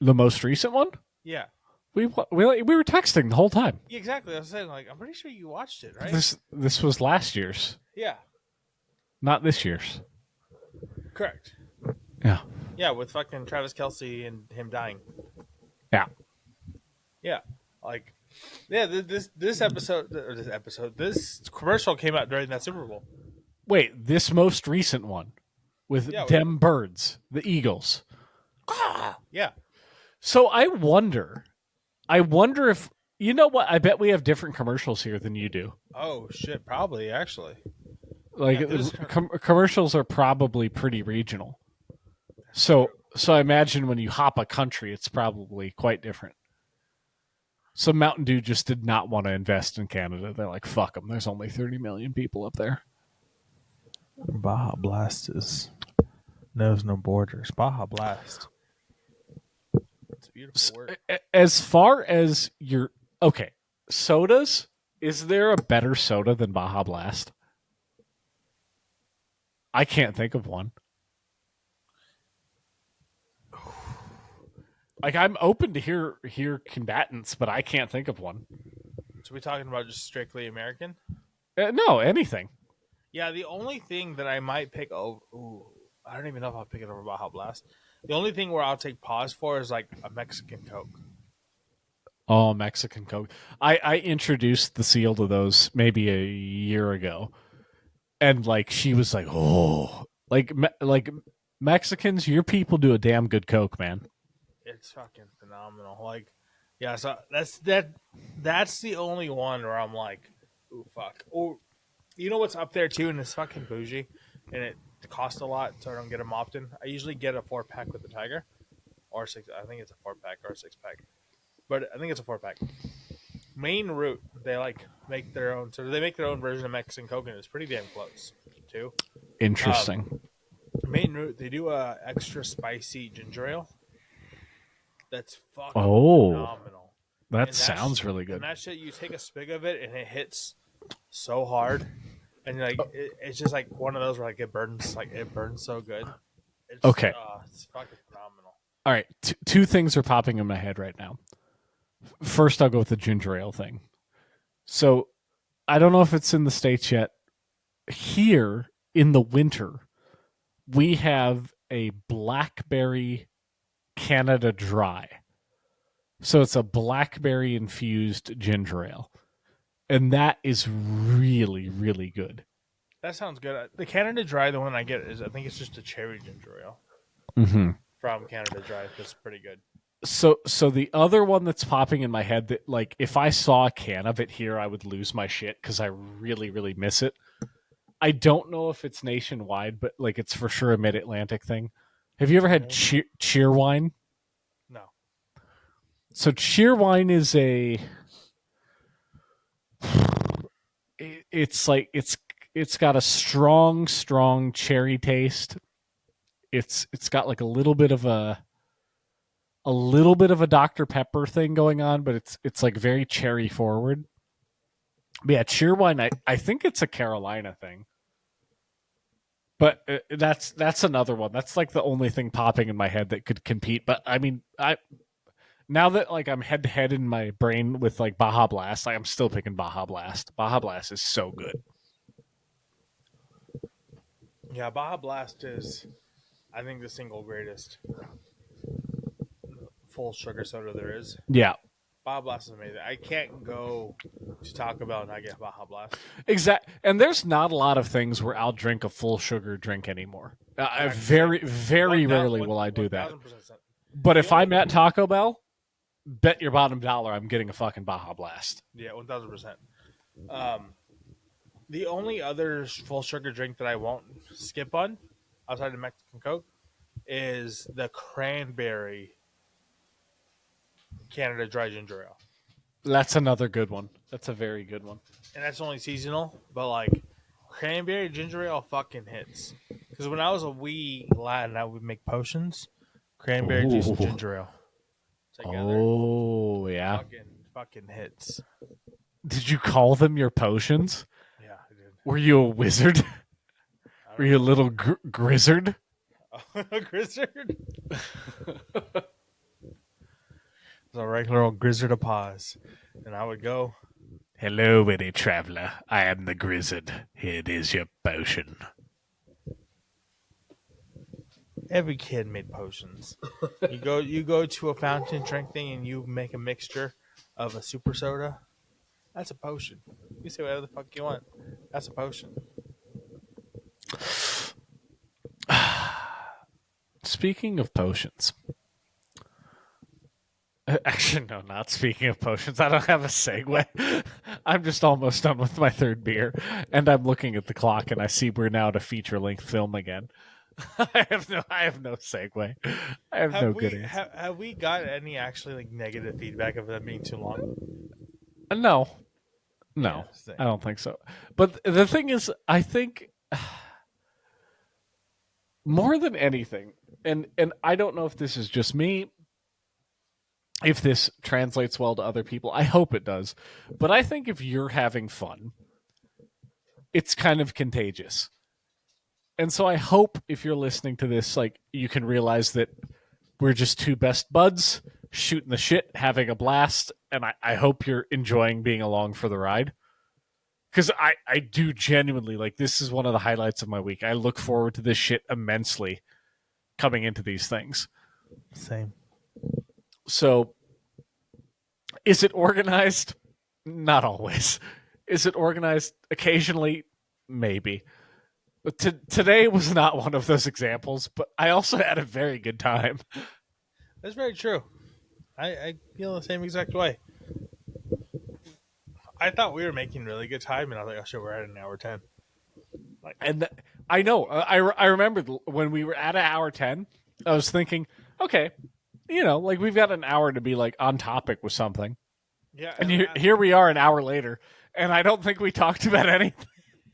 The most recent one? Yeah. We were texting the whole time. Yeah, exactly. I was saying, like, I'm pretty sure you watched it, right? This was last year's, Yeah. not this year's. Correct. Yeah. Yeah, with fucking Travis Kelce and him dying. Yeah. Yeah. Like, yeah, this commercial came out during that Super Bowl. Wait, this most recent one. with them birds, the eagles. Yeah. So I wonder if, you know what? I bet we have different commercials here than you do. Oh shit, probably actually. Like commercials are probably pretty regional. So I imagine when you hop a country, it's probably quite different. So Mountain Dew just did not want to invest in Canada. They're like, fuck them. There's only 30 million people up there. Baja Blast knows no borders. Baja Blast. It's a beautiful word. As far as your sodas, is there a better soda than Baja Blast? I can't think of one. Like, I'm open to hear combatants, but I can't think of one. So we talking about just strictly American? No, anything. Yeah, the only thing that I might pick over... Ooh, I don't even know if I'll pick it over Baja Blast. The only thing where I'll take pause for is like a Mexican Coke. Oh, Mexican Coke. I introduced the seal to those maybe a year ago. And like she was like, oh, like Mexicans, your people do a damn good Coke, man. It's fucking phenomenal. Like, yeah, so that's the only one where I'm like, ooh, fuck. Or, you know what's up there too, and it's fucking bougie, and it costs a lot, so I don't get them often. I usually get a 4-pack with the Tiger, or 6. I think it's a 4-pack or a 6-pack, but I think it's a 4-pack. Main Route, they like make their own. So they make their own version of Mexican Coke, and it's pretty damn close too. Interesting. Main Route, they do a extra spicy ginger ale. That's fucking phenomenal. That sounds really good. And that shit, you take a swig of it, and it hits so hard, and like it's just like one of those where like it burns so good. It's, okay, it's fucking phenomenal. All right, two things are popping in my head right now. First, I'll go with the ginger ale thing. So, I don't know if it's in the States yet. Here in the winter, we have a blackberry Canada Dry. So it's a blackberry infused ginger ale. And that is really, really good. That sounds good. The Canada Dry, the one I get I think it's just a cherry ginger ale. Mm-hmm. From Canada Dry. That's pretty good. So the other one that's popping in my head that, like, if I saw a can of it here, I would lose my shit because I really, really miss it. I don't know if it's nationwide, but like it's for sure a Mid-Atlantic thing. Have you ever had Cheerwine? No. So Cheerwine is it's got a strong cherry taste. It's got like a little bit of a Dr. Pepper thing going on, but it's like very cherry forward. But yeah, Cheerwine, I think it's a Carolina thing. But that's another one. That's like the only thing popping in my head that could compete. But I mean, now that like I'm head to head in my brain with like Baja Blast, I'm still picking Baja Blast. Baja Blast is so good. Yeah, Baja Blast is, I think, the single greatest full sugar soda there is. Yeah. Baja Blast is amazing. I can't go to Taco Bell and not get Baja Blast. Exactly. And there's not a lot of things where I'll drink a full sugar drink anymore. Very rarely will I do that. But if I'm at Taco Bell, bet your bottom dollar I'm getting a fucking Baja Blast. Yeah, 1,000%. The only other full sugar drink that I won't skip on, outside of Mexican Coke, is the cranberry Canada Dry Ginger Ale. That's another good one. That's a very good one. And that's only seasonal, but like cranberry ginger ale fucking hits. Because when I was a wee lad and I would make potions, cranberry juice and ginger ale together. Oh, yeah. Fucking hits. Did you call them your potions? Yeah, I did. Were you a wizard? Were you a little grizzard? A grizzard? It was a regular old grizzard of paws. And I would go, "Hello, witty traveler. I am the grizzard. Here is your potion." Every kid made potions. You go to a fountain drink thing and you make a mixture of a super soda. That's a potion. You say whatever the fuck you want. That's a potion. Speaking of potions. Actually, no, not speaking of potions. I don't have a segue. I'm just almost done with my third beer, and I'm looking at the clock, and I see we're now at a feature-length film again. I have no segue. I have no good answer. Have we got any actually like negative feedback of them being too long? No, Yeah, I don't think so. But the thing is, I think more than anything, and I don't know if this is just me, if this translates well to other people. I hope it does. But I think if you're having fun, it's kind of contagious. And so I hope if you're listening to this, like, you can realize that we're just two best buds shooting the shit, having a blast, and I hope you're enjoying being along for the ride. Because I do genuinely, like, this is one of the highlights of my week. I look forward to this shit immensely coming into these things. Same. So, is it organized? Not always. Is it organized occasionally? Maybe. But today was not one of those examples, but I also had a very good time. That's very true. I feel the same exact way. I thought we were making really good time, and I was like, oh shit, we're at an hour 10. I know. I remembered when we were at an hour 10, I was thinking, okay, like we've got an hour to be like on topic with something. Yeah. And here we are an hour later, and I don't think we talked about anything.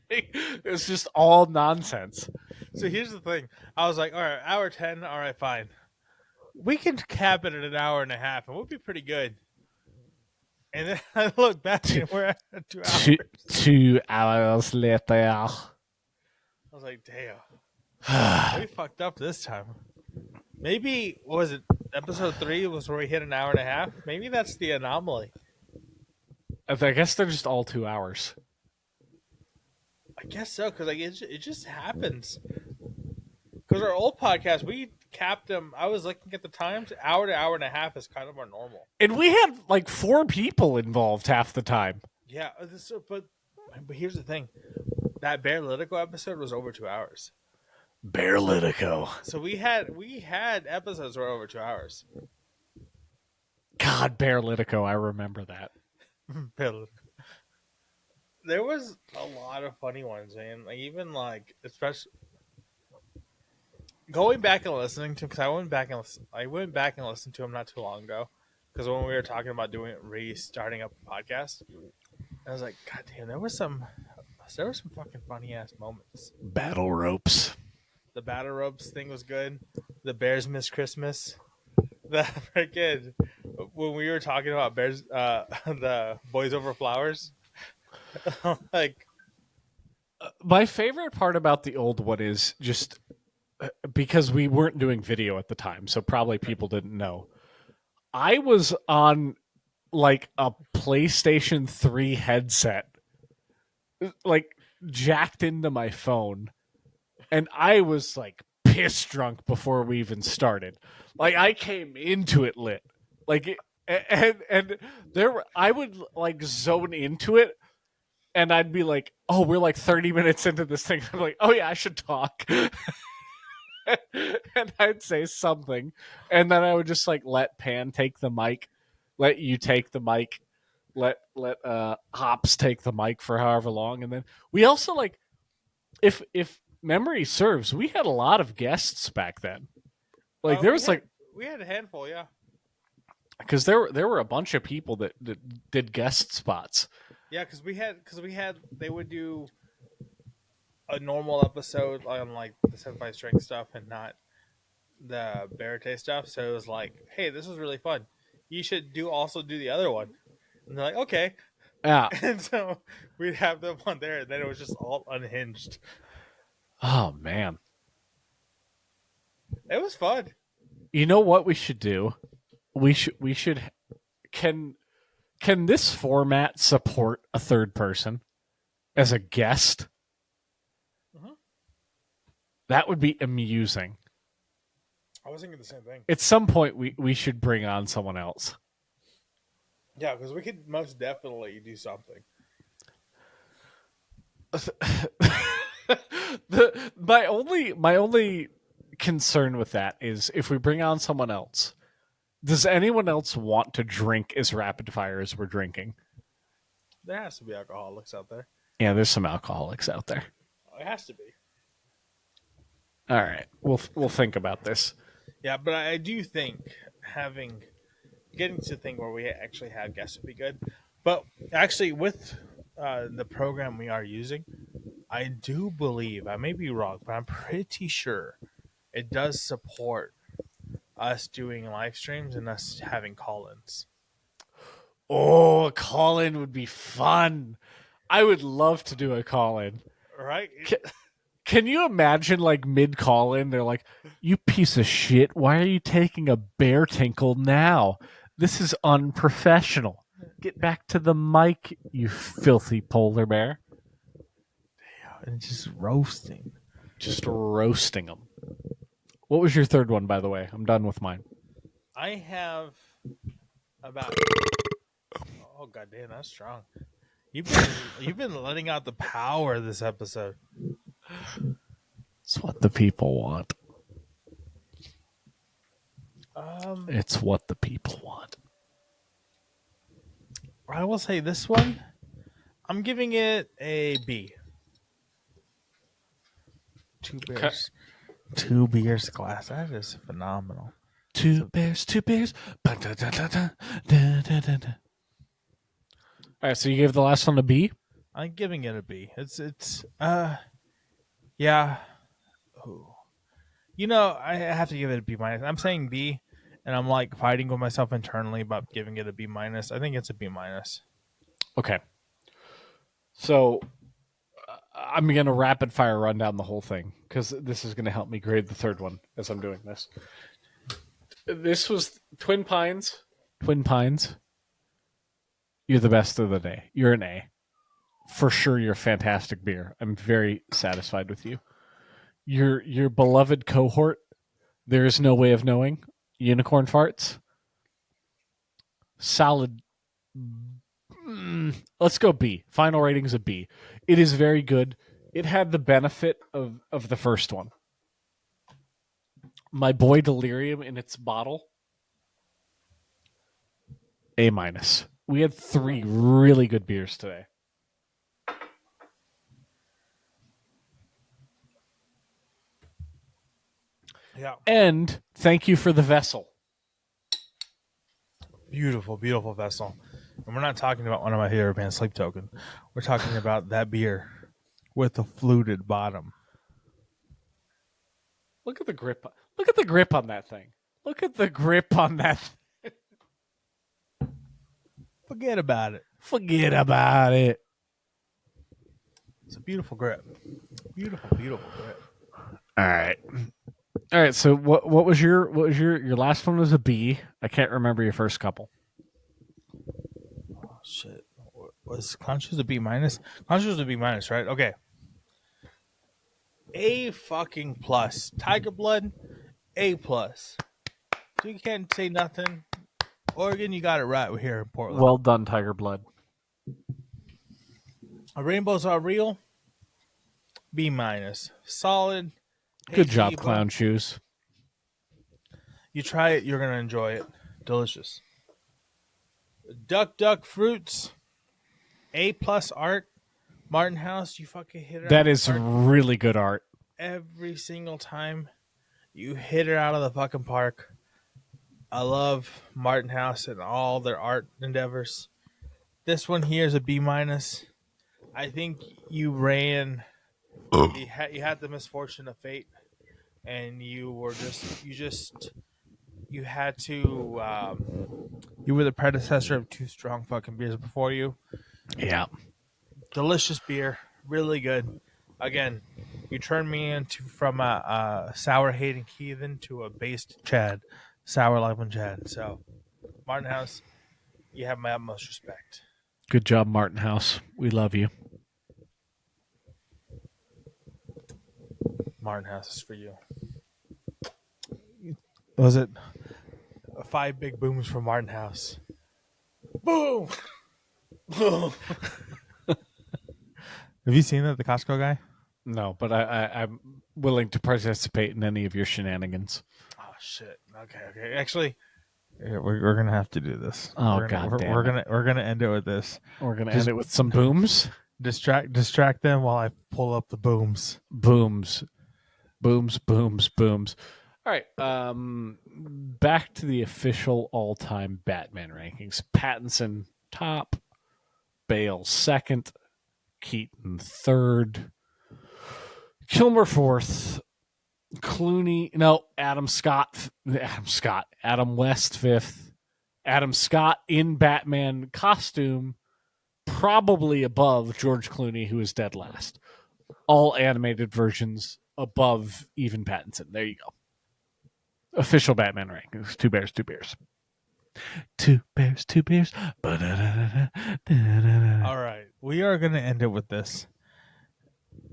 It's just all nonsense. So here's the thing. I was like, all right, hour 10, all right, fine. We can cap it at an hour and a half, and we'll be pretty good. And then I look back, and we're at 2 hours. 2 hours later. I was like, damn. We fucked up this time. Maybe, what was it, episode 3 was where we hit an hour and a half? Maybe that's the anomaly. I guess they're just all 2 hours. I guess so, because like it just happens. Because our old podcast, we capped them. I was looking at the times. Hour to hour and a half is kind of our normal. And we had like 4 people involved half the time. Yeah, but here's the thing. That Bear Litico episode was over 2 hours. Bear Litico. So we had episodes that were over 2 hours. God, Bear Litico, I remember that. Bear Litico. There was a lot of funny ones, man. Like even like especially going back and listening to, because I went back and listened to him not too long ago, because when we were talking about restarting up a podcast, I was like, God damn, there were some fucking funny ass moments. Battle ropes. The battle ropes thing was good. The Bears Miss Christmas. The freaking when we were talking about bears, the Boys Over Flowers. Like, my favorite part about the old one is just because we weren't doing video at the time, so probably people didn't know. I was on like a PlayStation 3 headset, like jacked into my phone, and I was like piss drunk before we even started. Like I came into it lit, like and I would like zone into it. And I'd be like, oh, we're like 30 minutes into this thing. I'm like, oh, yeah, I should talk. And I'd say something. And then I would just like let Pan take the mic, let you take the mic, let Hops take the mic for however long. And then we also like, if memory serves, we had a lot of guests back then. Like we had a handful, yeah. Because there were a bunch of people that did guest spots. Yeah, because we had they would do a normal episode on like the 7 Strength stuff and not the Barate stuff. So it was like, hey, this was really fun. You should also do the other one. And they're like, okay. Yeah. And so we'd have them on there, and then it was just all unhinged. Oh man, it was fun. You know what we should do? We should Can this format support a third person as a guest? Mm-hmm. That would be amusing. I was thinking the same thing. At some point, we should bring on someone else. Yeah, because we could most definitely do something. My only concern with that is if we bring on someone else, does anyone else want to drink as rapid fire as we're drinking? There has to be alcoholics out there. Yeah, there's some alcoholics out there. Oh, it has to be. All right, we'll think about this. Yeah, but I do think getting to the thing where we actually have guests would be good. But actually, with the program we are using, I do believe, I may be wrong, but I'm pretty sure it does support us doing live streams and us having call-ins. Oh, a call-in would be fun. I would love to do a call-in. Right? Can you imagine, like, mid-call-in, they're like, you piece of shit, why are you taking a bear tinkle now? This is unprofessional. Get back to the mic, you filthy polar bear. And just roasting. Just roasting them. What was your third one, by the way? I'm done with mine. I have about... Oh, goddamn, that's strong. You've been letting out the power this episode. It's what the people want. It's what the people want. I will say this one, I'm giving it a B. 2 beers. Okay. 2 beers glass. That is phenomenal. Two bears. All right, so you gave the last one a B? I'm giving it a B. Yeah. Ooh. You know, I have to give it a B minus. I'm saying B, and I'm like fighting with myself internally about giving it a B minus. I think it's a B minus. Okay. So I'm going to rapid fire run down the whole thing because this is going to help me grade the third one as I'm doing this. This was Twin Pines. Twin Pines. You're the best of the day. You're an A. For sure, you're a fantastic beer. I'm very satisfied with you. Your beloved cohort, there is no way of knowing. Unicorn farts. Solid. Let's go B. Final rating is a B. It is very good. It had the benefit of the first one. My boy Delirium in its bottle. A minus. We had 3 really good beers today. Yeah. And thank you for the vessel. Beautiful, beautiful vessel. And we're not talking about one of my favorite bands, Sleep Token. We're talking about that beer with the fluted bottom. Look at the grip. Look at the grip on that thing. Look at the grip on that. Forget about it. Forget about it. It's a beautiful grip. Beautiful, beautiful grip. All right. All right. So what was your last one was a B. I can't remember your first couple. Oh shit. Was Conscious a B minus? Conscious was a B minus, right? Okay. A fucking plus. Tiger Blood, A plus. So you can't say nothing. Oregon, you got it right here in Portland. Well done, Tiger Blood. Rainbows Are Real, B minus. Solid. Good job, Clown Shoes. You try it, you're gonna enjoy it. Delicious. Duck Fruits, A plus art. Martin House, you fucking hit it. That is really good art. Every single time you hit it out of the fucking park. I love Martin House and all their art endeavors. This one here is a B minus. I think you ran. You had the misfortune of fate, and you were you had to. You were the predecessor of 2 strong fucking beers before you. Yeah. Delicious beer, really good. Again, you turned me from a sour hating heathen to a based Chad, sour loving Chad. So, Martin House, you have my utmost respect. Good job, Martin House. We love you. Martin House is for you. Was it 5 big booms from Martin House? Boom! Boom! Have you seen that, the Costco guy? No, but I'm willing to participate in any of your shenanigans. Oh shit. Okay. Actually, Yeah, we're gonna have to do this. Oh, we're God gonna, damn we're gonna end it with this. We're gonna Just- end it with some booms. Distract them while I pull up the booms. Booms. All right. Back to the official all-time Batman rankings. Pattinson top, Bale second, Keaton third, Kilmer fourth, Adam West fifth, Adam Scott in Batman costume, probably above George Clooney, who is dead last. All animated versions above even Pattinson. There you go. Official Batman rankings. 2 bears. 2 bears. All right, we are gonna end it with this.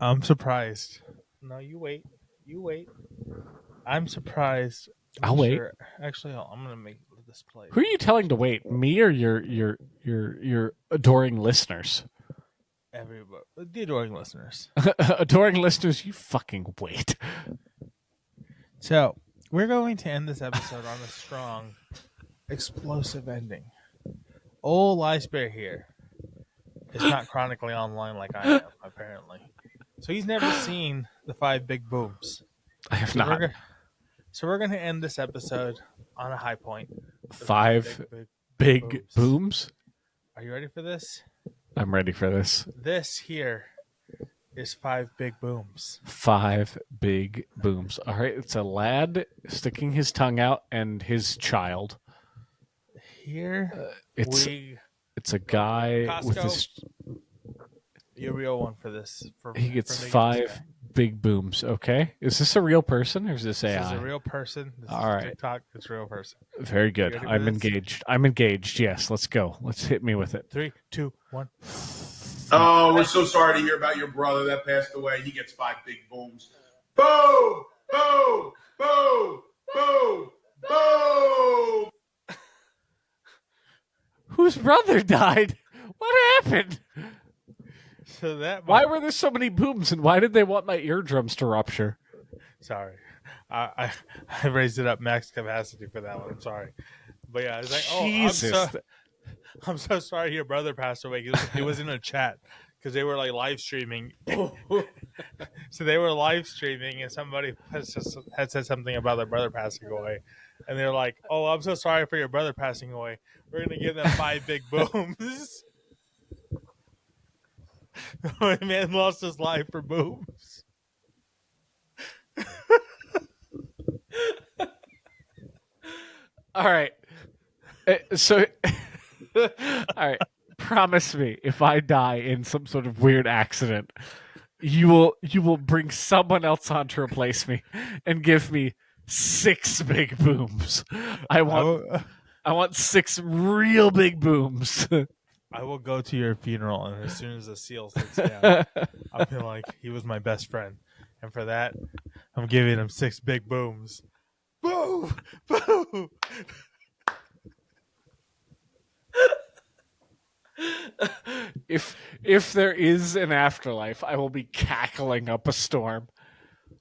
I'm surprised. no, you wait. I'm surprised. I'll wait. Actually, I'm gonna make this play. Who are you telling to wait? Me or your adoring listeners? Everybody, the adoring listeners. Adoring listeners, you fucking wait. So we're going to end this episode on a strong, explosive ending. Old Ice Bear here is not chronically online like I am, apparently. So he's never seen the 5 big booms. I have So not. we're going to end this episode on a high point. 5 big booms. Are you ready for this? I'm ready for this. This here is 5 big booms. 5 big booms. All right, it's a lad sticking his tongue out and his child. Here It's a guy with Costco. his. Your real one for this. He gets for making 5 this guy. big booms. Okay, is this a real person or is this AI? This is a real person. This All is right. TikTok. It's a real person. Very good. ready for I'm this? engaged. I'm engaged. Yes, let's go. Let's hit me with it. 3, 2, 1. Oh, we're so sorry to hear about your brother that passed away. He gets 5 big booms. Boom! Boom! Boom! Boom! Boom! Whose brother died? What happened? So that Why were there so many booms, and why did they want my eardrums to rupture? Sorry, I raised it up max capacity for that one. I'm sorry, but yeah, it's like, Jesus. I'm so sorry your brother passed away. It was in a chat because they were like live streaming. So they were live streaming, and somebody had said something about their brother passing away, and they're like, "Oh, I'm so sorry for your brother passing away. We're gonna give them 5 big booms." My man lost his life for booms. All right. So, all right. Promise me, if I die in some sort of weird accident, you will bring someone else on to replace me and give me 6 big booms. I want 6 real big booms. I will go to your funeral, and as soon as the seal sits down, I'll be like, he was my best friend. And for that, I'm giving him 6 big booms. Boom! Boom! If there is an afterlife, I will be cackling up a storm.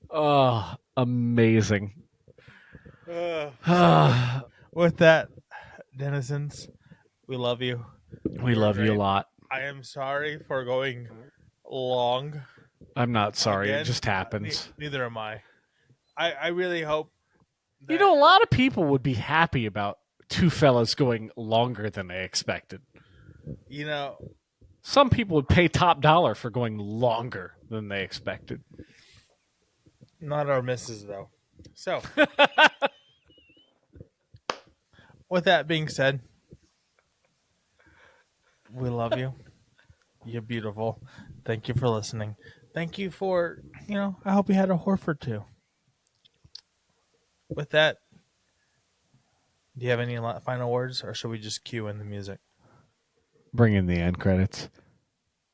Oh, amazing. With that, denizens, we love you. We love you a great. lot. I am sorry for going long. I'm not sorry. Again, it just happens. Neither am I. I really hope. You know, a lot of people would be happy about 2 fellas going longer than they expected. You know, Some people would pay top dollar for going longer than they expected. not our misses, though. So, with that being said, we love you. You're beautiful. Thank you for listening. Thank you for, I hope you had a Horford too. With that, do you have any final words, or should we just cue in the music? Bring in the end credits.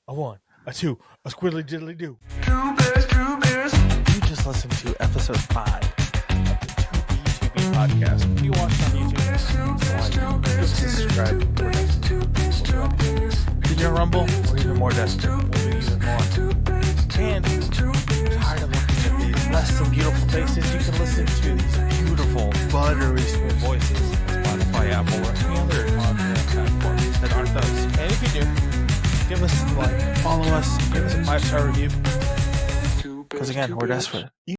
A 1, a 2, a squiddly diddly do. 2 bears. You just listened to episode 5 of the 2B2B podcast. If you watch on YouTube, give us a subscribe. If you're Rumble, we're even more desperate. We'll do even more. and tired of looking at these less than beautiful faces, you can listen to these beautiful, buttery smooth voices on Spotify, Apple, or any other podcast platforms that aren't those. And if you do, give us a like, follow us, give us a 5-star review. Because again, we're desperate.